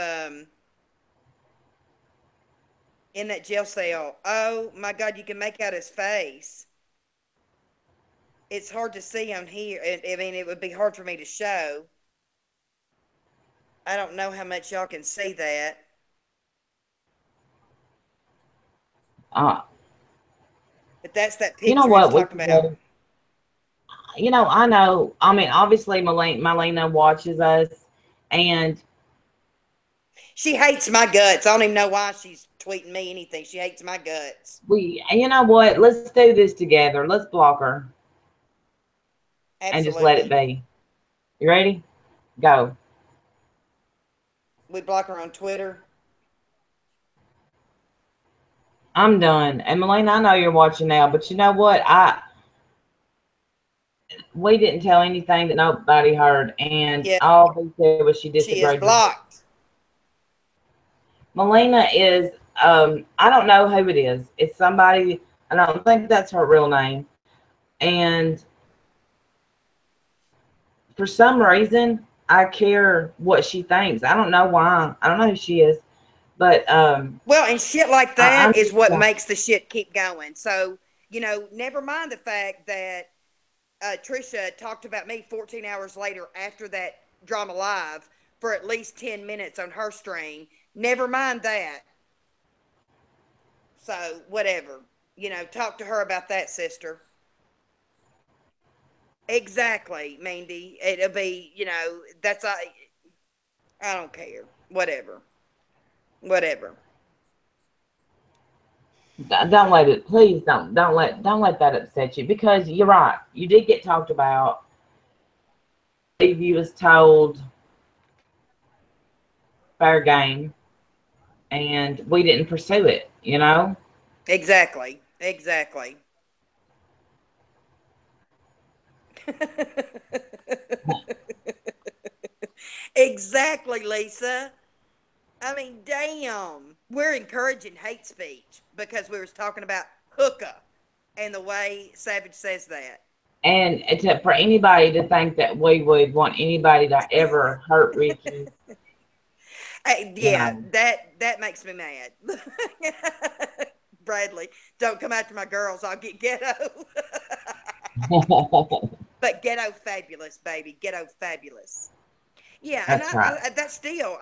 in that jail cell. Oh my God, you can make out his face. It's hard to see on here. I mean, it would be hard for me to show. I don't know how much y'all can see that. But that's that picture You know he's what? talking about. I know. I mean, obviously, Marlena watches us, and She hates my guts. I don't even know why she's tweeting me anything. She hates my guts. you know what? Let's do this together. Let's block her and just let it Absolutely. be. You ready? Go. We block her on Twitter. I'm done. And Marlena, I know you're watching now, but you know what? We didn't tell anything that nobody heard, and Yeah, all we said was she she is disagreed with it. blocked. Melina is, I don't know who it is. It's somebody, I don't think that's her real name. And for some reason, I care what she thinks. I don't know why. I don't know who she is. But Well, and shit like I'm that is just, what makes the shit keep going. So, never mind the fact that Trisha talked about me 14 hours later after that drama live for at least 10 minutes on her stream. Never mind that. So, whatever. Talk to her about that, sister. Exactly, Mandy. It'll be, that's I don't care. Whatever. Whatever. don't let it, please don't let that upset you, because you're right. You did get talked about. You was told fair game, and we didn't pursue it. Exactly. Exactly. Exactly, Lisa. I mean, damn. We're encouraging hate speech because we was talking about hookah and the way Savage says that. And for anybody to think that we would want anybody to ever hurt Ricky, Yeah, no. that makes me mad. Bradley, don't come after my girls. I'll get ghetto. But ghetto fabulous, baby. Ghetto fabulous. Yeah, and That's right. that's still,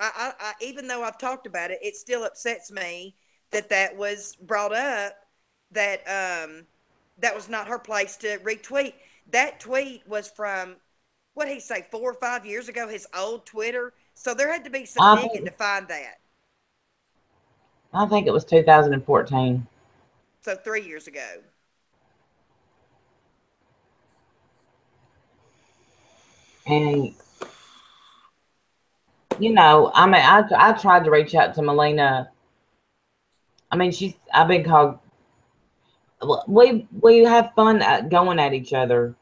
even though I've talked about it, it still upsets me that was brought up. That was not her place to retweet. That tweet was from what he say 4 or 5 years ago, his old Twitter. So there had to be some I digging think to find that. I think it was 2014. So 3 years ago. And I mean, I tried to reach out to Melina. I mean, I've been called. We have fun going at each other.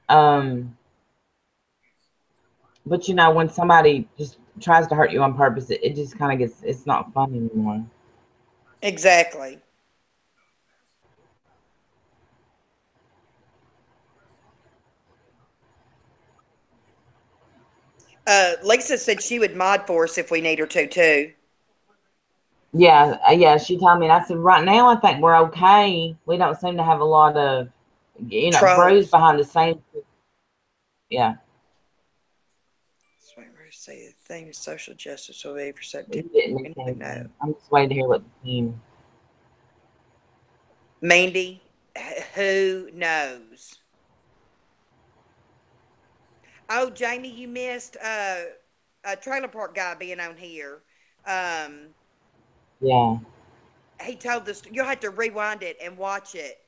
Um, But you know, when somebody just tries to hurt you on purpose, it just kind of gets, it's not fun anymore. Exactly. Lisa said she would mod for us if we need her to too. Yeah, yeah. She told me, and I said, right now I think we're okay. We don't seem to have a lot of, bruise Trolls. behind the scenes. Yeah, That's what we're saying. The thing is social justice will be for you September. didn't We miss never know. anything. I'm just waiting to hear what the team. Mandy, who knows? Oh, Jamie, you missed a trailer park guy being on here. Um, Yeah. he told this. You'll have to rewind it and watch it.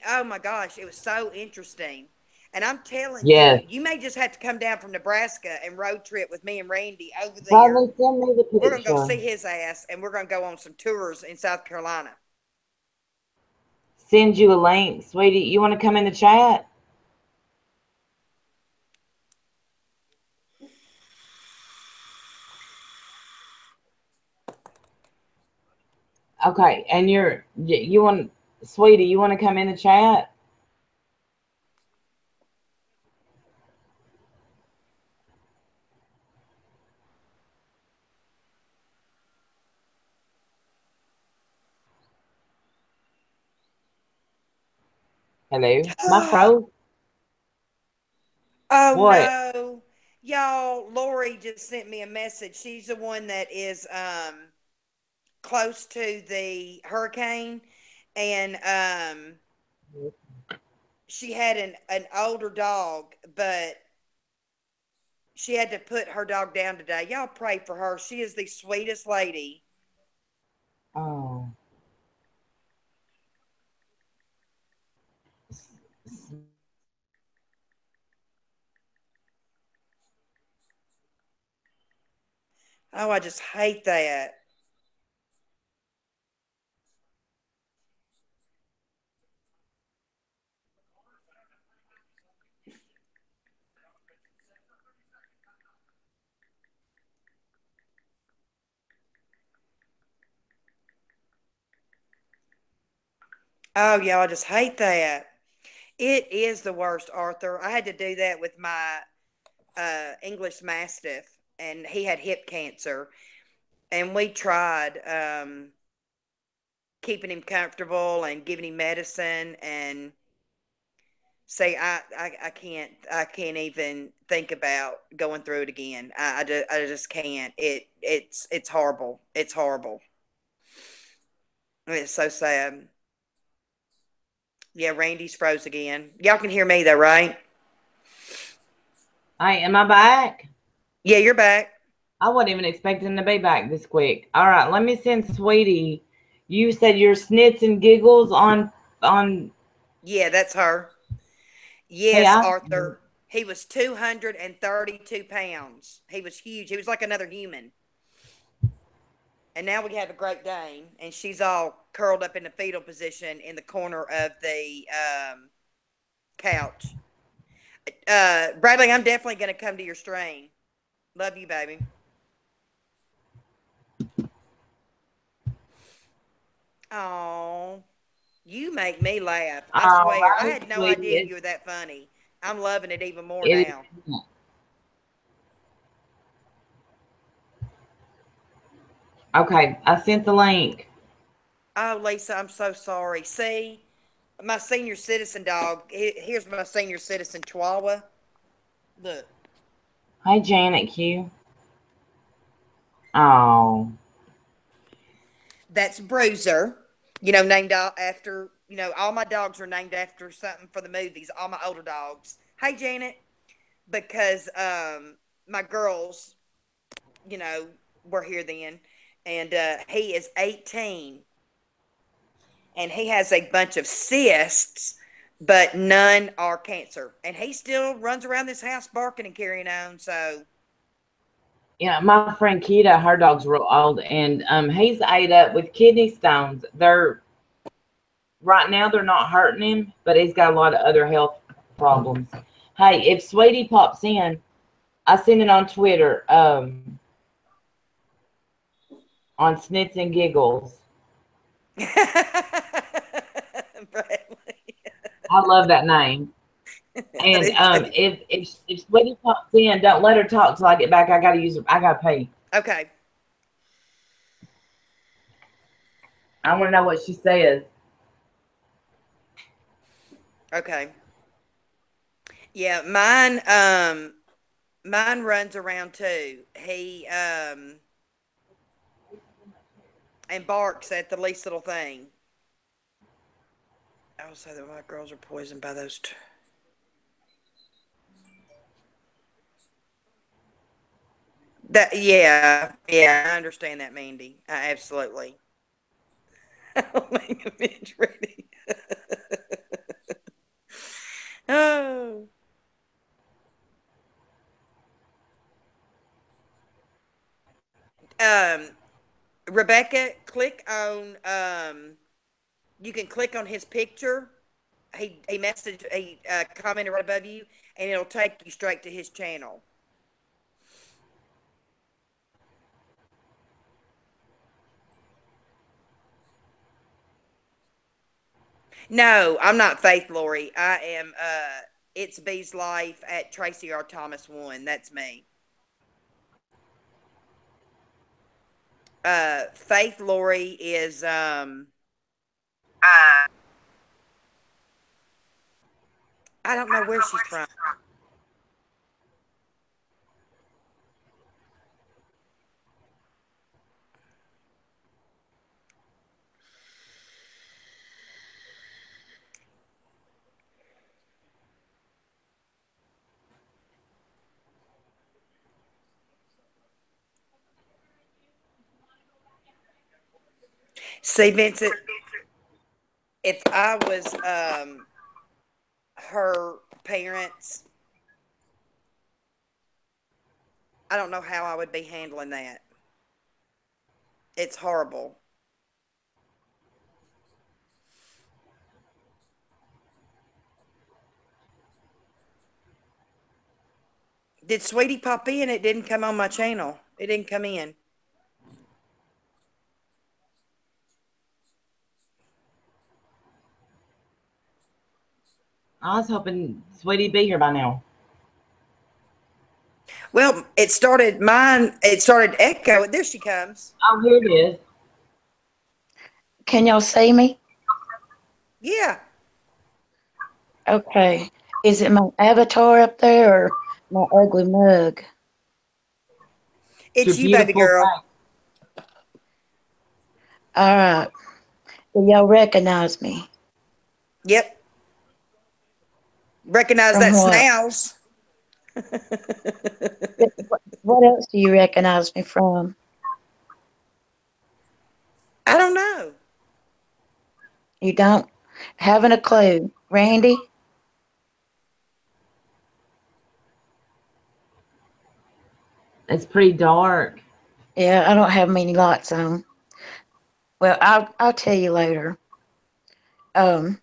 Oh my gosh, it was so interesting. And I'm telling you, Yes. you may just have to come down from Nebraska and road trip with me and Randy over there. Probably send me the We're gonna go picture. see his ass, and we're gonna go on some tours in South Carolina. Send you a link, sweetie. You want to come in the chat? Okay. And you want, sweetie, you want to come in the chat? Hello. My froze. Oh What? no, y'all! Lori just sent me a message. She's the one that is close to the hurricane, and she had an older dog, but she had to put her dog down today. Y'all pray for her. She is the sweetest lady. Oh. Oh, I just hate that. Oh, y'all, I just hate that. It is the worst, Arthur. I had to do that with my English Mastiff, and he had hip cancer. And we tried keeping him comfortable and giving him medicine. And say, I can't even think about going through it again. I just can't. It's horrible. It's horrible. It's so sad. Yeah, Randy's froze again. Y'all can hear me though, right? Hey, am I back? Yeah, you're back. I wasn't even expecting to be back this quick. All right, let me send Sweetie. You said your snits and giggles on. Yeah, that's her. Hey, Yes, Arthur. He was 232 pounds. He was huge. He was like another human. And now we have a Great Dane, and she's all curled up in the fetal position in the corner of the couch. Bradley, I'm definitely going to come to your strain. Love you, baby. Oh, you make me laugh. I all swear. I right, had no Sweetie. idea you were that funny. I'm loving it even more It now. is. Okay, I sent the link. Oh, Lisa, I'm so sorry. See, my senior citizen dog. Here's my senior citizen Chihuahua. Look. Hey, Janet Q. Oh, That's Bruiser. Named after, all my dogs are named after something for the movies, all my older dogs. Hey, Janet, because my girls, you know, were here then, and he is 18, and he has a bunch of cysts, but none are cancer. And he still runs around this house barking and carrying on, so. yeah. My friend Kita, her dog's real old, and he's ate up with kidney stones. They're right now they're not hurting him, but he's got a lot of other health problems. Hey, if Sweetie pops in, I seen it on Twitter, on Snits and Giggles. I love that name. And if Sweetie pops in, don't let her talk till I get back. I gotta use her. I gotta pay. Okay. I want to know what she says. Okay. Yeah, mine runs around too. He and barks at the least little thing. I will say that my girls are poisoned by those two. That yeah, I understand that, Mandy. I absolutely. I'll make a binge ready. Oh. Um, Rebecca, click on you can click on his picture. He commented right above you, and it'll take you straight to his channel. No, I'm not Faith Lori. I am It's Bee's Life at Tracy R. Thomas 1. That's me. Faith Lori is I don't know where she's from. See, Vincent, if I was her parents, I don't know how I would be handling that. It's horrible. Did Sweetie pop in? It didn't come on my channel. It didn't come in. I was hoping Sweetie be here by now. Well, it started echo. There she comes. Oh, here it is. Can y'all see me? Yeah. Okay. Is it my avatar up there or my ugly mug? It's Your you, baby beautiful girl. face. All right. Do y'all recognize me? Yep. Recognize From that what? snouse. What else do you recognize me from? I don't know. You don't? Having a clue. Randy? It's pretty dark. Yeah, I don't have many lights on. Well, I'll tell you later. Um,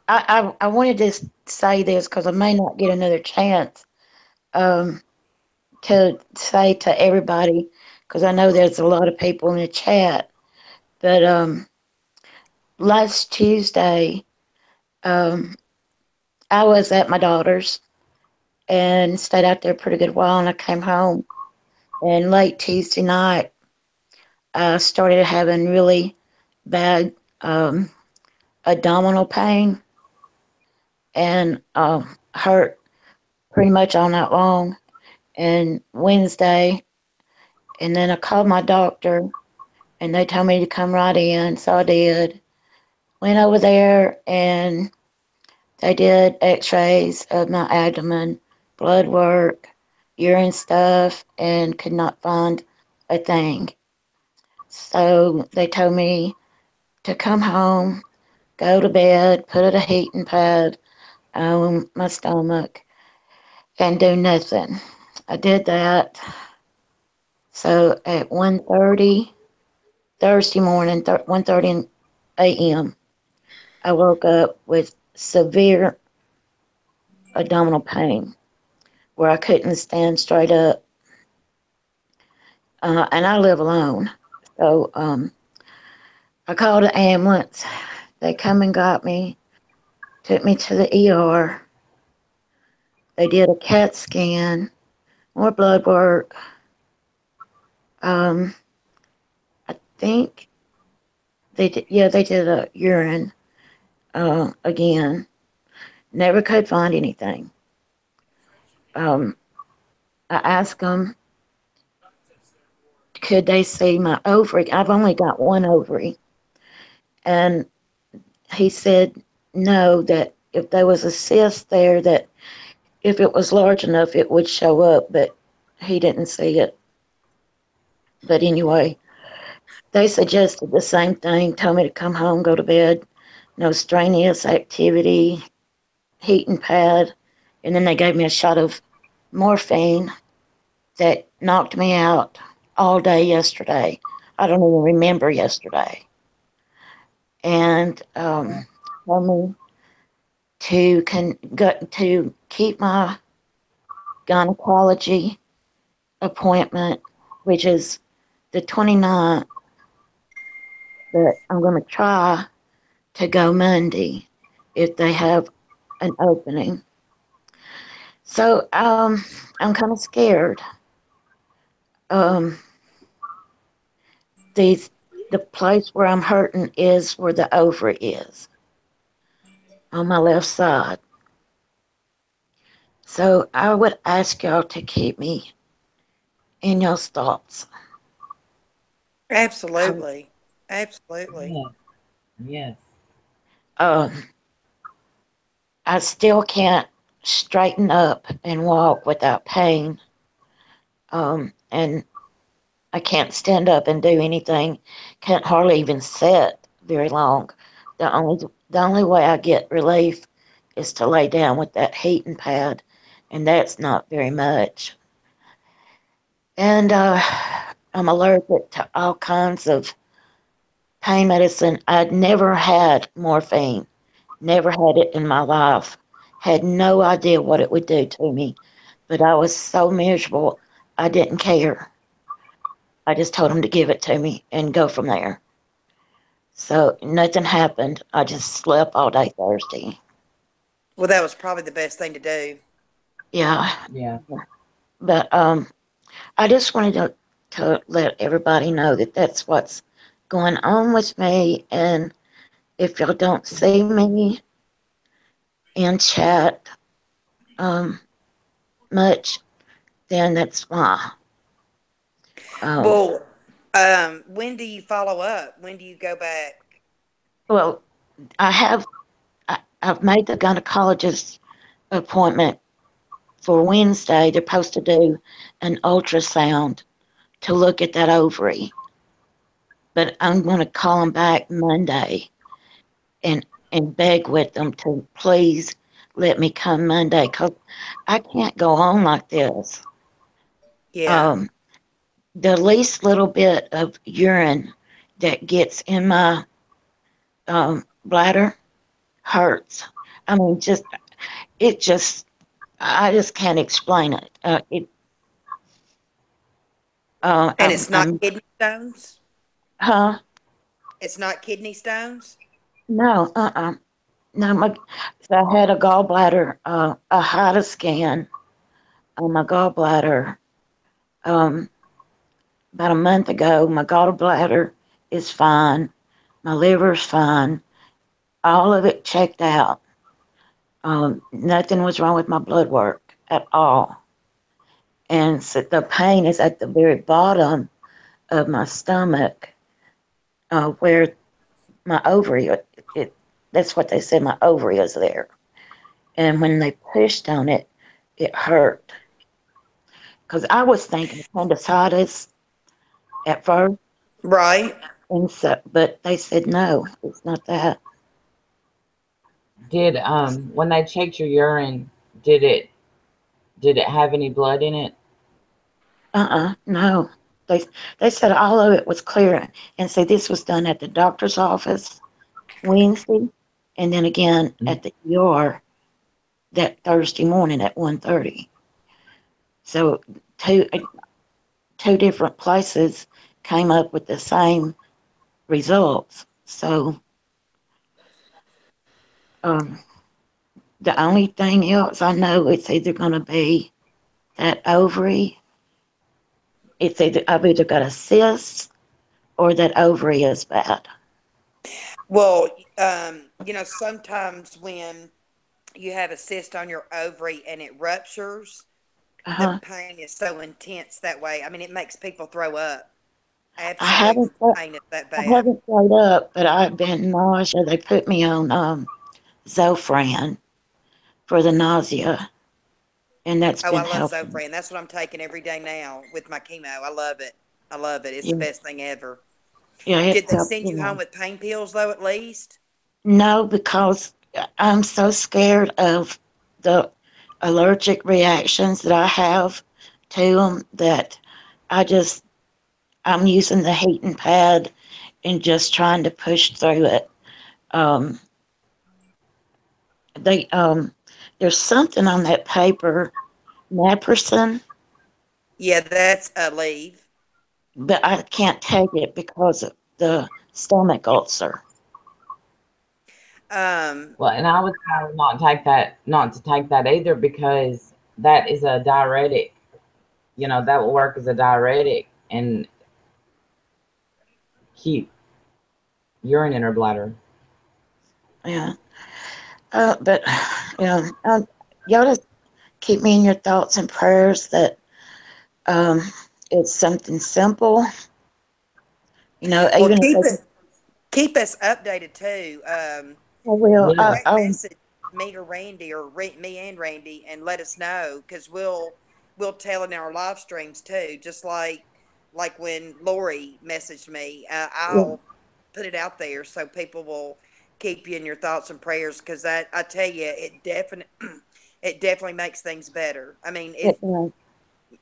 I wanted to say this because I may not get another chance um, to say to everybody because I know there's a lot of people in the chat. But last Tuesday, um, I was at my daughter's and stayed out there a pretty good while, and I came home. And late Tuesday night, I started having really bad abdominal pain and hurt pretty much all night long. And Wednesday, and then I called my doctor, and they told me to come right in, so I did. Went over there, and they did X-rays of my abdomen, blood work, urine stuff, and could not find a thing. So they told me to come home, go to bed, put a heating pad on my stomach, and do nothing. I did that. So at 1:30 Thursday morning, 1:30 a.m., I woke up with severe abdominal pain where I couldn't stand straight up. And I live alone. So I called an ambulance. They come and got me, took me to the ER. They did a CAT scan, more blood work. Um, I think they did a urine again. Never could find anything. Um, I asked them, could they see my ovary? I've only got one ovary. And he said no, that if there was a cyst there, that if it was large enough, it would show up, but he didn't see it. But anyway, they suggested the same thing, told me to come home, go to bed, no strenuous activity, heating pad, and then they gave me a shot of morphine that knocked me out all day yesterday. I don't even remember yesterday. And told me to keep my gynecology appointment, which is the 29th, but I'm going to try to go Monday if they have an opening. So I'm kind of scared. Um, these the place where I'm hurting is where the ovary is on my left side. So I would ask y'all to keep me in your thoughts. Absolutely. Absolutely. Yes. Yes. Um, I still can't straighten up and walk without pain. And I can't stand up and do anything. Can't hardly even sit very long. The only way I get relief is to lay down with that heating pad, and that's not very much. And I'm allergic to all kinds of pain medicine. I'd never had morphine, never had it in my life. Had no idea what it would do to me, but I was so miserable, I didn't care. I just told him to give it to me and go from there. So nothing happened. I just slept all day Thursday. Well, that was probably the best thing to do. Yeah, Yeah. but I just wanted to let everybody know that that's what's going on with me. And if y'all don't see me in chat um, much, then that's why. Um, Well, when do you follow up? When do you go back? well, I have I've made the gynecologist appointment for Wednesday. They're supposed to do an ultrasound to look at that ovary, but I'm going to call them back Monday and beg with them to please let me come Monday because I can't go on like this. Yeah. Um, the least little bit of urine that gets in my bladder hurts. I mean, it just I just can't explain it. And it's not I'm kidney stones? huh? It's not kidney stones? No, no. So I had a gallbladder. I had a scan on my gallbladder um, about a month ago. My gallbladder is fine. My liver's fine. All of it checked out. Nothing was wrong with my blood work at all. And so the pain is at the very bottom of my stomach, where my ovary. It, that's what they said. My ovary is there. And when they pushed on it, it hurt. Because I was thinking appendicitis at first, Right. and so, but they said no, it's not that. Did when they checked your urine, did it did it have any blood in it? No. They they said all of it was clear, and so this was done at the doctor's office Wednesday, and then again Mm. at the ER that Thursday morning at 1:30. So two two different places came up with the same results. So um, the only thing else I know it's either going to be that ovary. It's either I've either got a cyst or that ovary is bad. Well, sometimes when you have a cyst on your ovary and it ruptures, Uh the huh. pain is so intense that way. I mean, it makes people throw up. I Absolutely, haven't the pain is that I bad. haven't played up, but I've been nausea. They put me on Zofran for the nausea, and that's Oh, I been love helping. Zofran. That's what I'm taking every day now with my chemo. I love it. I love it. It's the Yeah, best thing ever. yeah, Did it's they helped. send you home with pain pills though? At least. No, because I'm so scared of the allergic reactions that I have to them that I just I'm using the heating pad and just trying to push through it. Um, they there's something on that paper, naproxen, Yeah, that's a leave. but I can't take it because of the stomach ulcer. Um, Well, and I would try not to take that either, because that is a diuretic. That will work as a diuretic and keep urine in her bladder. Yeah, but you know, y'all just keep me in your thoughts and prayers that um, it's something simple. well, Even if they, keep us updated too. I will. Yeah. Direct message me or Randy or me and Randy and let us know because we'll tell in our live streams too. Just like when Lori messaged me, Yeah, I'll put it out there so people will keep you in your thoughts and prayers because that I tell you it definitely makes things better. I mean it,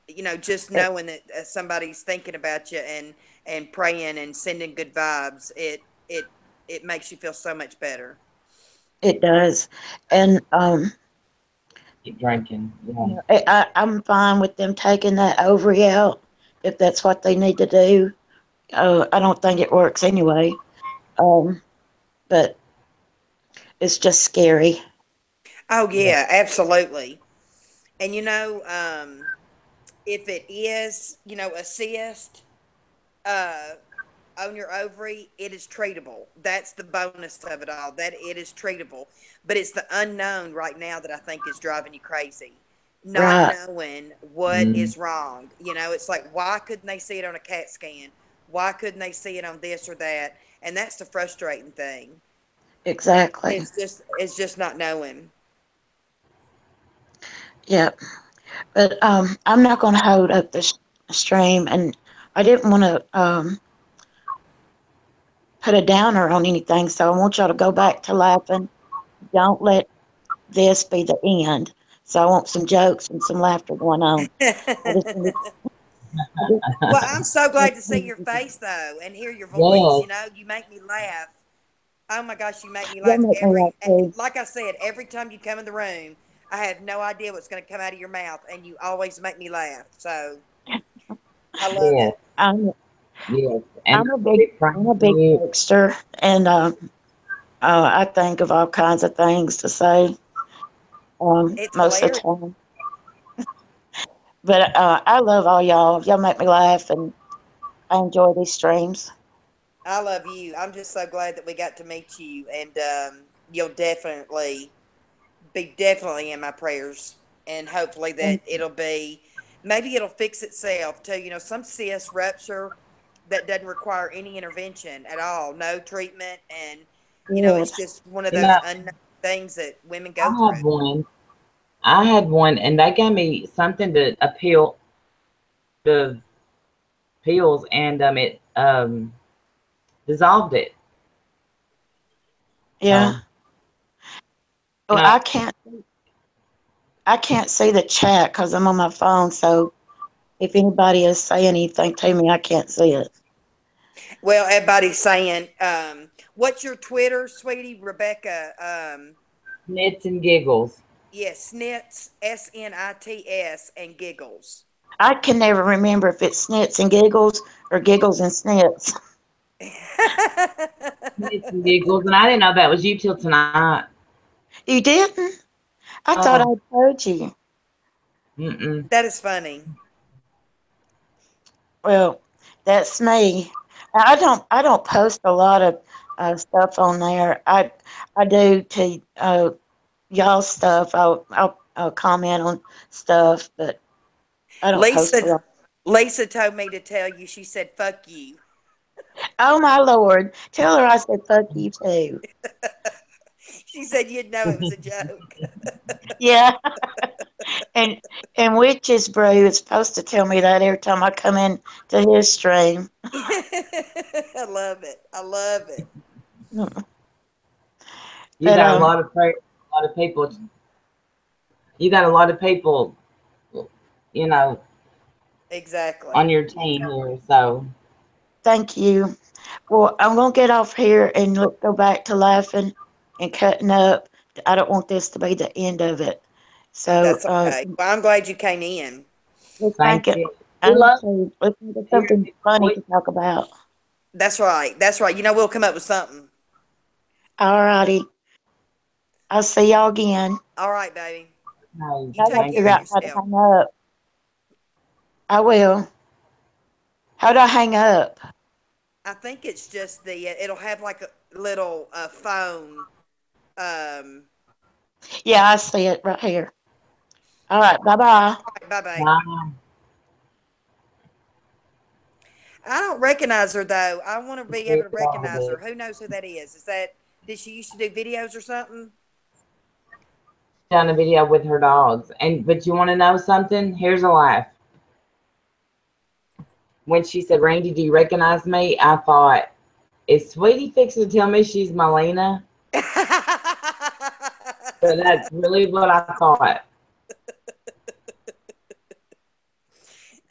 it uh, just it, knowing that somebody's thinking about you and praying and sending good vibes it makes you feel so much better. it does, and Keep drinking. Yeah. I'm fine with them taking that ovary out if that's what they need to do. I don't think it works anyway, um, but it's just scary. Oh Yeah. yeah, absolutely. And if it is, a cyst uh on your ovary, it is treatable. That's the bonus of it all. That it is treatable. But it's the unknown right now that I think is driving you crazy. Not Right, knowing what Mm. is wrong. It's like why couldn't they see it on a CAT scan? Why couldn't they see it on this or that? And that's the frustrating thing. exactly. It's just not knowing. Yeah, but I'm not going to hold up this stream, and I didn't want to put a downer on anything, so I want y'all to go back to laughing. Don't let this be the end. So I want some jokes and some laughter going on. I just want I just, Well, I'm so glad to see your y'all face though and hear your voice. You make me laugh. Oh my gosh, you make me laugh make me laugh too. like I said, every time you come in the room, I have no idea what's going to come out of your mouth and you always make me laugh. So, I love Yes. it. I'm Yes. And I'm a I'll big be praying I'm a for big you. jokester, and I think of all kinds of things to say It's most of the hilarious. time. But I love all y'all. Y'all make me laugh, and I enjoy these streams. I love you. I'm just so glad that we got to meet you and you'll definitely in my prayers and hopefully that And maybe it'll fix itself too. Some cysts rupture that doesn't require any intervention at all, no treatment, and it's yes, just one of You those know, unknown things that women go I through. had one. I had one, and they gave me something to appeal the pills, and it dissolved it. yeah. So, Well, I I can't see the chat because I'm on my phone. So if anybody is saying anything to me, I can't see it. Well, everybody's saying, what's your Twitter, sweetie? Rebecca, knits and giggles. Yes, snits, snits, and giggles. I can never remember if it's snits and giggles or giggles and snits. Snits and giggles, and I didn't know that was you till tonight. You didn't? I thought I Oh, told you. mm-mm. That is funny. Well, that's me. I don't post a lot of stuff on there. I do to y'all stuff. I'll comment on stuff, but I don't post a Lisa lot. Lisa told me to tell you. She said, "Fuck you." Oh my lord! Tell her I said fuck you too. She said you'd know it was a joke. Yeah, and Witch's Brew is supposed to tell me that every time I come in to his stream. I love it. I love it. You But got a lot of people. You got a lot of people, you know, Exactly. on your team here. So thank you. Well, I'm gonna get off here and go back to laughing and cutting up. I don't want this to be the end of it. So That's okay. Well, I'm glad you came in. let's thank think it. you. We I'm love too. Let's think of to hear something people's funny voice. to talk about. That's right. That's right. You know, we'll come up with something. All righty. I'll see y'all again. All right, baby. Hey, You I gotta take thank care figure of you. out how to yourself. hang up. I will. How do I hang up? I think it's just it'll have like a little phone. Um, Yeah, I see it right here. All right. Bye bye. all right, bye bye. Wow. I don't recognize her though. I want to be able to We all recognize her. did. Who knows who that is? Did she used to do videos or something? Done a video with her dogs, and but you want to know something? Here's a laugh. When she said, "Randy, do you recognize me?" I thought, "Is Sweetie fixing to tell me she's Melina?" But that's really what I thought.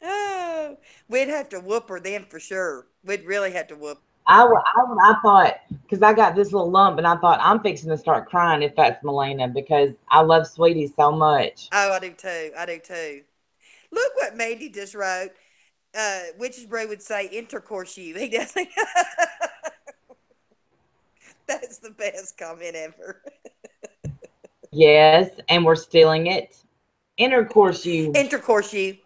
Oh, we'd have to whoop her then for sure. We'd really have to whoop. I thought because I got this little lump, and I thought I'm fixing to start crying if that's Melina because I love Sweetie so much. Oh, I do too. I do too. Look what Mandy just wrote. Witch's Brew would say intercourse you. He doesn't. That's the best comment ever. Yes, and we're stealing it. Intercourse you. Intercourse you.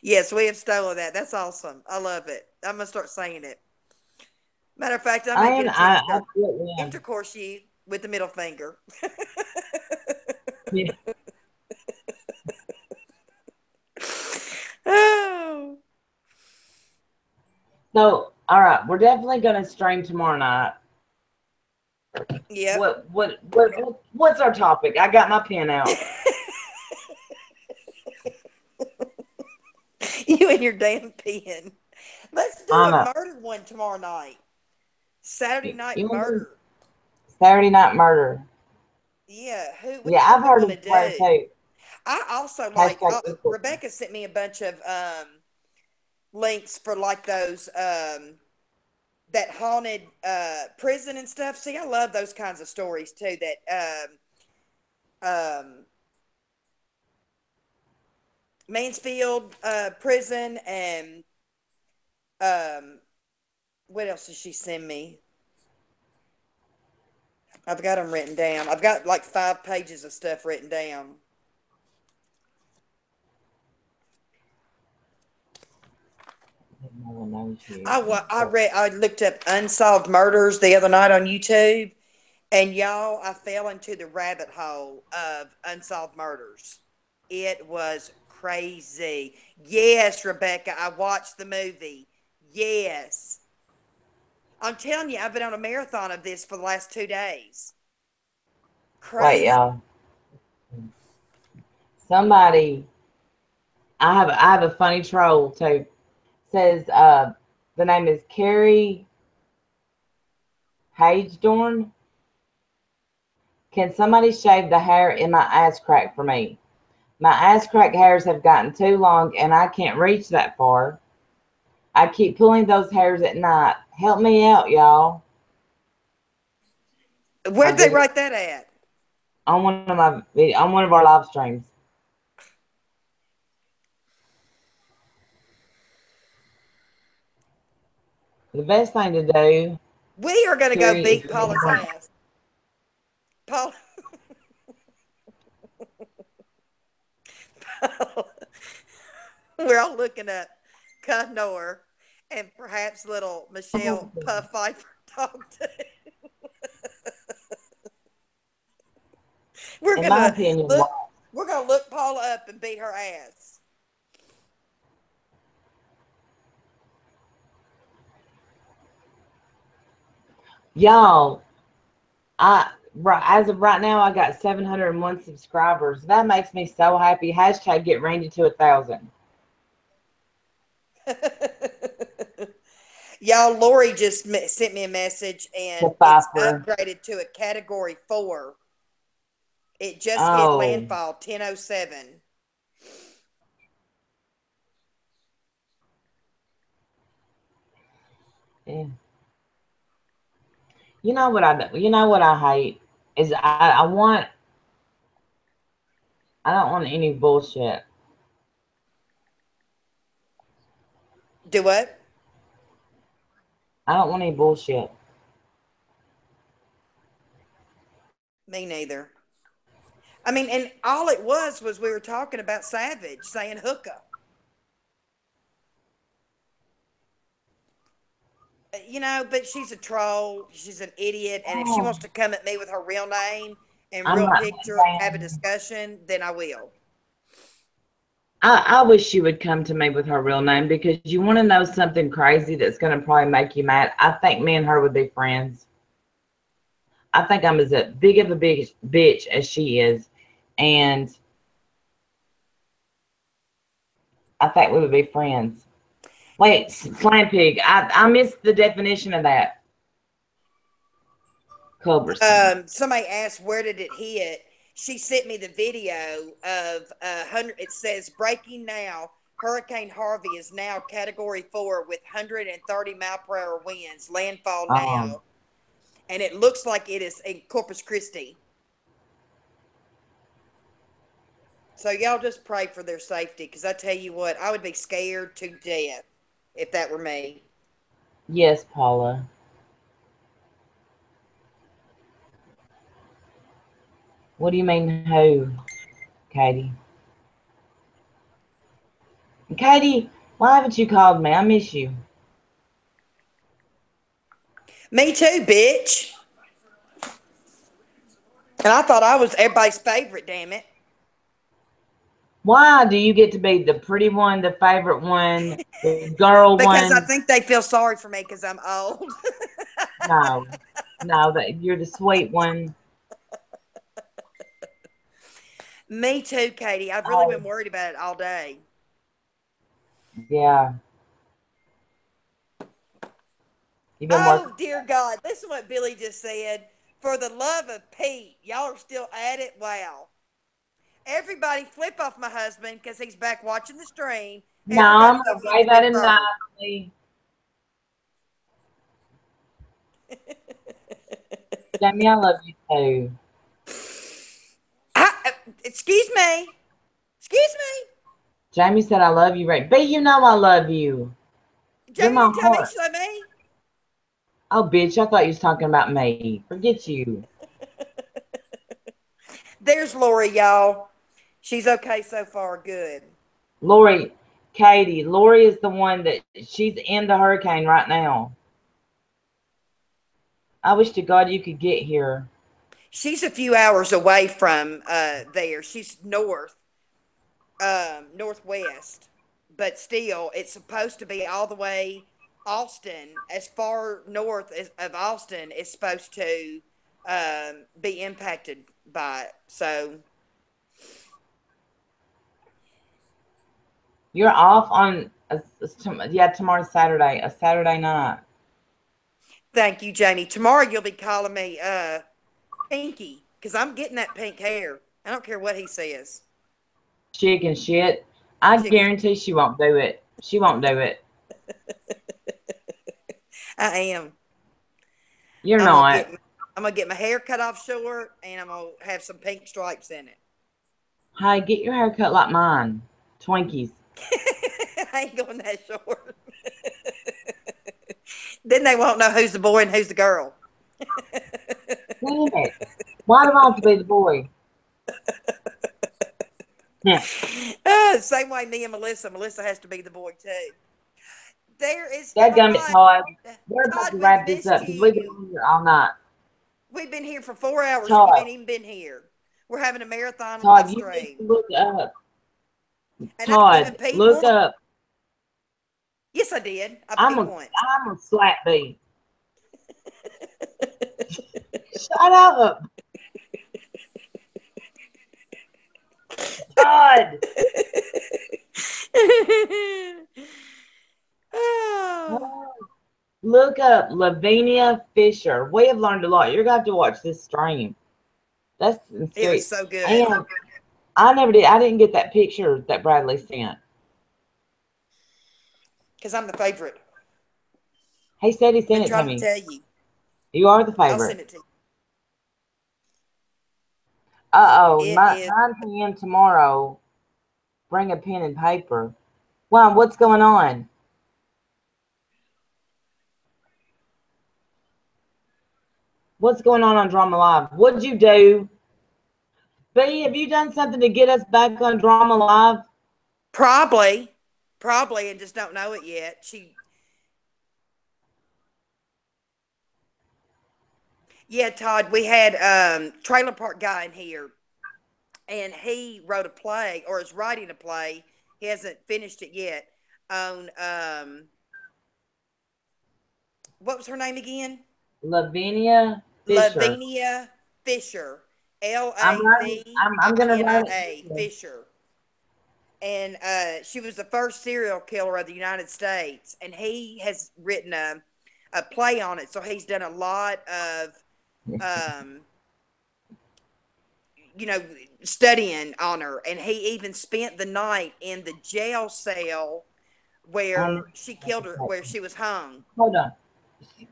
Yes, we have stolen that. That's awesome. I love it. I'm gonna start saying it. Matter of fact, I may get And a I T-shirt. absolutely am. Intercourse you with the middle finger. Yeah. Oh, So, all right, we're definitely going to stream tomorrow night. yep. What's our topic? I got my pen out. You and your damn pen. Let's do I a know. murder one tomorrow night. Saturday night You want to do murder. Saturday Night Murder? Yeah. Which Yeah, one I've we heard want it to before do? too. I also like. Hashtag equal. Rebecca sent me a bunch of links for like those that haunted prison and stuff. See, I love those kinds of stories too. That um, Mansfield prison and um, what else did she send me? I've got them written down. I've got like 5 pages of stuff written down. No one knows you. I looked up unsolved murders the other night on YouTube, and y'all, I fell into the rabbit hole of unsolved murders. It was crazy. Yes, Rebecca, I watched the movie. Yes. I'm telling you, I've been on a marathon of this for the last 2 days. Wait, Crazy. y'all. Somebody. I have a funny troll too. Says the name is Carrie Hagedorn. Can somebody shave the hair in my ass crack for me? My ass crack hairs have gotten too long and I can't reach that far. I keep pulling those hairs at night. Help me out, y'all. I Where'd they did it. write that at? on one of our live streams. The best thing to do, We are going to go Terry, beat Paula's ass. Paula. We're all looking up Connor and perhaps little Michelle Puff Pfeiffer dog too. We're in my gonna opinion, look. We're gonna look Paula up and beat her ass. y'all, as of right now, I got 701 subscribers. That makes me so happy. Hashtag get Randy to 1,000. Y'all, Lori just sent me a message and it's upgraded to a category 4. It just hit landfall 10:07. Yeah. You know what I hate is I don't want any bullshit. Do what? I don't want any bullshit. Me neither. I mean, and all it was we were talking about Savage saying hookah. You know, but she's a troll. She's an idiot. And if she wants to come at me with her real name and real picture, have a discussion, then I will. I wish she would come to me with her real name, because you want to know something crazy that's going to probably make you mad. I think me and her would be friends. I think I'm as big of a bitch as she is. And I think we would be friends. Wait, Slam Pig. I missed the definition of that. Culberson. Somebody asked, where did it hit? She sent me the video of 100. It says, breaking now. Hurricane Harvey is now category 4 with 130 mile per hour winds. Landfall now. And it looks like it is in Corpus Christi. So y'all just pray for their safety, because I tell you what, I would be scared to death if that were me. Yes, Paula. What do you mean who, Katie? Katie, why haven't you called me? I miss you. Me too, bitch. And I thought I was everybody's favorite, damn it. Why do you get to be the pretty one, the favorite one, the girl because one? I think they feel sorry for me because I'm old. No, that you're the sweet one. Me too, Katie. I've really been worried about it all day. Yeah. Oh, dear God. Listen to what Billy just said. For the love of Pete, y'all are still at it? Wow. Everybody flip off my husband because he's back watching the stream. No, I'm going to wave at him nicely. Jamie, I love you too. Excuse me. Excuse me. Jamie said I love you, right? But you know I love you. Jamie didn't tell me she loved me. Oh, bitch, I thought you was talking about me. Forget you. There's Lori, y'all. She's okay so far. Good. Lori, Katie. Lori is the one that she's in the hurricane right now. I wish to God you could get here. She's a few hours away from there. She's northwest, but still, it's supposed to be all the way Austin, as far north of Austin, is supposed to be impacted by it. So you're off on tomorrow's Saturday, a Saturday night. Thank you, Jamie. Tomorrow you'll be calling me Pinky, because I'm getting that pink hair. I don't care what he says. Chicken shit. I guarantee she won't do it. She won't do it. I am. You're not. I'm gonna get my hair cut off short, and I'm gonna have some pink stripes in it. Hi, get your hair cut like mine. Twinkies. I ain't going that short. Then they won't know who's the boy and who's the girl. Damn it. Why do I have to be the boy? Yeah. Same way me and Melissa. Melissa has to be the boy too. There is Dadgummit, Todd. We're about Todd, to we've wrap this missed up because we've been you. on here all night. We've been here for 4 hours and Todd, you ain't even been here. We're having a marathon live Todd, you need stream. to look up. And I even Todd, peed look once. up. Yes, I did. I I'm peed a once. slap bee. Shut up. Todd. Oh. Look up Lavinia Fisher. We have learned a lot. You're gonna have to watch this stream. That's It was sweet. so good. And I never did. I didn't get that picture that Bradley sent. Because I'm the favorite. He said he sent Been it to trying to me. tell you. You are the I'll send favorite. it to you. Uh-oh. It 9 is. p.m. tomorrow. Bring a pen and paper. Wow, what's going on? What's going on Drama Live? What'd you do? B, have you done something to get us back on Drama Live? Probably, and just don't know it yet. Yeah, Todd, we had Trailer Park Guy in here, and he wrote a play, or is writing a play. He hasn't finished it yet. On what was her name again? Lavinia Fisher. Lavinia Fisher. I'm gonna write Lavenia it. Fisher. And she was the first serial killer of the United States, and he has written a play on it. So he's done a lot of, you know, studying on her, and he even spent the night in the jail cell where she killed her, where she was hung. Hold on.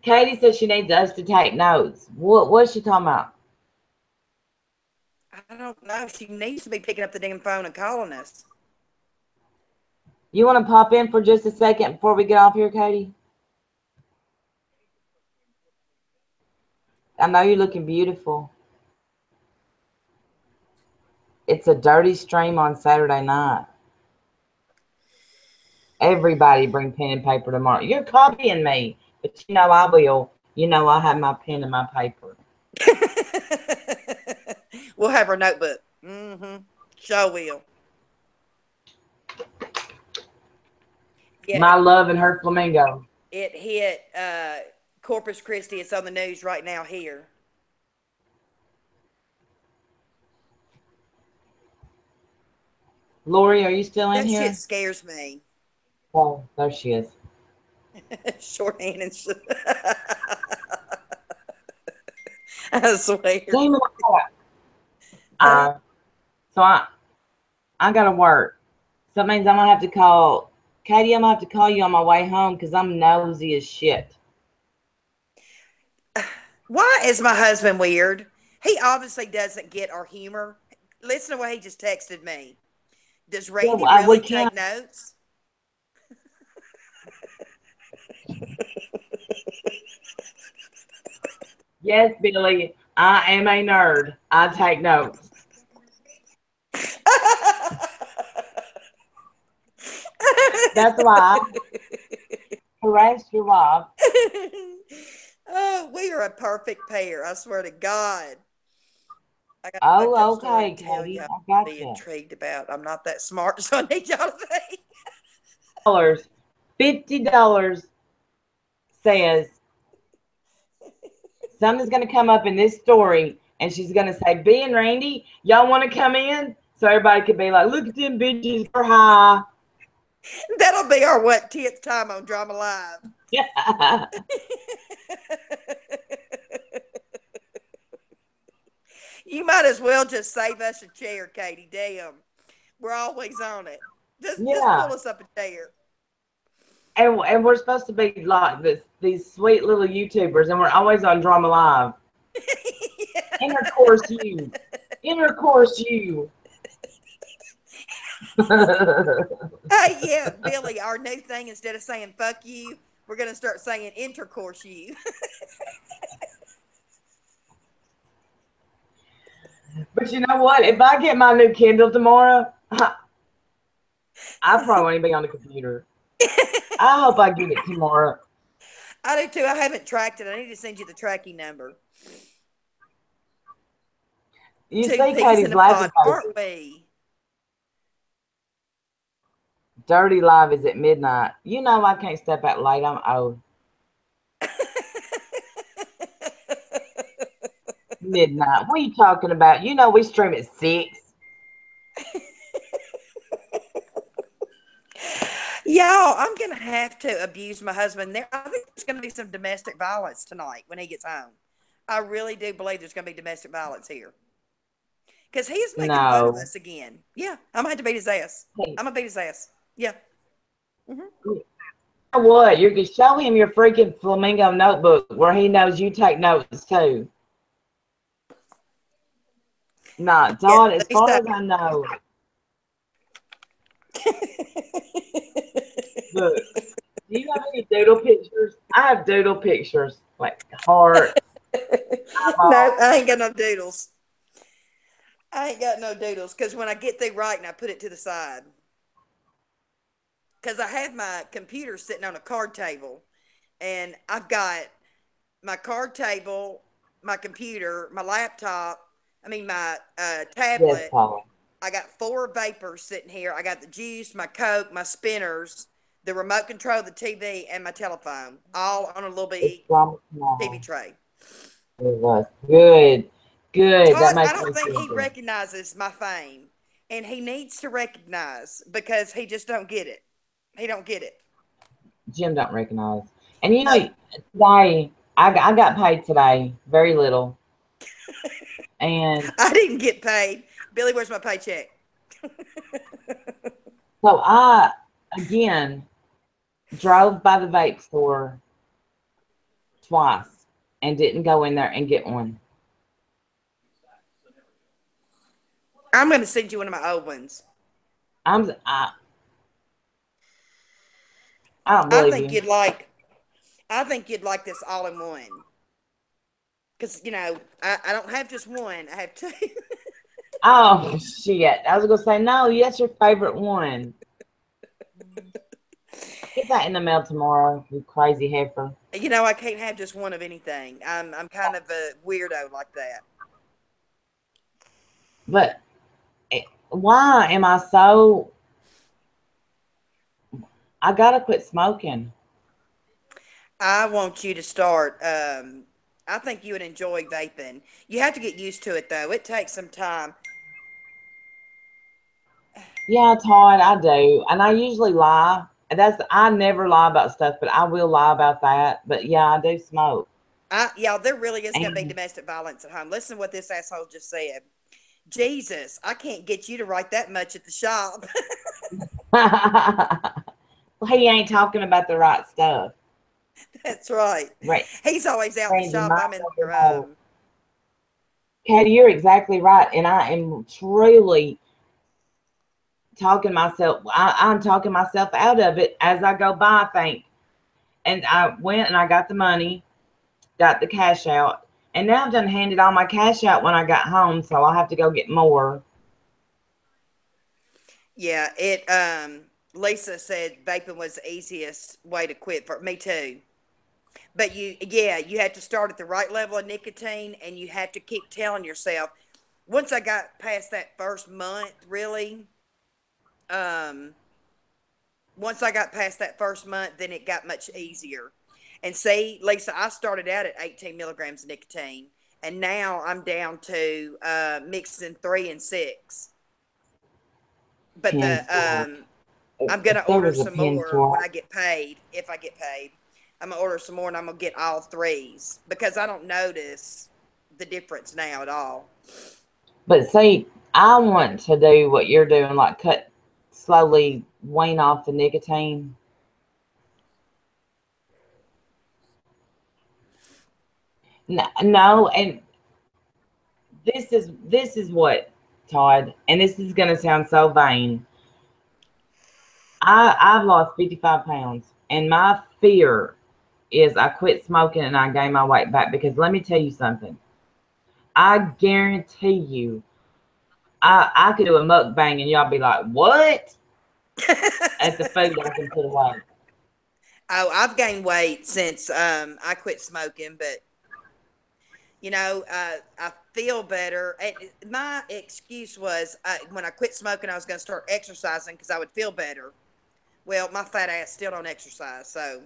Katie says she needs us to take notes. What's she talking about? I don't know. She needs to be picking up the damn phone and calling us. You want to pop in for just a second before we get off here, Katie? I know you're looking beautiful. It's a dirty stream on Saturday night. Everybody bring pen and paper tomorrow. You're copying me, but you know I will. You know I have my pen and my paper. We'll have her notebook. Sure will. Yeah, my love and her flamingo. It hit Corpus Christi. It's on the news right now here. Lori, are you still in That here? shit scares me. Oh, there she is. Shorthand and I swear. Damn it. So I gotta work. So that means I'm gonna have to call Katie. I'm gonna have to call you on my way home because I'm nosy as shit. Why is my husband weird? He obviously doesn't get our humor. Listen to what he just texted me. Does Randy really take notes? Yes, Billy. I am a nerd. I take notes. That's why I harassed your wife. Oh, we are a perfect pair. I swear to God. Oh, okay, Katie. I got be you. intrigued about. I'm not that smart, so I need y'all to think. $50 says something's going to come up in this story, and she's going to say, B and Randy, y'all want to come in? So everybody could be like, look at them bitches, they're high. That'll be our 10th time on Drama Live. Yeah. You might as well just save us a chair, Katie. Damn. We're always on it. Just pull us up a chair. And we're supposed to be like these sweet little YouTubers, and we're always on Drama Live. Intercourse you. Intercourse you. Hey, yeah, Billy, our new thing, instead of saying fuck you, we're going to start saying intercourse you. But you know what? If I get my new Kindle tomorrow, I probably won't even be on the computer. I hope I get it tomorrow. I do too. I haven't tracked it. I need to send you the tracking number. You Two see peas Katie's in a laughing pod, face. aren't we? Dirty Live is at midnight. You know I can't step out late. I'm old. Midnight. What are you talking about? You know we stream at 6. Y'all, I'm going to have to abuse my husband. I think there's going to be some domestic violence tonight when he gets home. I really do believe there's going to be domestic violence here. Because he is making fun of No. us again. Yeah, I'm going to have to beat his ass. Hey, I'm going to beat his ass. Yeah. you know what? You can show him your freaking flamingo notebook where he knows you take notes too. Nah, Yeah, Dawn, as let me far stop. as I know, look, do you have any doodle pictures? I have doodle pictures, like hearts, No, eyeballs. I ain't got no doodles. I ain't got no doodles because when I get through writing, I put it to the side. Because I have my computer sitting on a card table, and I've got my card table, my computer, my laptop, my Yes, tablet. Paula. I got 4 vapors sitting here. I got the juice, my Coke, my spinners, the remote control of the TV, and my telephone, all on a little It's bitty from TV small. tray. It was good. Good. That Todd, I makes me don't think feel he good. recognizes my fame, and he needs to recognize because he just don't get it. He don't get it. Jim don't recognize. And you know, No, today I got paid today, very little. And I didn't get paid. Billy, where's my paycheck? so I again drove by the vape store twice and didn't go in there and get one. I'm going to send you one of my old ones. I'm I don't I believe think you. you'd like. I think you'd like this all in one. Because I don't have just one. I have 2. Oh shit! I was gonna say no. That's your favorite one. Get that in the mail tomorrow, you crazy heifer. I can't have just one of anything. I'm kind of a weirdo like that. But why am I so? I gotta quit smoking. I want you to start. I think you would enjoy vaping. You have to get used to it though. It takes some time. Yeah, Todd, I do, and I usually lie. I never lie about stuff, but I will lie about that. But yeah, I do smoke. Yeah, there really is going to be And domestic violence at home. Listen to what this asshole just said. Jesus, I can't get you to write that much at the shop. he ain't talking about the right stuff, That's right. right? He's always out in the Randy, shop. I'm in there. Katie, you're exactly right, and I am truly talking myself. I'm talking myself out of it as I go by. I think, and I went and I got the money, got the cash out, and now I've done handed all my cash out when I got home, so I'll have to go get more. Yeah, Lisa said vaping was the easiest way to quit for me too. But you have to start at the right level of nicotine, and you have to keep telling yourself. Once I got past that first month, really, um, once I got past that first month, then it got much easier. And see, Lisa, I started out at 18 milligrams of nicotine, and now I'm down to mixing 3 and 6. But Pin swap. I'm gonna There order was a some pin more when swap. I get paid. If I get paid, I'm gonna order some more, and I'm gonna get all 3s because I don't notice the difference now at all. But see, I want to do what you're doing, like cut slowly, wane off the nicotine. No, and this is what, Todd, and this is gonna sound so vain. I've lost 55 pounds, and my fear is I quit smoking and I gain my weight back, because let me tell you something. I guarantee you, I could do a mukbang and y'all be like, what? At the food I can put away. Oh, I've gained weight since I quit smoking, but I feel better. My excuse was when I quit smoking, I was going to start exercising because I would feel better. Well, my fat ass still don't exercise, so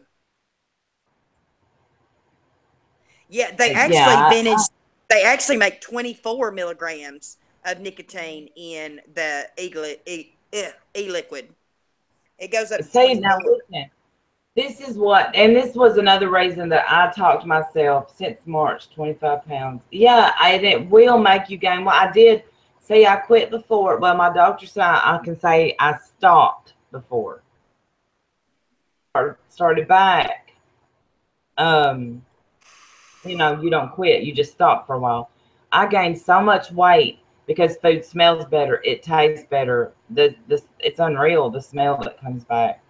yeah, Yeah, they actually make 24 milligrams of nicotine in the e-liquid. It goes up to see, now 24. listen, this is what, and this was another reason that I talked myself since March, 25 pounds. Yeah, and it will make you gain. Well, I did see, I quit before. Well, my doctor said I can say I stopped before. Or started back. You know, you don't quit, you just stop for a while. I gained so much weight because food smells better, it tastes better. It's unreal, the smell that comes back.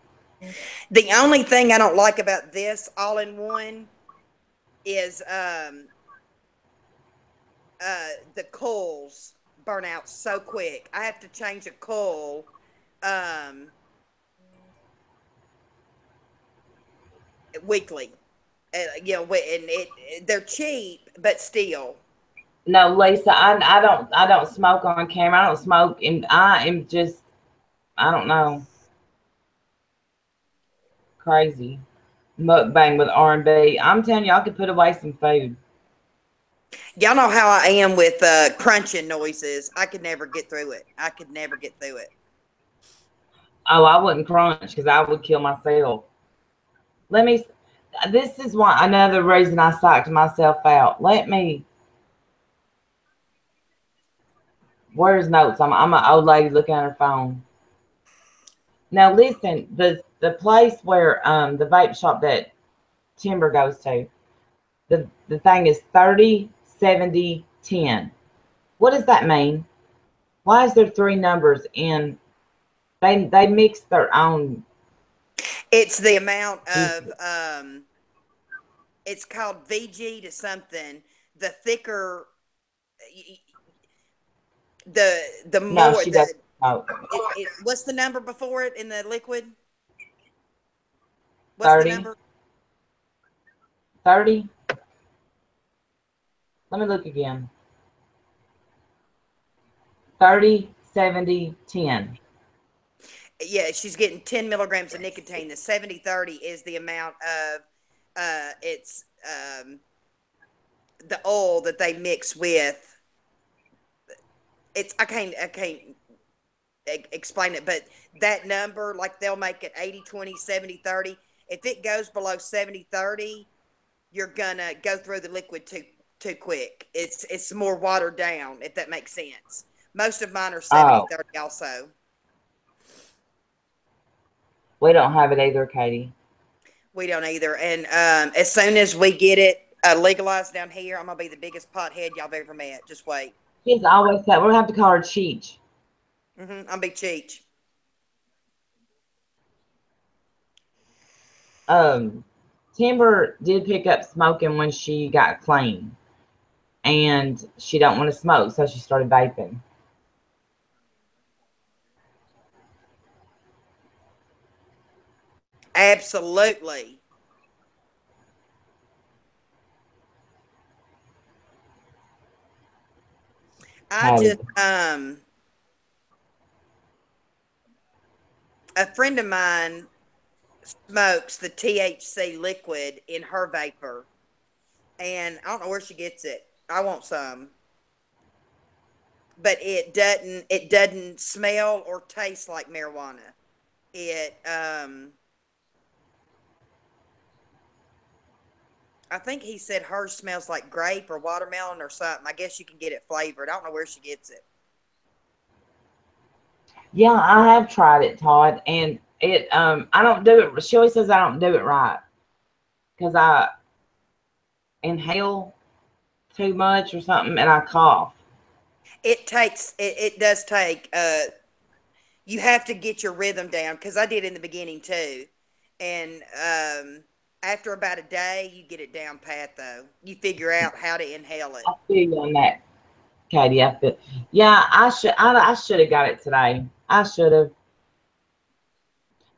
The only thing I don't like about this all in one is the coils burn out so quick. I have to change a coil weekly. They're cheap, but still. No, Lisa, I don't smoke on camera. I don't smoke, and I am just, I don't know, crazy. Mukbang with R&B. I'm telling you, I could put away some food. Y'all know how I am with crunching noises. I could never get through it. I could never get through it. Oh, I wouldn't crunch because I would kill myself. This is why, another reason I psyched myself out. Where's notes? I'm an old lady looking at her phone. Now listen, the place where the vape shop that Timber goes to, the thing is 30, 70, 10. What does that mean? Why is there three numbers in? They mix their own. It's the amount of it's called VG to something. The thicker, the No, more she doesn't. what's the number before it in the liquid? What's 30, the number? 30. Let me look again. 30, 70, 10. Yeah, she's getting 10 milligrams of nicotine. The 70/30 is the amount of it's the oil that they mix with. I can't explain it, but that number, like they'll make it 80/20, 70/30. If it goes below 70/30, you're gonna go through the liquid too quick. It's more watered down, if that makes sense. Most of mine are 70/30 also. We don't have it either, Katie. We don't either. And as soon as we get it legalized down here, I'm gonna be the biggest pothead y'all have ever met. Just wait. She's always said we're gonna have to call her Cheech. I'm big Cheech. Timber did pick up smoking when she got clean, and she don't want to smoke, so she started vaping. Absolutely. I just a friend of mine smokes the THC liquid in her vapor, and I don't know where she gets it. I want some, but it doesn't smell or taste like marijuana. It I think he said hers smells like grape or watermelon or something. I guess you can get it flavored. I don't know where she gets it. Yeah, I have tried it, Todd, and it I don't do it. She always says I don't do it right because I inhale too much or something, and I cough. It does take, you have to get your rhythm down, because I did in the beginning too. And after about a day, you get it down pat, though. You figure out how to inhale it. I feel you on that, Katie. I feel, yeah, I should have got it today. I should have,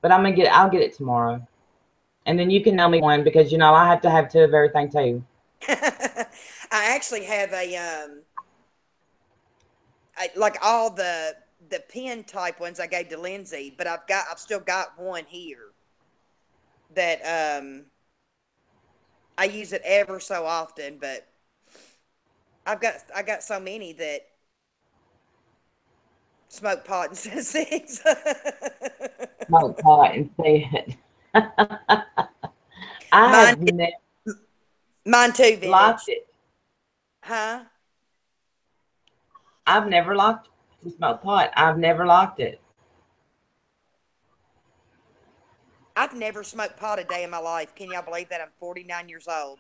but I'll get it tomorrow, and then you can know me one, because you know I have to have two of everything too. I actually have like all the pen type ones I gave to Lindsay, but I've still got one here that I use it ever so often, but I got so many that smoke pot instead of cigs. Smoke pot instead. I Mine, have never mine too, liked vintage. it. Huh? I've never liked to smoke pot. I've never liked it. I've never smoked pot a day in my life. Can y'all believe that? I'm 49 years old.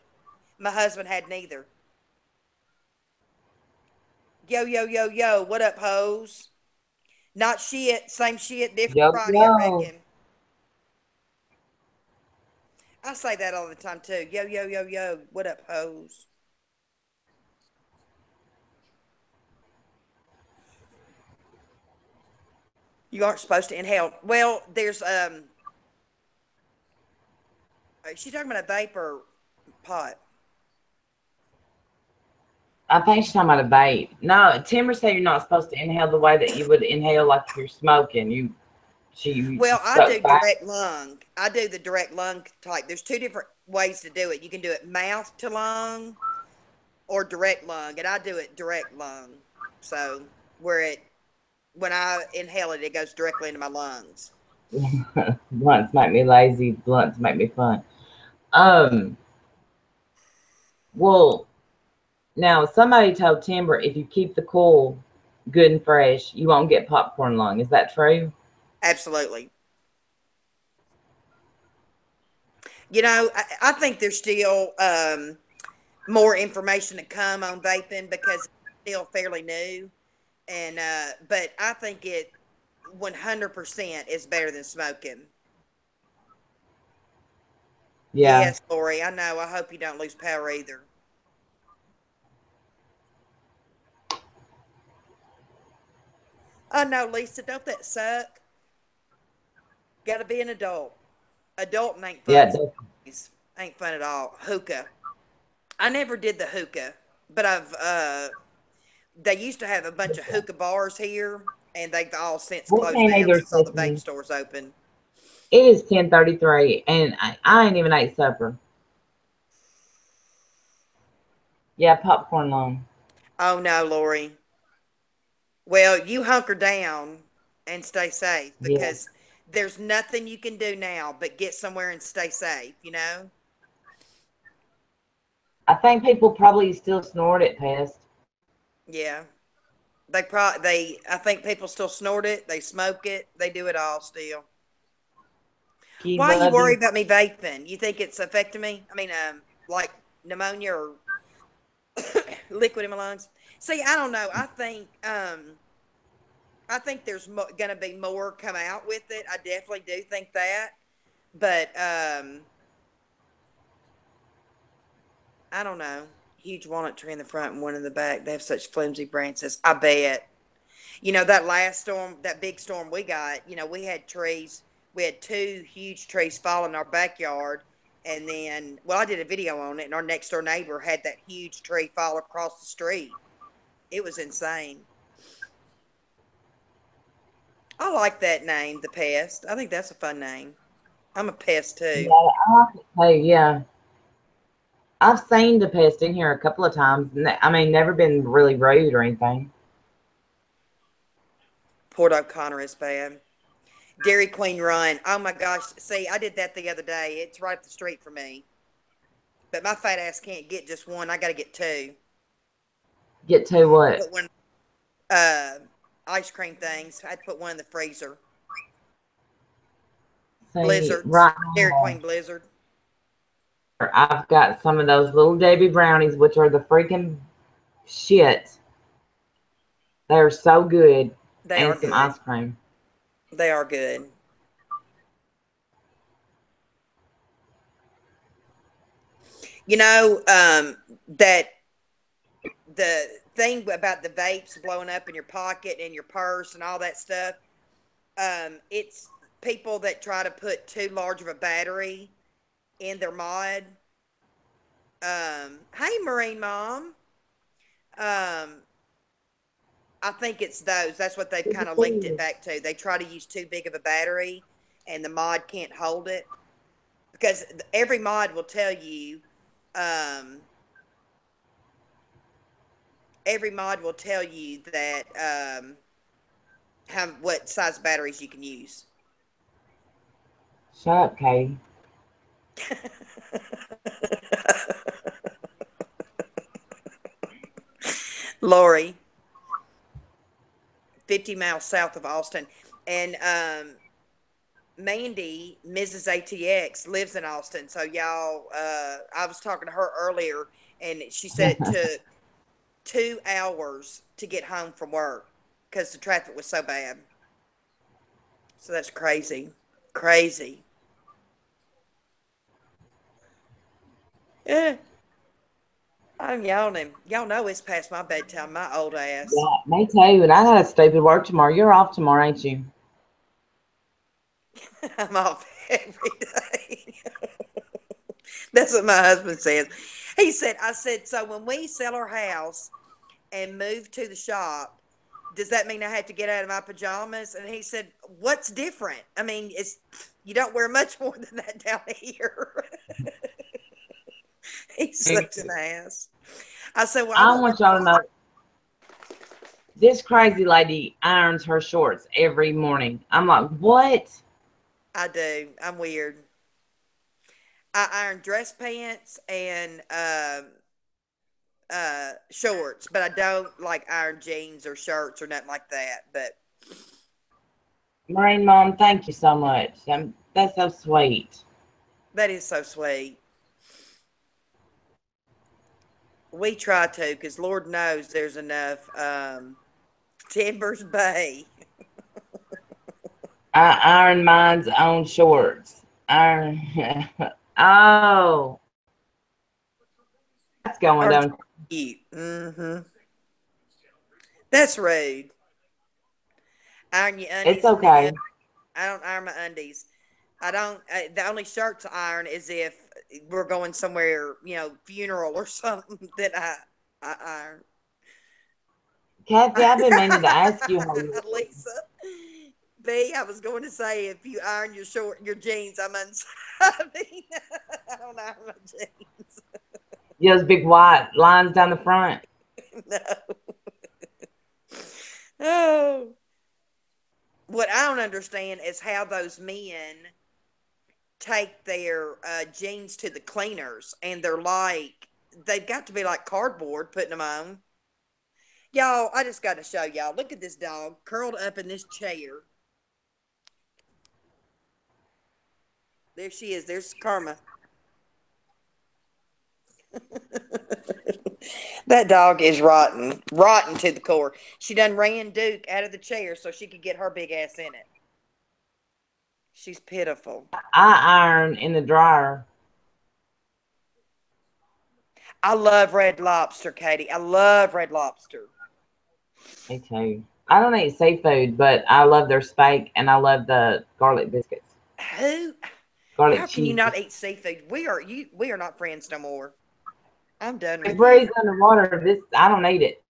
My husband had neither. Yo, yo, yo, yo. What up, hoes? Not shit. Same shit, different Yo, Friday, I yo. reckon. I say that all the time, too. Yo, yo, yo, yo. What up, hoes? You aren't supposed to inhale. Well, there's, is she talking about a vape or pot? I think she's talking about a vape. No, Timber said you're not supposed to inhale the way that you would inhale like if you're smoking. She Well, I do suck back. direct lung. I do the direct lung type. There's two different ways to do it. You can do it mouth to lung or direct lung, and I do it direct lung. So when I inhale it, it goes directly into my lungs. Blunts make me lazy. Blunts make me fun. Well, now somebody told Timber if you keep the coil good and fresh, you won't get popcorn lung. Is that true? Absolutely. You know, I think there's still more information to come on vaping because it's still fairly new. And but I think it 100% is better than smoking. Yeah. Yes, Lori, I know. I hope you don't lose power either. Oh no, Lisa, don't that suck? Got to be an adult. Adult ain't fun. Yeah. Ain't fun at all. Hookah. I never did the hookah, but they used to have a bunch of hookah bars here, and they've all since We closed can't down either, since all the vape Stephanie. stores open. It is 10:33, and I ain't even ate supper. Yeah, popcorn lung. Oh no, Lori. Well, you hunker down and stay safe Yeah. because there's nothing you can do now but get somewhere and stay safe, you know? I think people probably still snort it, Pest. Yeah. I think people still snort it, they smoke it, they do it all still. Key Why are you love worried you. about me vaping? You think it's affecting me? I mean, like pneumonia or liquid in my lungs? See, I don't know. I think there's going to be more come out with it. I definitely do think that. But I don't know. Huge walnut tree in the front and one in the back. They have such flimsy branches. I bet. You know, that last storm, that big storm we got, you know, we had trees. We had two huge trees fall in our backyard. And then, well, I did a video on it, and our next door neighbor had that huge tree fall across the street. It was insane. I like that name, The Pest. I think that's a fun name. I'm a pest Yeah, too. I like to say, yeah. I've seen the pest in here a couple of times. I mean, never been really rude or anything. Port O'Connor is bad. Dairy Queen Run. Oh my gosh. See, I did that the other day. It's right up the street for me. But my fat ass can't get just one. I got to get two. Get to what? Put one, uh, ice cream things. I had to put one in the freezer. See, Blizzards. right Dairy now, Queen Blizzard. I've got some of those little Debbie brownies, which are the freaking shit. They're so good. They And are some good. ice cream. They are good. You know, that the thing about the vapes blowing up in your pocket and your purse and all that stuff, it's people that try to put too large of a battery in their mod. Hey, Marine Mom. Um, I think it's those. That's what they've kind of linked it back to. They try to use too big of a battery, and the mod can't hold it because every mod will tell you. Um, every mod will tell you that how what size batteries you can use. Shut up, Katie. Lori, 50 miles south of Austin, and Mandy, Mrs. ATX, lives in Austin. So y'all, I was talking to her earlier, and she said it took 2 hours to get home from work because the traffic was so bad. So that's crazy, crazy. Yeah, I'm yawning. Y'all know it's past my bedtime. My old ass. Yeah, me too. And I got a stupid work tomorrow. You're off tomorrow, ain't you? I'm off every day. That's what my husband says. He said, I said, so when we sell our house and move to the shop, does that mean I have to get out of my pajamas? And he said, what's different? I mean, it's you don't wear much more than that down here. He's such an ass. I said, well, I I won't wear want y'all to know this crazy lady irons her shorts every morning. I'm like, what? I do. I'm weird. I iron dress pants and shorts, but I don't like iron jeans or shirts or nothing like that. But Marine Mom, thank you so much. That's so sweet. that is so sweet. We try to, because Lord knows there's enough Timbers Bay. I iron mine's own shorts. Iron. Oh, that's going Aren't on. you cute? Mm-hmm. That's rude. Iron your It's undies and okay. then I don't iron my undies. I don't. The only shirts I iron is if we're going somewhere, funeral or something that I iron. Kathy, I've been meaning to ask you how you. Lisa, B, I was going to say if you iron your jeans, I'm unsabbing. I don't iron my jeans. Those big white lines down the front. No. Oh. What I don't understand is how those men take their jeans to the cleaners and they've got to be like cardboard putting them on. Y'all, I just got to show y'all. Look at this dog curled up in this chair. There she is. There's Karma. That dog is rotten. Rotten to the core. She done ran Duke out of the chair so she could get her big ass in it. She's pitiful. I iron in the dryer. I love Red Lobster, Katie. I love Red Lobster. Me too. I don't eat seafood, but I love their steak and I love the garlic biscuits. Who? Garlic How can you cheese. not eat seafood? We are not friends no more. I'm done It with you. breathes underwater. This I don't eat it.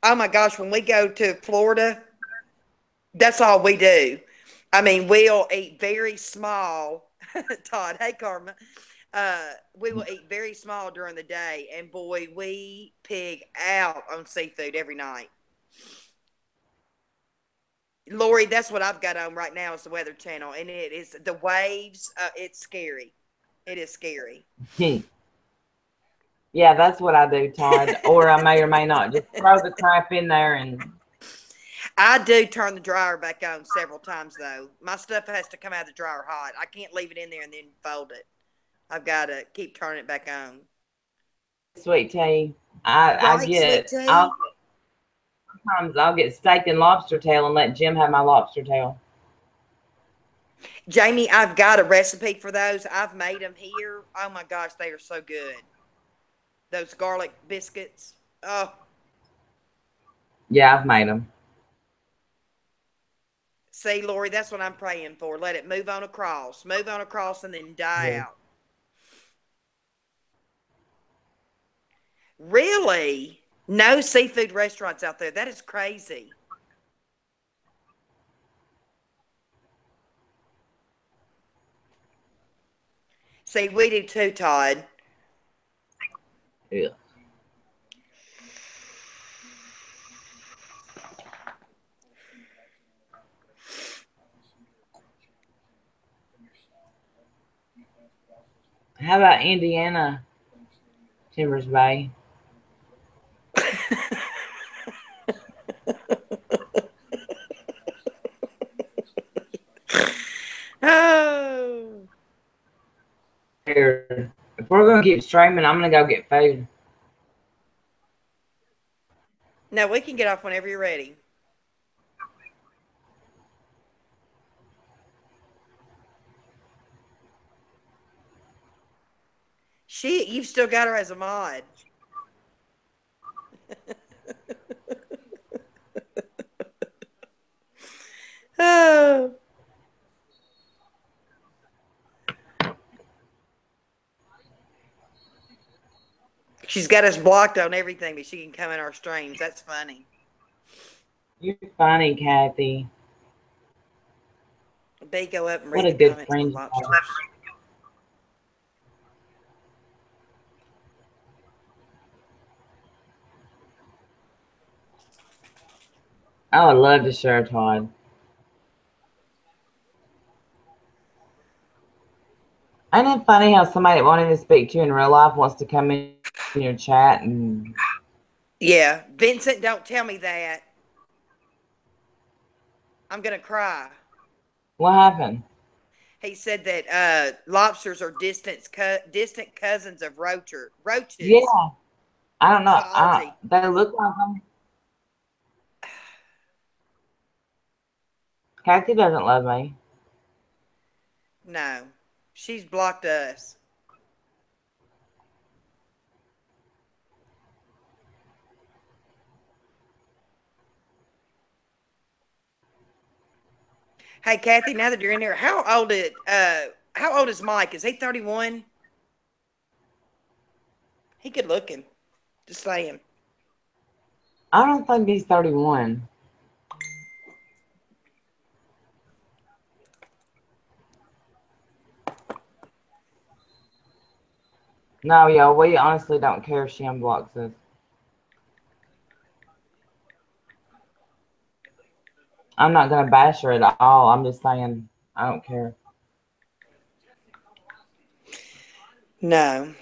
Oh my gosh, when we go to Florida, that's all we do. I mean, we'll eat very small. Todd, hey Karma. We will eat very small during the day, and boy, we pig out on seafood every night. Lori, that's what I've got on right now is the Weather Channel, and it is the waves. It's scary. It is scary. Yeah, that's what I do, Todd. Or I may or may not just throw the crap in there and I do turn the dryer back on several times though. My stuff has to come out of the dryer hot. I can't leave it in there and then fold it. I've got to keep turning it back on. sweet tea. I White get, sweet tea. sometimes I'll get steak and lobster tail and let Jim have my lobster tail. Jamie, I've got a recipe for those. I've made them here. Oh my gosh, they are so good. Those garlic biscuits. Oh, Yeah, I've made them. see, Lori, that's what I'm praying for. Let it move on across, and then die Yeah. out. Really? No seafood restaurants out there. That is crazy. See, we do too, Todd. Yeah. How about Indiana, Timbers Bay? Oh. If we're gonna keep streaming, I'm gonna go get food. No, we can get off whenever you're ready. Shit, you've still got her as a mod. Oh. She's got us blocked on everything, but she can come in our streams. That's funny. You're funny, Kathy. B, go up and What read a the good comments on friend you lobsters. are. I would love to share, Todd. Ain't it funny how somebody that won't even speak to you in real life wants to come in your chat and Yeah, Vincent, don't tell me that. I'm gonna cry. what happened? He said that lobsters are distant cousins of roaches. Yeah, I don't know. Biology. They look like them. Kathy doesn't love me. No, she's blocked us. Hey, Kathy, now that you're in here, how old is Mike? Is he 31? He good looking. Just saying. I don't think he's 31. No, yeah, we honestly don't care if she unblocks us. I'm not gonna bash her at all. I'm just saying I don't care. No.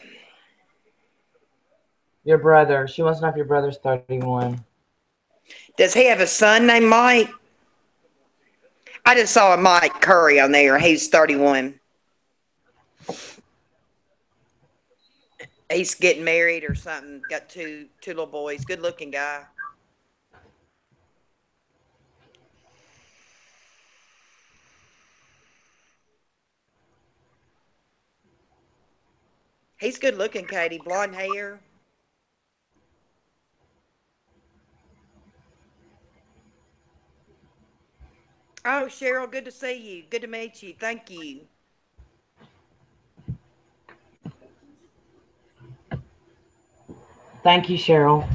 Your brother. She wants to know if your brother's 31. Does he have a son named Mike? I just saw a Mike Curry on there. He's 31. He's getting married or something. Got two little boys. Good looking guy. He's good looking, Katie. Blonde hair. Oh, Cheryl, good to see you. Good to meet you. Thank you. Thank you, Cheryl.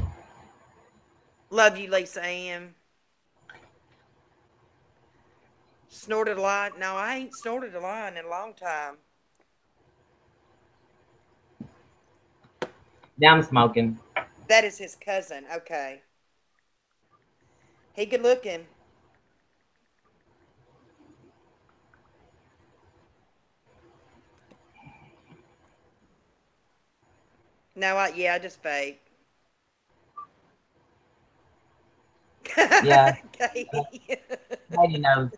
Love you, Lisa Ann. Snorted a line? No, I ain't snorted a line in a long time. Yeah, I'm smoking. That is his cousin. Okay. He good looking. No, I just fake. Yeah, Katie. Katie knows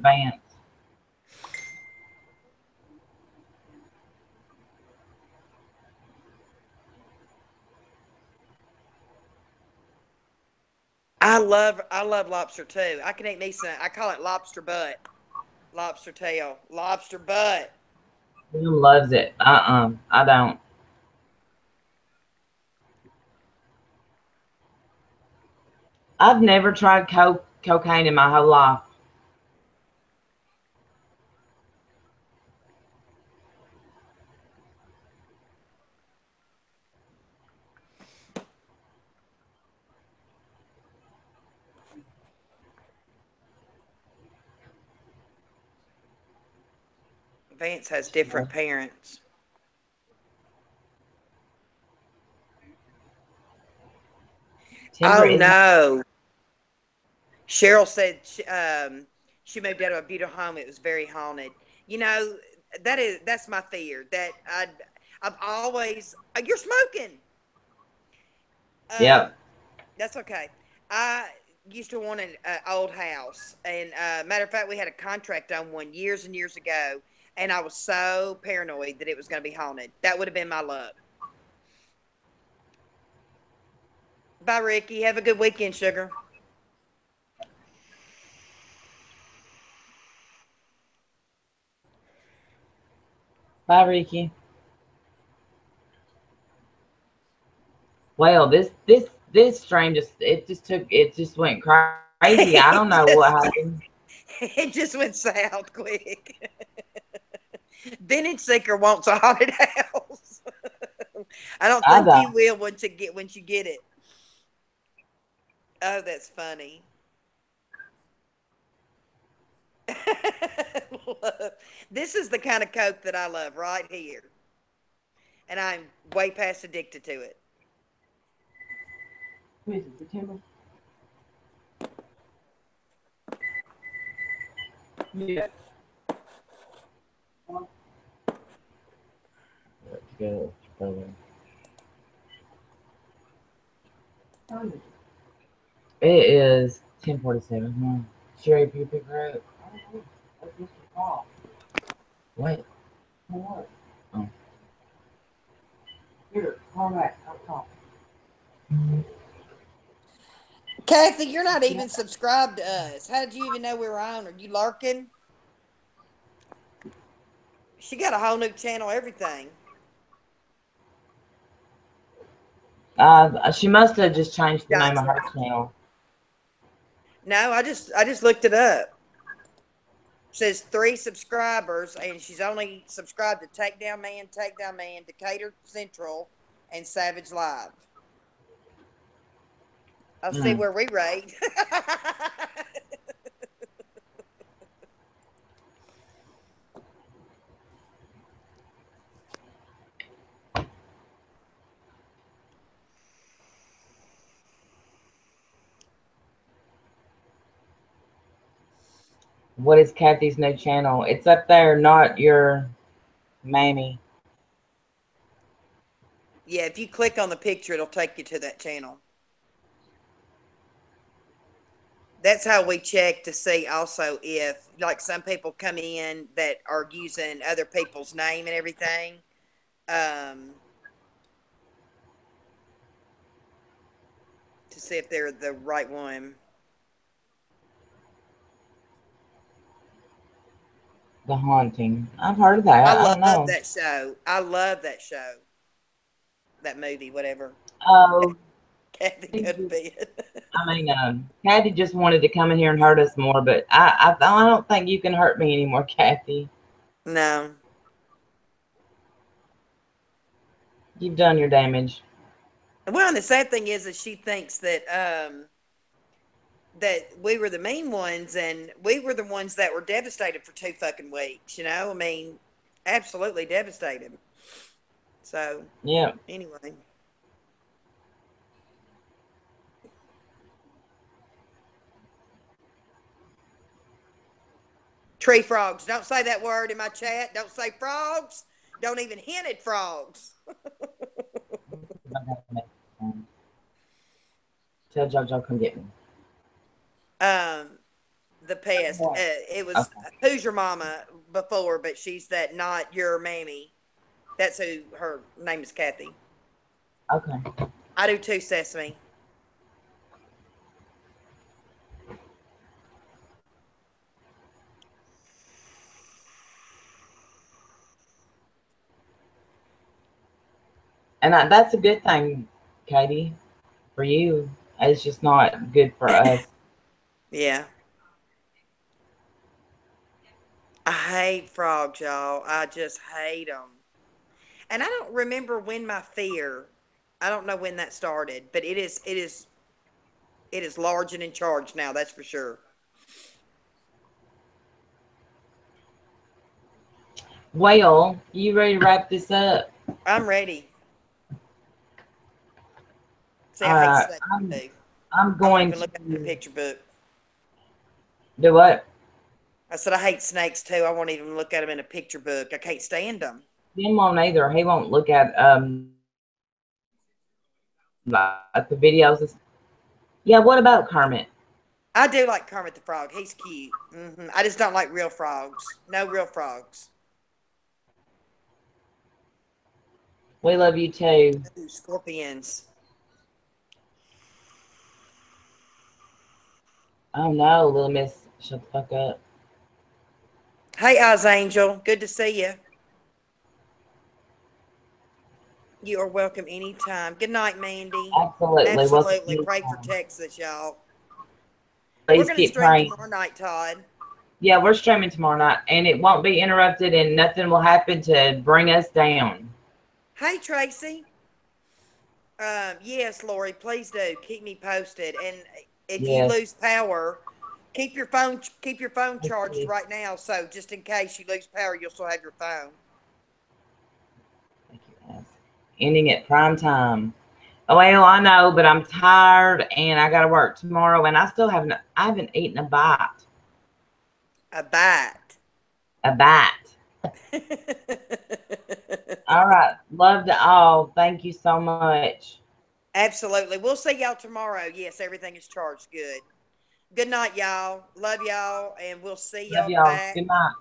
Vance. I love lobster too. I can eat me some. I call it lobster butt, lobster tail, lobster butt. Who loves it? I don't. I've never tried cocaine in my whole life. Vance has different parents. Timber Oh is no. Cheryl said she moved out of a beautiful home. It was very haunted. You know, that's my fear. I've always you're smoking. yep. That's okay. I used to want an old house, and matter of fact, we had a contract on one years and years ago, and I was so paranoid that it was going to be haunted. That would have been my luck. Bye, Ricky. Have a good weekend, sugar. Bye, Ricky. Well, this stream just went crazy. I don't it know what just happened. it just went south quick. Vintage Seeker wants a haunted house. I don't I think you don't. will once you get it. Oh, that's funny. This is the kind of Coke that I love right here. And I'm way past addicted to it. Who is it? The timber? Yeah. Let's go. It is 10:47. Sherry, if you pick her up. What? Oh. Here, call back. I'll call. Kathy, you're not even subscribed to us. How did you even know we were on? Are you lurking? She got a whole new channel, everything. She must have just changed the name of Gotcha. her channel. No, I just looked it up. It says 3 subscribers, and she's only subscribed to Takedown Man, Decatur Central, and Savage Live. I'll see Mm. where we rate. What is Kathy's new channel? It's up there, not your mammy. Yeah, if you click on the picture, it'll take you to that channel. That's how we check to see also if, like, some people come in that are using other people's name and everything. Um, to see if they're the right one. The Haunting. I've heard of that. I I don't love know. that show. I love that show. That movie, whatever. Oh, Kathy, go to bed. Kathy just wanted to come in here and hurt us more, but I don't think you can hurt me anymore, Kathy. No. You've done your damage. Well, and the sad thing is that she thinks that that we were the mean ones, and we were the ones that were devastated for 2 fucking weeks. You know, I mean, absolutely devastated. So, Yeah. anyway. Tree frogs. Don't say that word in my chat. Don't say frogs. Don't even hint at frogs. Tell JoJo come get me. The pest. It was Okay. Who's Your Mama before, but she's that Not Your Mammy. That's who her name is, Kathy. Okay. I do too, Sesame. And that's a good thing, Katie, for you. It's just not good for us. Yeah. I hate frogs, y'all. I just hate them. And I don't remember when my fear. I don't know when that started, but it is large and in charge now. That's for sure. Well, you ready to wrap this up? I'm ready. See, I hate Uh, snakes I'm too. I'm I won't going even look at the to picture book. do what? I said I hate snakes too. I won't even look at them in a picture book. I can't stand them. Jim won't either. He won't look at the videos. Yeah, what about Kermit? I do like Kermit the Frog. He's cute. I just don't like real frogs. No real frogs. We love you too. Ooh, scorpions. Oh no, little miss, shut the fuck up. Hey, Oz Angel. Good to see you. You are welcome anytime. Good night, Mandy. Absolutely. Welcome Absolutely. Pray for anytime. Texas, y'all. We're Please going to keep stream praying. tomorrow night, Todd. Yeah, we're streaming tomorrow night, and it won't be interrupted, and nothing will happen to bring us down. Hey, Tracy. Yes, Lori, please do keep me posted. And if you Yes. lose power, keep your phone charged Okay. right now. So just in case you lose power, you'll still have your phone. Thank you, guys. Ending at prime time. Oh, well, I know, but I'm tired, and I got to work tomorrow, and I haven't eaten a bite. A bat. A bite. All right. Love to all. Thank you so much. Absolutely. We'll see y'all tomorrow. Yes, everything is charged good. Good night, y'all. Love y'all, and we'll see Love y'all y'all. back Good night.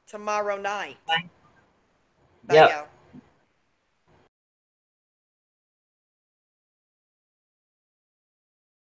tomorrow night. Bye. Bye, Yep. y'all.